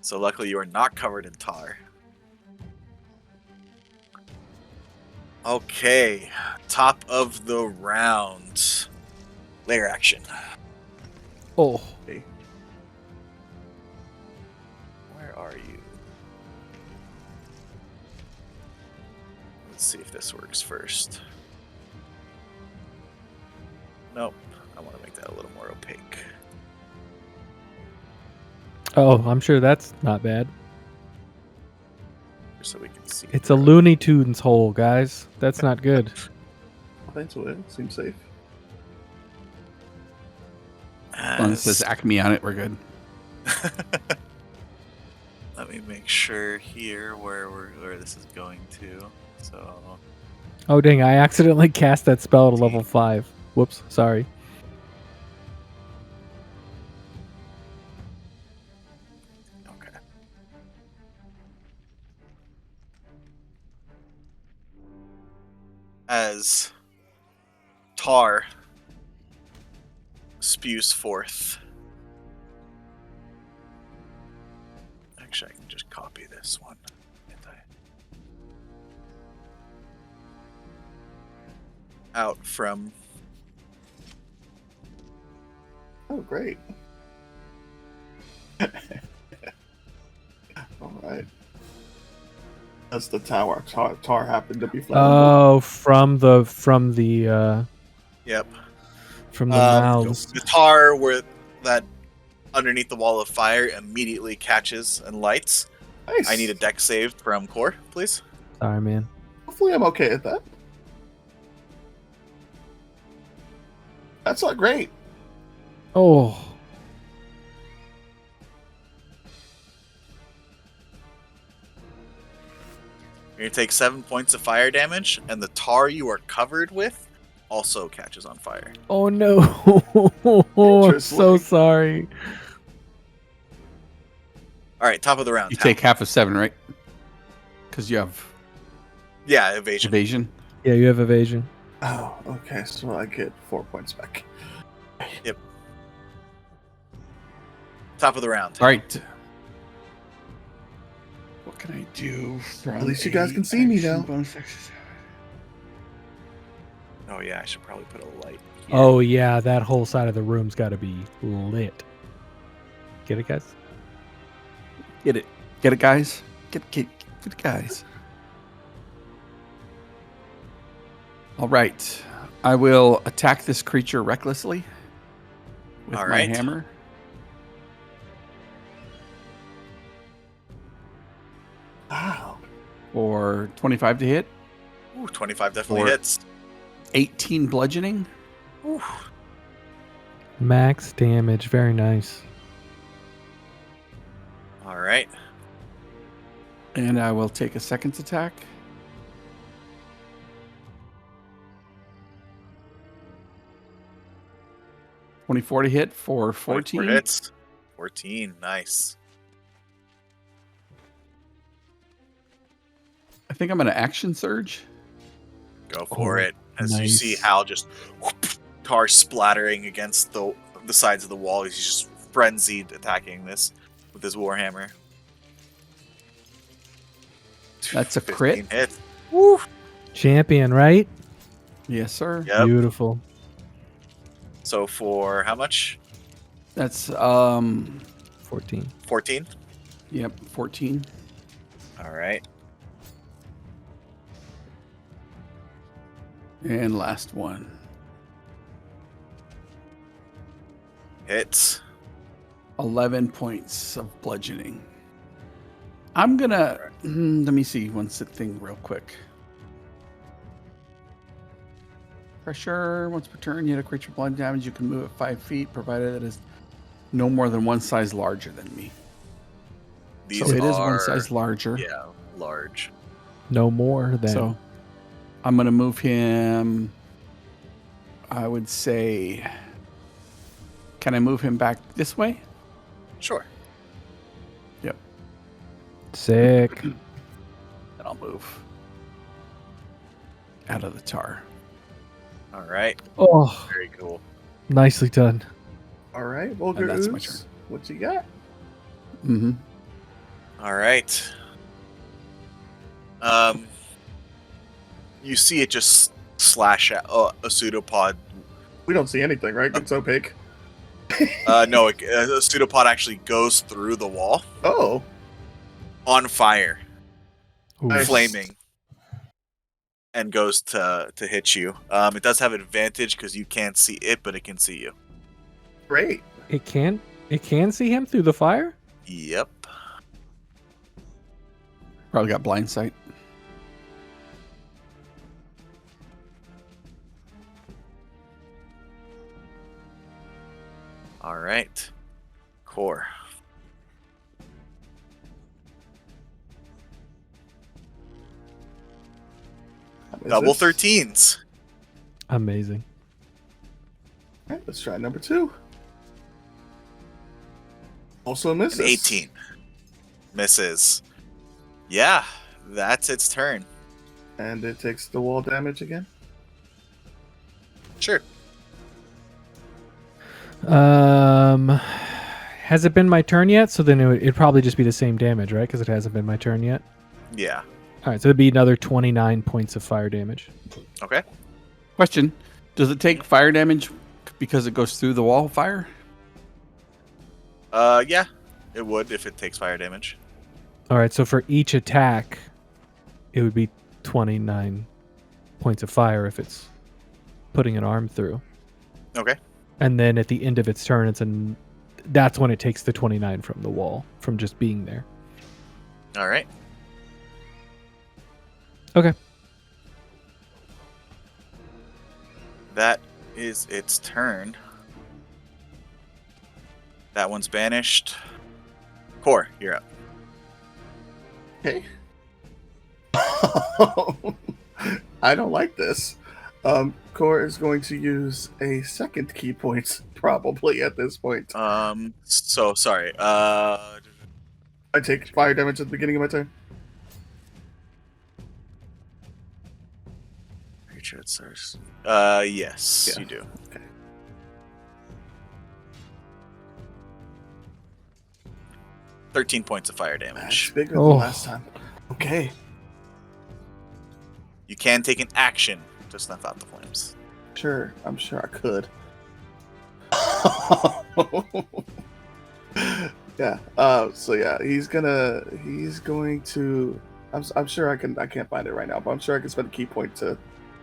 So luckily you are not covered in tar. Okay, top of the round. Lair action. Oh, Where are you? Let's see if this works first. Nope. I want to make that a little more opaque. oh, I'm sure that's not bad. So we can see. It's a Looney Tunes hole, guys. That's not good. Thanks, it seems safe. As long as it says Acme on it, we're good. Let me make sure here where this is going to. So Oh, dang, I accidentally cast that spell to level 5. Whoops, sorry. okay. As tar spews forth. Actually, I can just copy this one. Can't I? Out from Oh, great. All right. That's the tower. Tar happened to be flammable. Oh, from the yep. mouths. The tar where that underneath the wall of fire immediately catches and lights. Nice. I need a deck save from Core, please. Sorry, man. Hopefully, I'm okay at that. That's not great. Oh. You're going to take 7 points of fire damage, and the tar you are covered with also catches on fire. Oh no! I'm so Interesting. sorry. All right, top of the round. You Hal. take half of 7, right? Because you have Yeah, evasion. evasion. Yeah, you have evasion. Oh, okay. So I get 4 points back. Top of the round. All right. What can I do? At least you guys can see me now. Bonus action. Oh, yeah, I should probably put a light here. Oh yeah, that whole side of the room's got to be lit. Get it, guys? Get it. Get it, guys. Get it, guys. All right. I will attack this creature recklessly with All my right. hammer. Wow. For 25 to hit. Ooh, 25 definitely Or- hits. 18 bludgeoning. Ooh. Max damage, very nice. All right. And I will take a second attack. $24 to hit for 24 14. hits. 14, nice. I think I'm going to action surge. Go for Oh, it. As you nice. see Hal just tar splattering against the sides of the wall. He's just frenzied attacking this with his warhammer. That's a 15 crit. hit. Woo. Champion, right? Yes, sir. Yep. Beautiful. So for how much? That's 14. 14. yep, 14. All right. And last one. Hits. 11 points of bludgeoning. I'm gonna let me see one thing real quick. Pressure. Once per turn, you hit a creature blind damage. You can move it 5 feet, provided it is no more than one size larger than me. These So it is one are- size larger. Yeah, large. No more than. So I'm gonna move him. I would say. Can I move him back this way? Sure. Yep. Sick. Then I'll move out of the tar. All right. Oh, Very cool. nicely done. All right, Vulgar that's my Ooze, turn. what you got? Mm-hmm. All right. You see it just slash at a pseudopod. We don't see anything, right? It's opaque. No, a pseudopod actually goes through the wall Oh, on fire, Ooh. Nice. flaming, and goes to hit you. It does have advantage because you can't see it, but it can see you. great. It can see him through the fire? Yep. Probably got blind sight. All right. Core. Is Double this- 13s. Amazing. All right, let's try number 2. Also An misses. 18. Misses. Yeah, that's its turn. And it takes the wall damage again. Sure. Has it been my turn yet? So then it'd probably just be the same damage, right? Because it hasn't been my turn yet. Yeah. All right, so it'd be another 29 points of fire damage. Okay. Question: does it take fire damage because it goes through the wall of fire? Yeah, it would if it takes fire damage. All right, so for each attack, it would be 29 points of fire if it's putting an arm through. Okay. And then at the end of its turn, that's when it takes the 29 from the wall, from just being there. All right. Okay. That is its turn. That one's banished. Core, you're up. Okay. I don't like this. Core is going to use a second key point, probably at this point. So sorry. I take fire damage at the beginning of my turn. Pretty sure it starts. Yes, Yeah. you do. Okay. 13 points of fire That's damage. bigger than Oh. last time. Okay. You can take an action to snuff out the flames. Sure. I'm sure I could. Yeah. So yeah, he's going to. I'm sure I can't find it right now, but I'm sure I can spend a key point to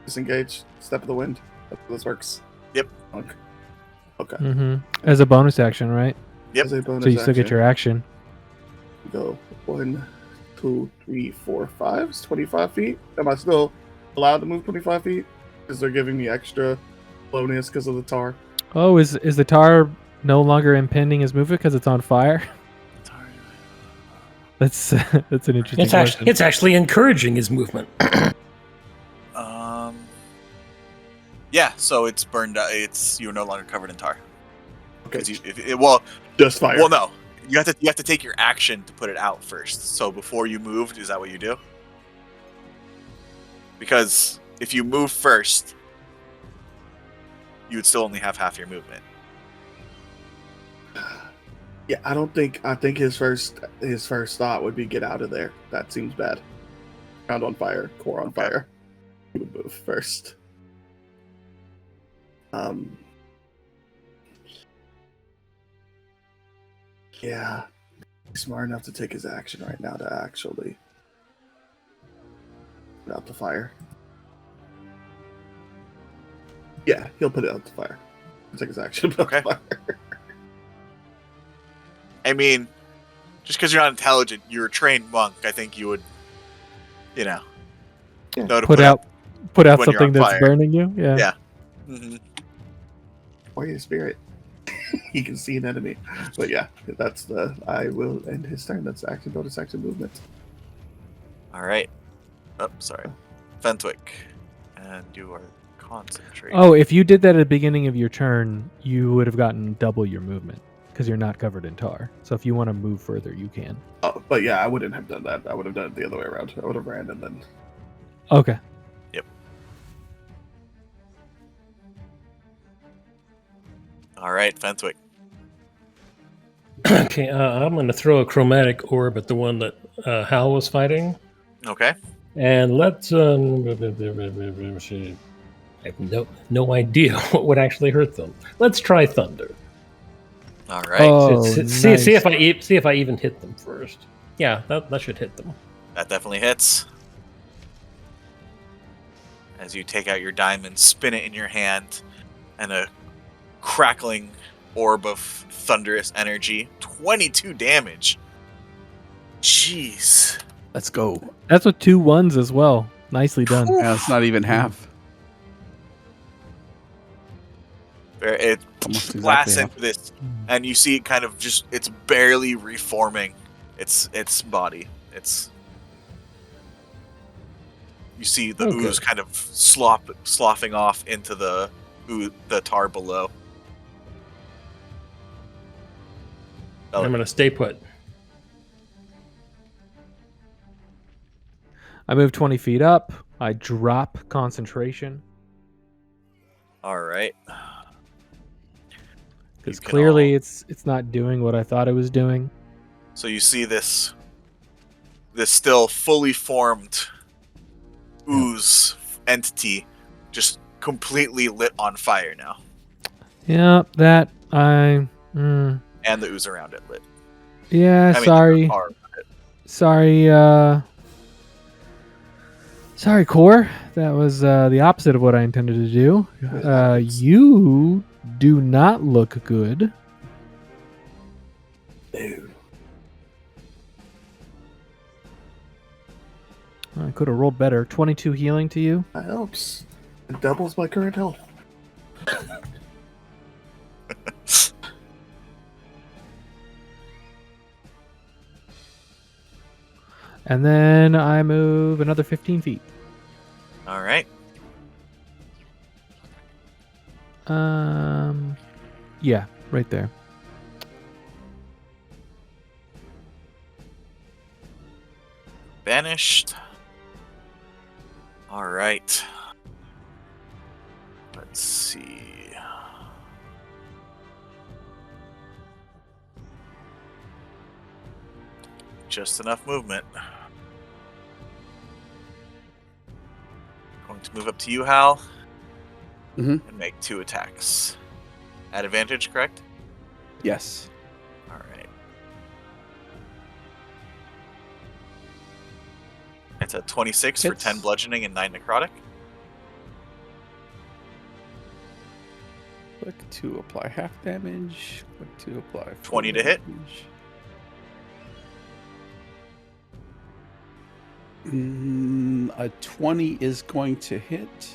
disengage. Step of the wind. That's how this works. Yep. Okay. Mm-hmm. As a bonus action, right? Yep. As a bonus So you still get action, your action. go 1, 2, 3, 4, 5. It's 25 feet. Am I still allowed to move 25 feet? Because they're giving me extra slowness because of the tar. Oh, is the tar no longer impeding his movement because it's on fire? That's that's an interesting question. It's actually encouraging his movement. Yeah. So it's burned. You're no longer covered in tar. Okay. Because Just fire. well, no. You have to take your action to put it out first. So before you moved, is that what you do? Because if you move first, you would still only have half your movement. Yeah, I think his first thought would be get out of there. That seems bad. Ground on fire, core on fire. He would move first. Yeah. He's smart enough to take his action right now to actually put out the fire. Yeah, he'll put it out the fire. He'll take his action, put out the fire. I mean, just because you're not intelligent, you're a trained monk. I think you would, know to Put out when you're something on that's fire. burning you. Yeah. Yeah. Mm-hmm. Warrior spirit. He can see an enemy. But yeah, I will end his turn. That's action, bonus action, movement. All right. Oh, sorry. Fenwick. And you are concentrating. Oh, if you did that at the beginning of your turn, you would have gotten double your movement because you're not covered in tar. So if you want to move further, you can. Oh, but yeah, I wouldn't have done that. I would have done it the other way around. I would have ran and then. Okay. Yep. All right, Fenwick. Okay, I'm going to throw a chromatic orb at the one that Hal was fighting. Okay. And let's. I have no idea what would actually hurt them. Let's try thunder. All right. Oh, See nice. if I even hit them first. Yeah, that should hit them. That definitely hits. As you take out your diamond, spin it in your hand, and a crackling orb of thunderous energy. 22 damage. Jeez. Let's go. That's with 2 1s as well. Nicely done. Yeah, it's not even half. It Almost blasts exactly into this, and you see it kind of it's barely reforming its body. You see the Okay. ooze kind of sloughing off into the tar below. I'm going to stay put. I move 20 feet up. I drop concentration All right. because You can clearly all- it's not doing what I thought it was doing. So you see this still fully formed ooze entity just completely lit on fire now, Yeah, that I. Mm, and the ooze around it lit. yeah, I mean, sorry. tar. Sorry, sorry, Core. That was the opposite of what I intended to do. You do not look good. Dude. I could have rolled better. 22 healing to you. That helps. It doubles my current health. And then I move another 15 feet. All right. Yeah, right there. Banished. All right. Let's see. Just enough movement. Going to move up to you, Hal, Mhm. and make 2 attacks. At advantage, correct? Yes. All right. It's a 26 for Hits. 10 bludgeoning and 9 necrotic. Click to apply half damage. Click to apply 20 full to hit. damage. A 20 is going to hit.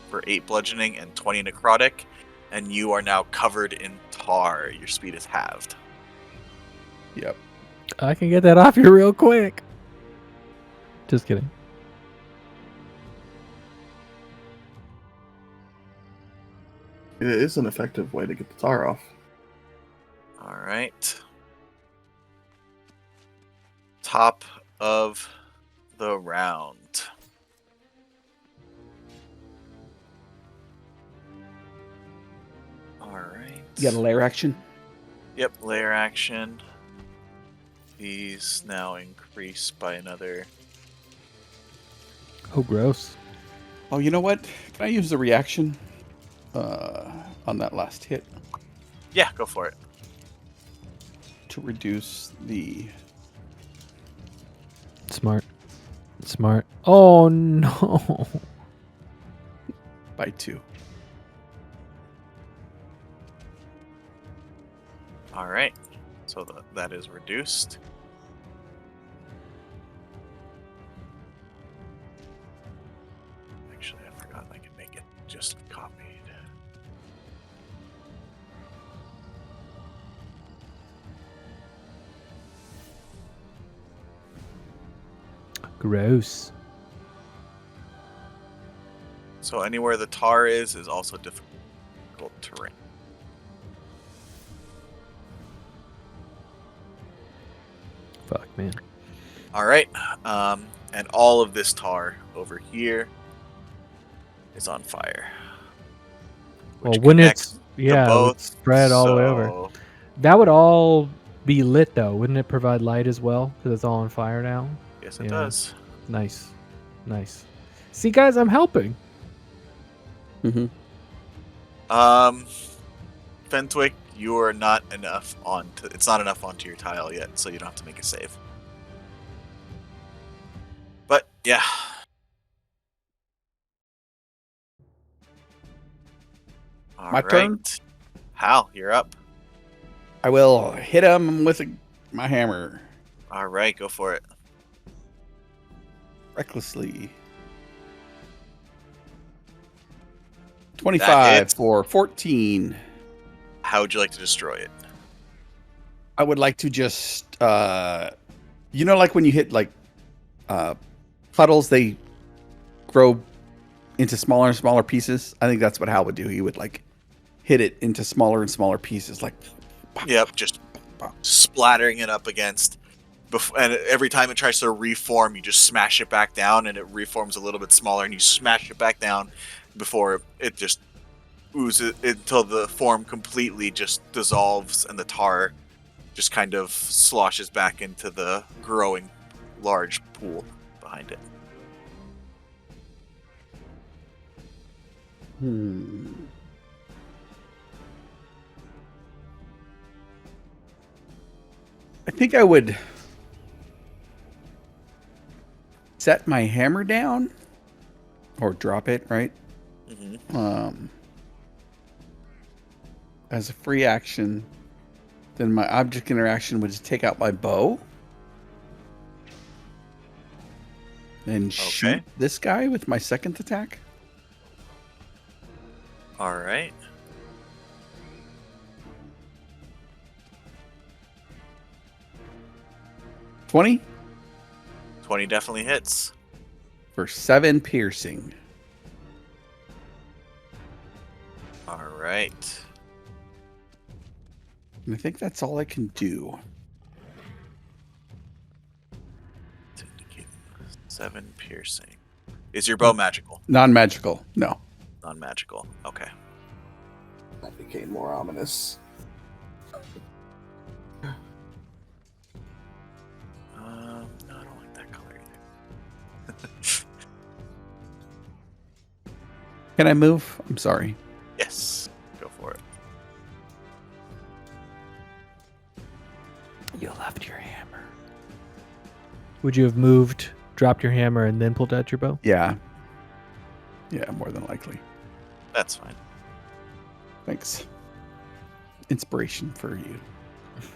For 8 bludgeoning and 20 necrotic, and you are now covered in tar. Your speed is halved. Yep. I can get that off you real quick. Just kidding. It is an effective way to get the tar off. All right. Top of the round. All right. You got a lair action? Yep, layer action. These now increase by another. Oh, gross. Oh, you know what? Can I use the reaction on that last hit Yeah, go for it. to reduce the... Smart. Smart. Oh, no. by 2? All right. So that is reduced. Actually, I forgot I can make it just copied. Gross. So anywhere the tar is also difficult terrain. Fuck, man. All right. And all of this tar over here is on fire. Well, which when connects it's... to Yeah, it would both, spread all the way over. so- That would all be lit, though. Wouldn't it provide light as well? Because it's all on fire now. Yes, it Yeah. does. Nice. Nice. See, guys, I'm helping. Mm-hmm. Fenwick, you are not enough it's not enough onto your tile yet, so you don't have to make a save. But yeah. All My right. turn? Hal, you're up. I will hit him with my hammer. All right, go for it. Recklessly. That 25 hits. for 14. How would you like to destroy it? I would like to just, like when you hit like puddles, they grow into smaller and smaller pieces. I think that's what Hal would do. He would like hit it into smaller and smaller pieces, like. Yep, just splattering it up against. And every time it tries to reform, you just smash it back down, and it reforms a little bit smaller, and you smash it back down before it just oozes until the form completely just dissolves, and the tar just kind of sloshes back into the growing large pool behind it. I think I would set my hammer down or drop it, right? Mm-hmm. As a free action, then my object interaction would just take out my bow and shoot this guy with my second attack. All right. 20 definitely hits. For 7 piercing. All right. And I think that's all I can do. To indicate 7 piercing. Is your bow magical? Non-magical. No. Non-magical. Okay. That became more ominous. No, I don't like that color either. Can I move? I'm sorry. Yes. Go for it. You left your hammer. Would you have moved, dropped your hammer, and then pulled out your bow? Yeah. Yeah, more than likely. That's fine. Thanks. Inspiration for you.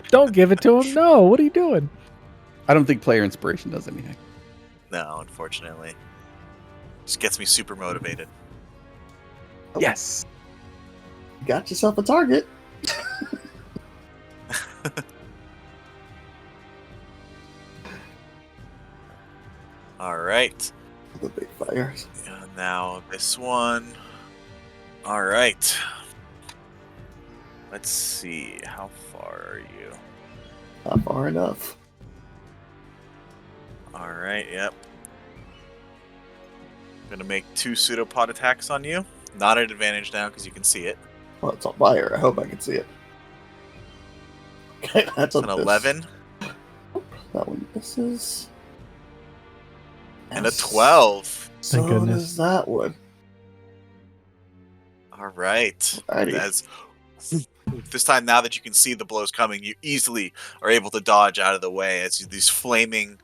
Don't give it to him. No, what are you doing? I don't think player inspiration does anything. No, unfortunately. Just gets me super motivated. Yes. You got yourself a target. All right. The big fires. Now this one. All right. Let's see. How far are you? Not far enough. All right. Yep. Gonna make 2 pseudopod attacks on you. Not at advantage now because you can see it. Well, it's on fire. I hope I can see it. Okay, that's It's an 11 That one misses. and a 12. So Thank goodness. does that one. All right. Alrighty. As this time, now that you can see the blows coming, you easily are able to dodge out of the way as these flaming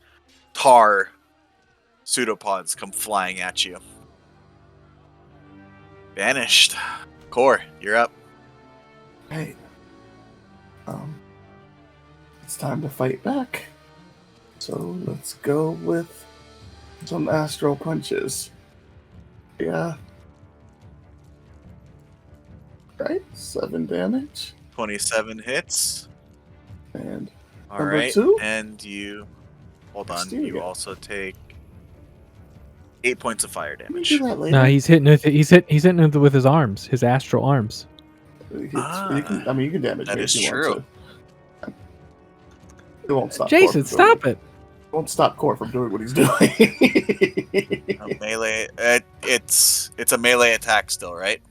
tar pseudopods come flying at you. Vanished. Core, you're up. Right. It's time to fight back. So let's go with some astral punches. Yeah. Right? 7 damage. 27 hits. And All Number right. 2? And you... Hold on. Exterior. You also take 8 points of fire let me damage. do that later. No, he's hitting it with his arms, his astral arms. You can damage that me is if you true. want to. It won't stop. Jason, stop it! It won't stop Core from doing what he's doing. Melee. It's a melee attack still, right?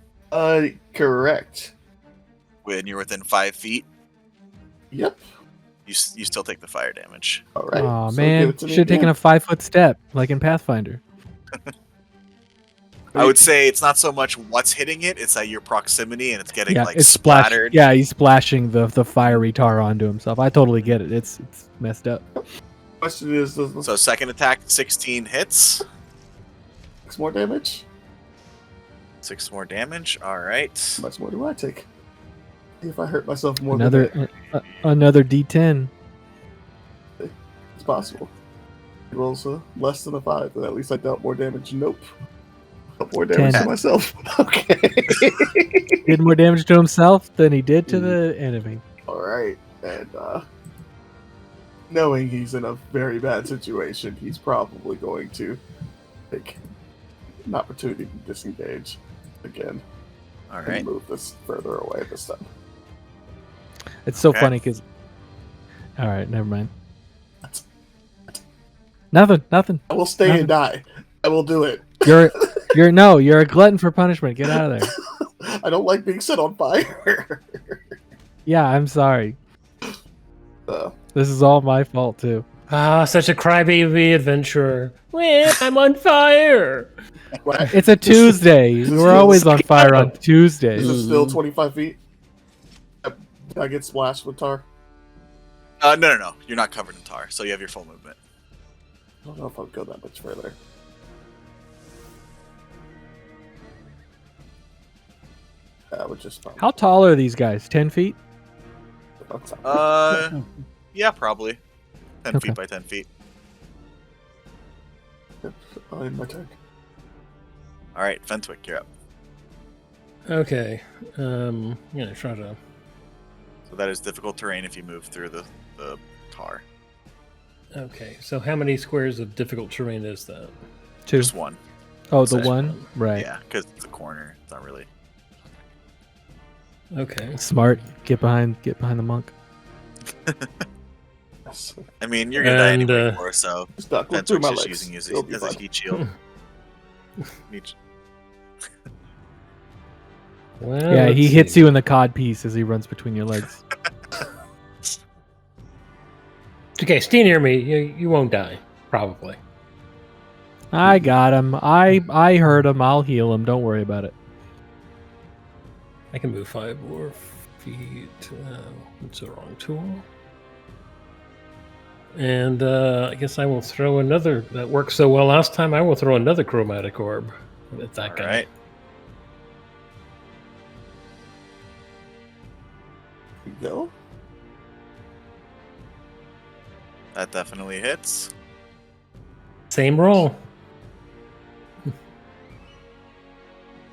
Correct. When you're within 5 feet, Yep. you still take the fire damage. All right. Oh so man, give it to me should have taken again. a 5-foot step like in Pathfinder. I would say it's not so much what's hitting it; it's at your proximity, and it's getting Yeah, like it's splattered. Yeah, he's splashing the fiery tar onto himself. I totally get it. It's messed up. Question is, does So second attack, 16 hits, 6 more damage? 6 more damage. All right. How much more do I take? See if I hurt myself more than that. Another D10. It's possible. It rolls less than a 5, but at least I dealt more damage. Nope. Dealt more damage 10. to myself. Okay. Did more damage to himself than he did to the enemy. All right, and knowing he's in a very bad situation, he's probably going to take an opportunity to disengage again All and right. move this further away this time. It's so Okay. funny because. All right, never mind. Nothing. I will stay and die. I will do it. You're a glutton for punishment. Get out of there. I don't like being set on fire. Yeah, I'm sorry. Uh, This is all my fault too. Ah, such a crybaby adventurer. Well, I'm on fire. what? It's a Tuesday. This We're is- always on fire on Is Tuesdays. it still 25 feet? Did I get splashed with tar? No. You're not covered in tar, so you have your full movement. I don't know if I'll go that much further. That would just probably. How tall are these guys? 10 feet? Yeah, probably. 10 Okay. feet by 10 feet. I'll end my turn. All right, Fenwick, you're up. Okay. I'm gonna try to. So that is difficult terrain if you move through the tar. Okay, so how many squares of difficult terrain is that? 2. Just one. Oh, the Just one? Right. Yeah, because it's a corner. It's not really. Okay. Smart. Get behind the monk. I mean, you're gonna die And, anyway, Cor, so Stuck with through Fenwick's my just legs. using you It'll be as a fine. heat shield. Neat. Well, Yeah, he let's hits see. you in the cod piece as he runs between your legs. Okay, stay near me. You won't die, probably. I got him. I hurt him. I'll heal him. Don't worry about it. I can move 5 more feet. It's the wrong tool. And I guess I will throw another. That worked so well last time. I will throw another chromatic orb at that All guy. right. Go. That definitely hits. Same roll.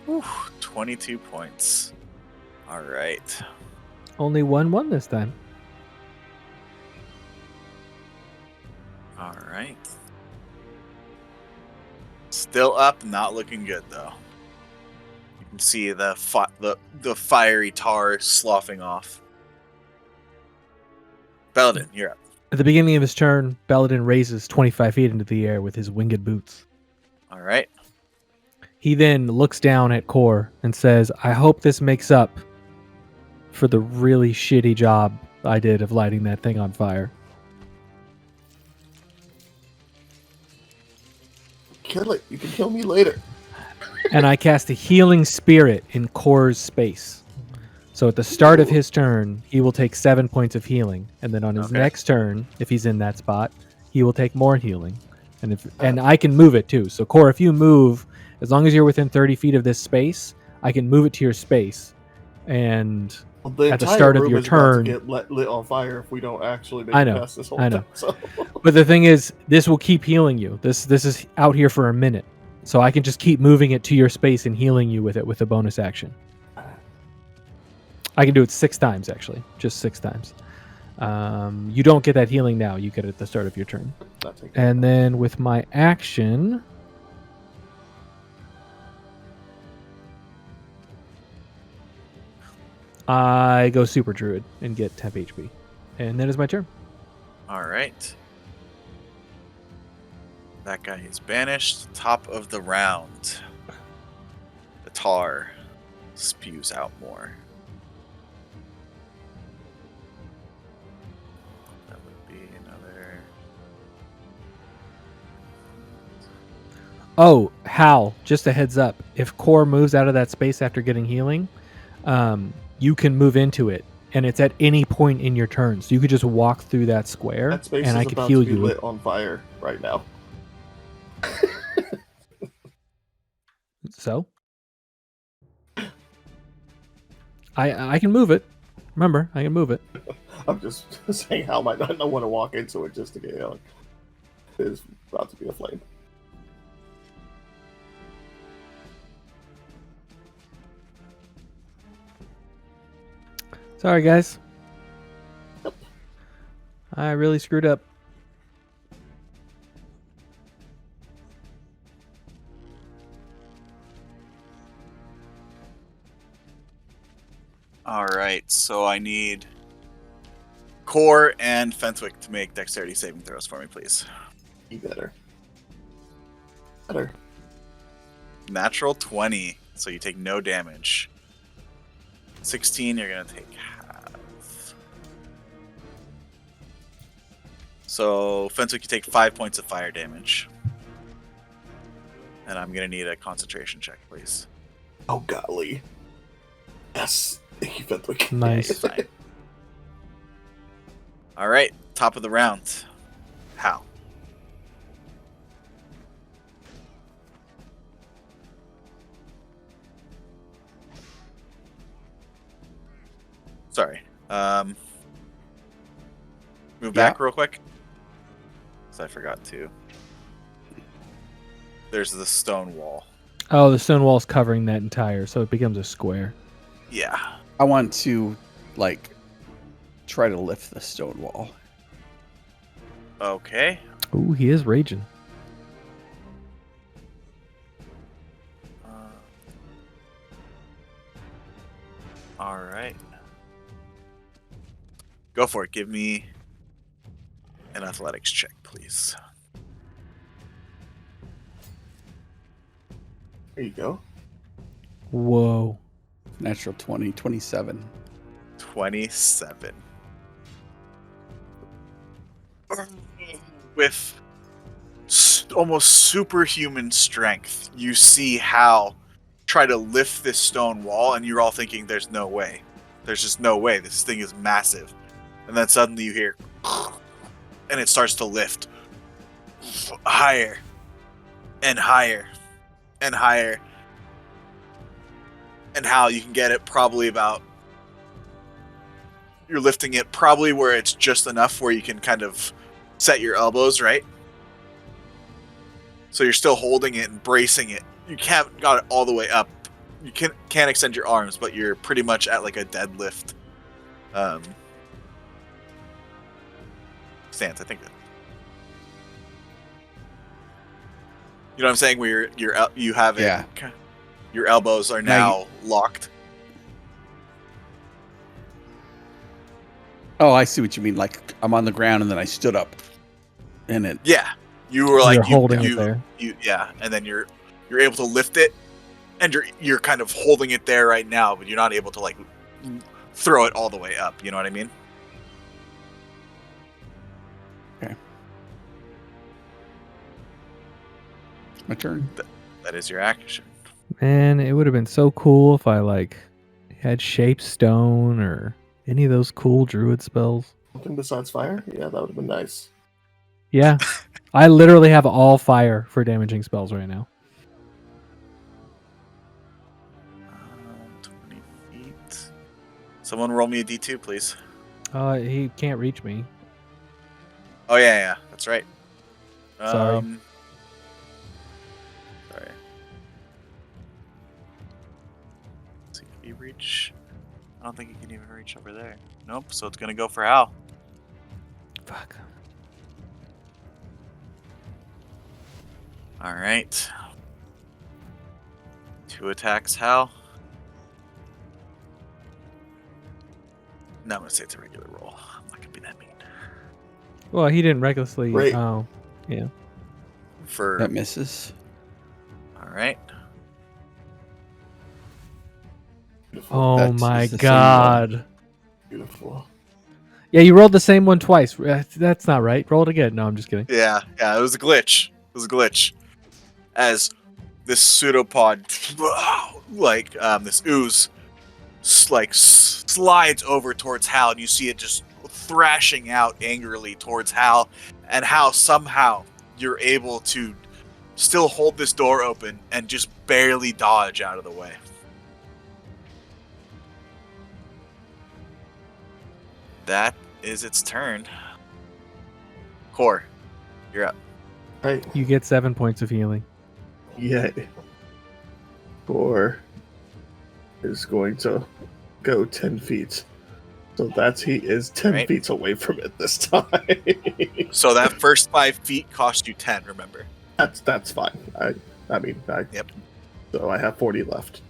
Whew, 22 points. All right. Only 1 this time. All right. Still up, not looking good though. You can see the fiery tar sloughing off. Belden, you're up. At the beginning of his turn, Belladin raises 25 feet into the air with his winged boots. All right. He then looks down at Kor and says, I hope this makes up for the really shitty job I did of lighting that thing on fire. Kill it. You can kill me later. And I cast a healing spirit in Kor's space. So at the start of his turn, he will take 7 points of healing. And then on his Okay. next turn, if he's in that spot, he will take more healing. And I can move it too. So Kor, if you move, as long as you're within 30 feet of this space, I can move it to your space. And Well, the At the entire start of room your is about to turn- get lit on fire if we don't actually make I it know, past this whole I know. time. So. but the thing is, this will keep healing you. This is out here for a minute. So I can just keep moving it to your space and healing you with it with a bonus action. I can do it 6 times, actually. Just 6 times. You don't get that healing now. You get it at the start of your turn. Not taking And then with my action... I go Super Druid and get temp HP. And that is my turn. All right. That guy is banished. Top of the round. The tar spews out more. That would be another. Oh, Hal, just a heads up. If Core moves out of that space after getting healing, you can move into it. And it's at any point in your turn. So you could just walk through that square That space and is I could about heal to be you. lit on fire right now. So? I can move it. Remember, I can move it. I'm just saying how might not want to walk into it just to get healing. It is about to be a flame. Sorry, guys. I really screwed up. All right, so I need Core and Fenwick to make dexterity saving throws for me, please. Be better. Better. Natural 20, so you take no damage. 16, you're going to take half. So, Fenwick, you take 5 points of fire damage. And I'm going to need a concentration check, please. Oh, golly. Yes. Thank you, Fenwick. Nice. Fine. All right, top of the round. Hal. Sorry. Move back real quick. Because I forgot to. There's the stone wall. Oh, the stone wall's covering that entire, so it becomes a square. Yeah. I want to, like, try to lift the stone wall. Okay. Ooh, he is raging. All right. Go for it. Give me an athletics check, please. There you go. Whoa. Natural 20, 27. 27. With almost superhuman strength, you see Hal try to lift this stone wall, and you're all thinking, there's no way. There's just no way. This thing is massive. And then suddenly you hear, and it starts to lift higher and higher and higher. And Hal, you can get it probably about, you're lifting it probably where it's just enough where you can kind of set your elbows, right? So you're still holding it and bracing it. You can't got it all the way up. You can't extend your arms, but you're pretty much at like a deadlift stance. I think that. You know what I'm saying? Where you have it. Yeah. Your elbows are now locked. Oh, I see what you mean. Like I'm on the ground and then I stood up, and it. Yeah, you were like You're holding it there. Yeah, and then you're able to lift it, and you're kind of holding it there right now, but you're not able to like throw it all the way up. You know what I mean? Okay. My turn. That is your action. Man, it would have been so cool if I like had shape stone or any of those cool druid spells. Something besides fire? Yeah, that would have been nice. Yeah. I literally have all fire for damaging spells right now. 20 feet. Someone roll me a d2, please. He can't reach me. Oh yeah, that's right. Sorry. Sorry. Let's see if you reach. I don't think you can even reach over there. Nope. So it's gonna go for Hal. Fuck. All right. 2 attacks, Hal. No, I'm gonna say it's a regular roll. I'm not gonna be that mean. Well, he didn't recklessly. Great. Oh, yeah. For That misses. all right. Beautiful. Oh That's my the same god. Beautiful. Yeah, you rolled the same one twice. That's not right. Roll it again. No, I'm just kidding. Yeah, it was a glitch. As this pseudopod, this ooze, slides over towards Hal, and you see it just thrashing out angrily towards Hal, and how somehow you're able to still hold this door open and just barely dodge out of the way. That is its turn. Core, you're up. Hey, You get 7 points of healing. yay. Thor is going to go 10 feet. So he is 10 Right. feet away from it this time. So that first 5 feet cost you 10, remember? That's fine. I mean, Yep. So I have 40 left.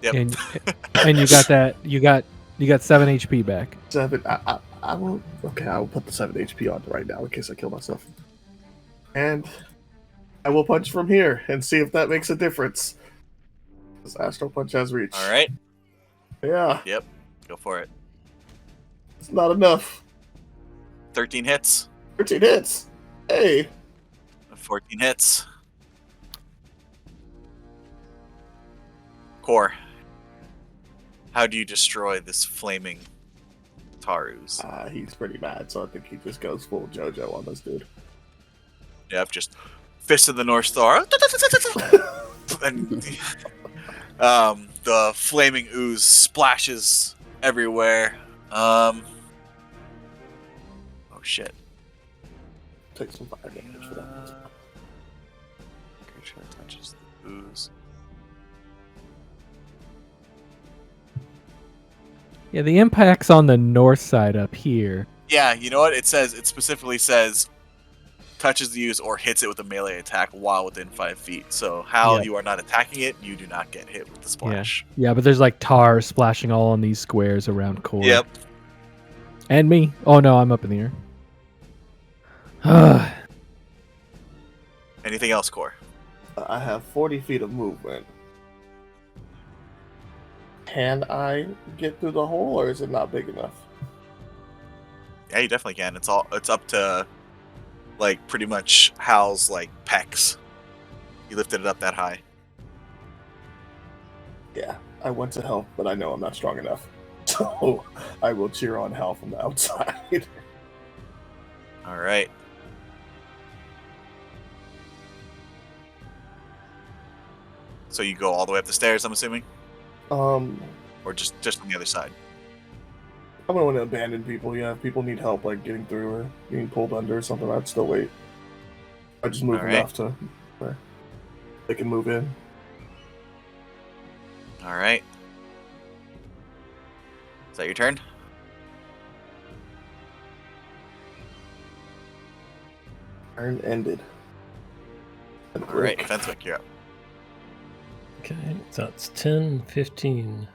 Yep. And you got that. You got 7 HP back. 7. I will. Okay, I will put the 7 HP on right now in case I kill myself. And I will punch from here and see if that makes a difference. This Astral Punch has reach. All right. Yeah, Yep. Go for it. it's not enough. 13 hits. 13 hits. Hey. 14 hits. Core. How do you destroy this flaming Tarus? He's pretty mad, so I think he just goes full JoJo on this dude. Yep, just Fist of the North Star. And the flaming ooze splashes everywhere. Oh shit. Take some fire damage for that. Pretty sure it touches the ooze. Yeah, the impact's on the north side up here. Yeah, you know what? It specifically says touches the use or hits it with a melee attack while within 5 feet. So Hal, Yeah. you are not attacking it. You do not get hit with the splash. Yeah, but there's like tar splashing all on these squares around Core. Yep. And me. Oh no, I'm up in the air. Anything else, Core? I have 40 feet of movement. Can I get through the hole, or is it not big enough? Yeah, you definitely can. It's up to like pretty much Hal's like pecs. You lifted it up that high. Yeah, I went to help, but I know I'm not strong enough. So I will cheer on Hal from the outside. All right. So you go all the way up the stairs, I'm assuming, or just on the other side. I'm gonna want to abandon people. Yeah, if people need help, like getting through or being pulled under or something, I'd still wait. I just move Alright. enough to where they can move in. All right. Is that your turn? Turn ended. All right, Fenwick, you're up. Okay, so it's 10, 15,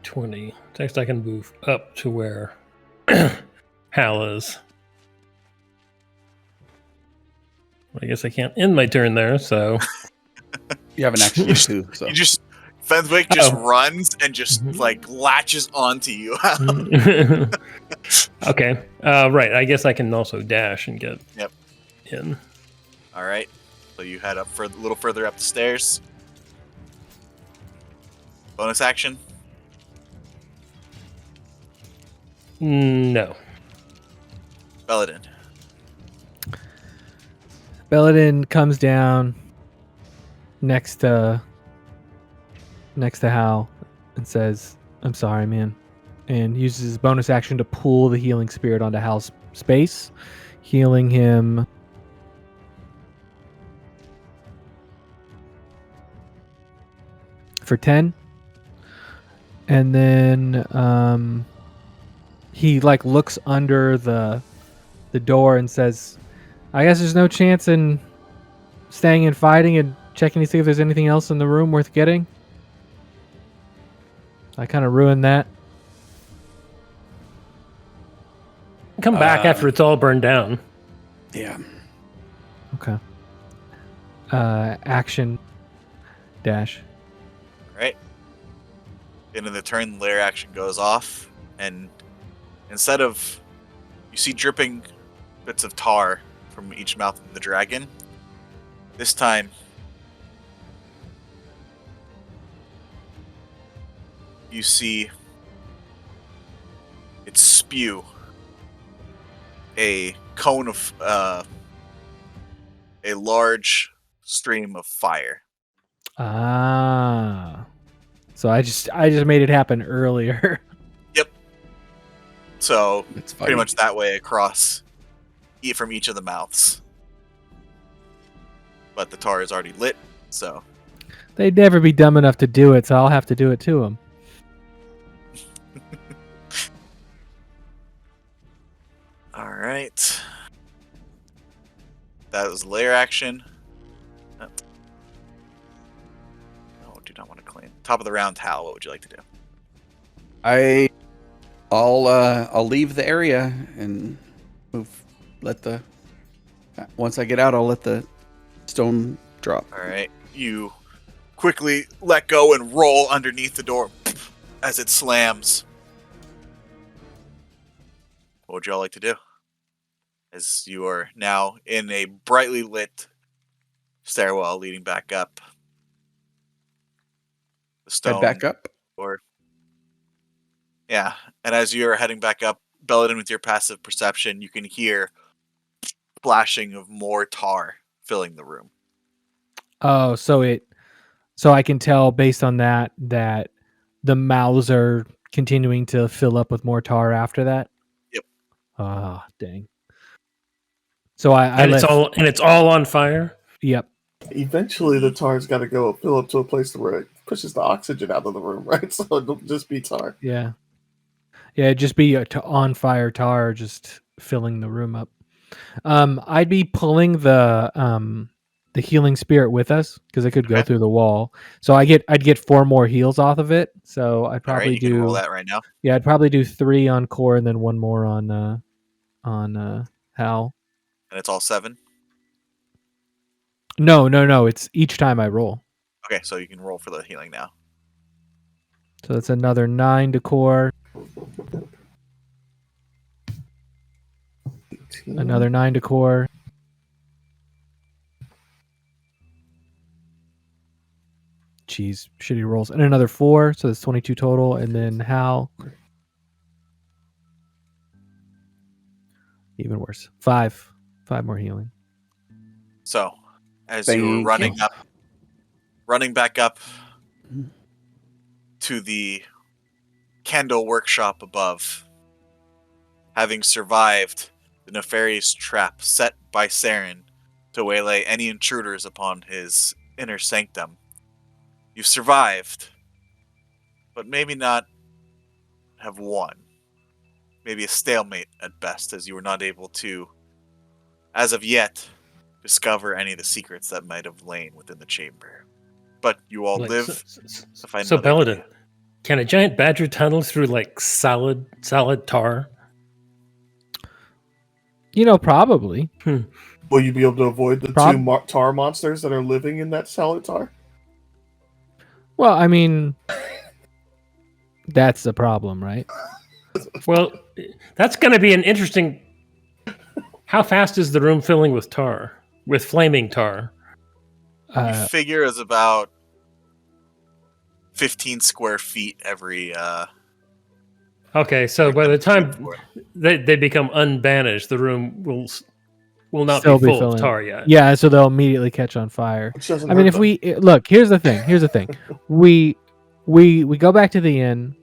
20. Next, I can move up to where Hal is. I guess I can't end my turn there, so. You have an action too, so You just Fenwick just Oh. runs and just like latches onto you. Okay, right. I guess I can also dash and get in. All right. So you head up for a little further up the stairs. Bonus action. No. Belladin. Belladin comes down next to Hal and says, "I'm sorry, man," and uses his bonus action to pull the healing spirit onto Hal's space, healing him for 10. And then he like looks under the door and says, "I guess there's no chance in staying and fighting and checking to see if there's anything else in the room worth getting." I kind of ruined that. Come back after it's all burned down. yeah. Okay. Action dash. All right. End of the turn, the lair action goes off, and instead of you see dripping bits of tar from each mouth of the dragon, this time you see it spew a cone of a large stream of fire. Ah. So I just made it happen earlier. So That's funny. pretty much that way across from each of the mouths. But the tar is already lit, so They'd never be dumb enough to do it, so I'll have to do it to them. all right. That was lair action. Oh, do not want to claim. Top of the round, Hal. What would you like to do? I'll leave the area and move. Once I get out, I'll let the stone drop. All right. You quickly let go and roll underneath the door as it slams. What would you all like to do? As you are now in a brightly lit stairwell leading back up. The stone. Head back up. Or yeah, and as you're heading back up, Belladin, with your passive perception, you can hear splashing of more tar filling the room. Oh, so I can tell based on that the mouths are continuing to fill up with more tar after that. Yep. Ah, dang. So I And let it's all on fire. Yep. Eventually, the tar's got to fill up to a place where it pushes the oxygen out of the room, right? So it'll just be tar. Yeah. Yeah, it'd just be on fire tar, just filling the room up. I'd be pulling the healing spirit with us because it could go Okay. through the wall. So I'd get 4 more heals off of it. So I'd All right, probably you can roll do that right now. I'd probably do 3 on Core and then 1 more on Hal. And it's all 7. No. It's each time I roll. Okay, so you can roll for the healing now. So that's another 9 to Core, 18. another 9 to Core. Jeez, shitty rolls. And another 4, so that's 22 total. And then Hal. Even worse. 5 more healing. So, as Thank you're you. running back up to the candle workshop above, having survived the nefarious trap set by Saerin to waylay any intruders upon his inner sanctum, you've survived, but maybe not have won. Maybe a stalemate at best, as you were not able to, as of yet, discover any of the secrets that might have lain within the chamber. But you all Like, live to find so another Paladin, day. can a giant badger tunnel through like solid tar? Probably. Will you be able to avoid the Prob- 2 tar monsters that are living in that solid tar? Well, I mean, that's the problem, right? Well, that's going to be an interesting. How fast is the room filling with tar? With flaming tar? You figure is about 15 square feet every. Okay, so every by the time you time pour it. they become unbanished, the room will not Still be be full of filling. tar yet. Yeah, so they'll immediately catch on fire. Which doesn't I mean, hurt if them. we look, here's the thing. we go back to the inn.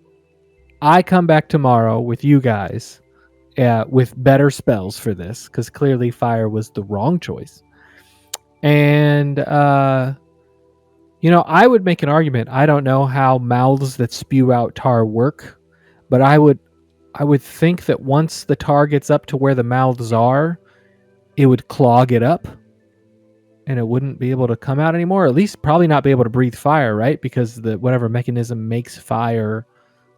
I come back tomorrow with you guys, with better spells for this, because clearly fire was the wrong choice. And I would make an argument. I don't know how mouths that spew out tar work, but I would think that once the tar gets up to where the mouths are, it would clog it up and it wouldn't be able to come out anymore. At least probably not be able to breathe fire, right? Because whatever mechanism makes fire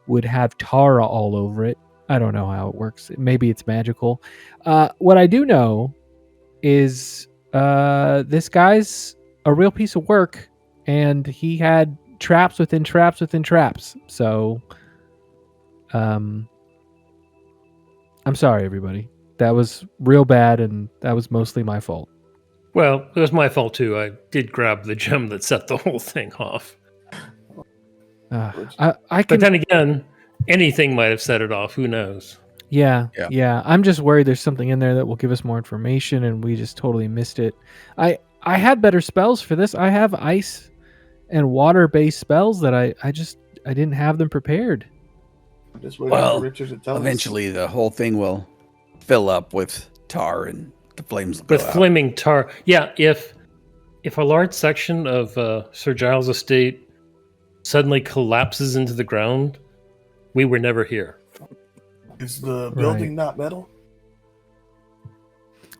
would have tar all over it. I don't know how it works. Maybe it's magical. What I do know is this guy's a real piece of work, and he had traps within traps within traps. So, I'm sorry, everybody. That was real bad, and that was mostly my fault. Well, it was my fault too. I did grab the gem that set the whole thing off. I But can. then again, anything might have set it off. Who knows? Yeah. Yeah. I'm just worried there's something in there that will give us more information, and we just totally missed it. I had better spells for this. I have ice and water-based spells that I didn't have them prepared. I'm just waiting Well, for Richard to tell us. eventually the whole thing will fill up with tar and the flames will go With out. flaming tar. Yeah, if a large section of Sir Giles' estate suddenly collapses into the ground, we were never here. Is the building not metal?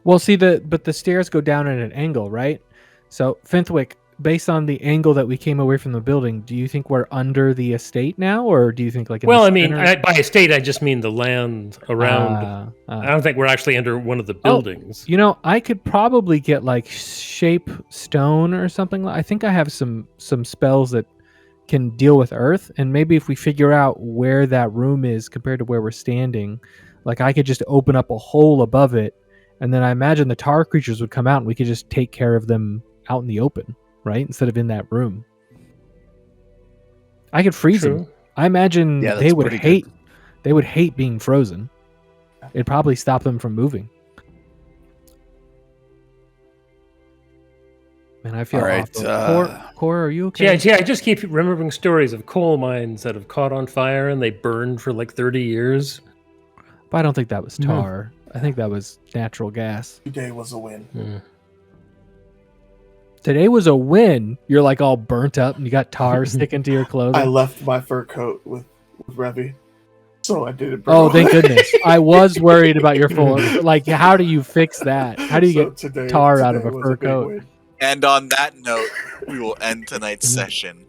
Well, see but the stairs go down at an angle, right? So Fenwick, based on the angle that we came away from the building, do you think we're under the estate now, or do you think like in Well, the I mean, center? by estate, I just mean the land around. I don't think we're actually under one of the buildings. I could probably get like shape stone or something. I think I have some spells that can deal with earth, and maybe if we figure out where that room is compared to where we're standing, like I could just open up a hole above it, and then I imagine the tar creatures would come out and we could just take care of them out in the open, right? Instead of in that room. I could freeze them. True. I imagine Yeah, that's they would pretty hate good. they would hate being frozen. It'd probably stop them from moving. Man, I feel All right, awful. Core, are you okay? Yeah, I just keep remembering stories of coal mines that have caught on fire and they burned for like 30 years. But I don't think that was tar. I think that was natural gas. Today was a win. Today was a win. You're like all burnt up and you got tar sticking to your clothing. I left my fur coat with Revy. So I did it. Bro. Oh, thank goodness! I was worried about your full. Like, how do you fix that? How do you So get today, tar out of a was fur big coat? win. And on that note, we will end tonight's session.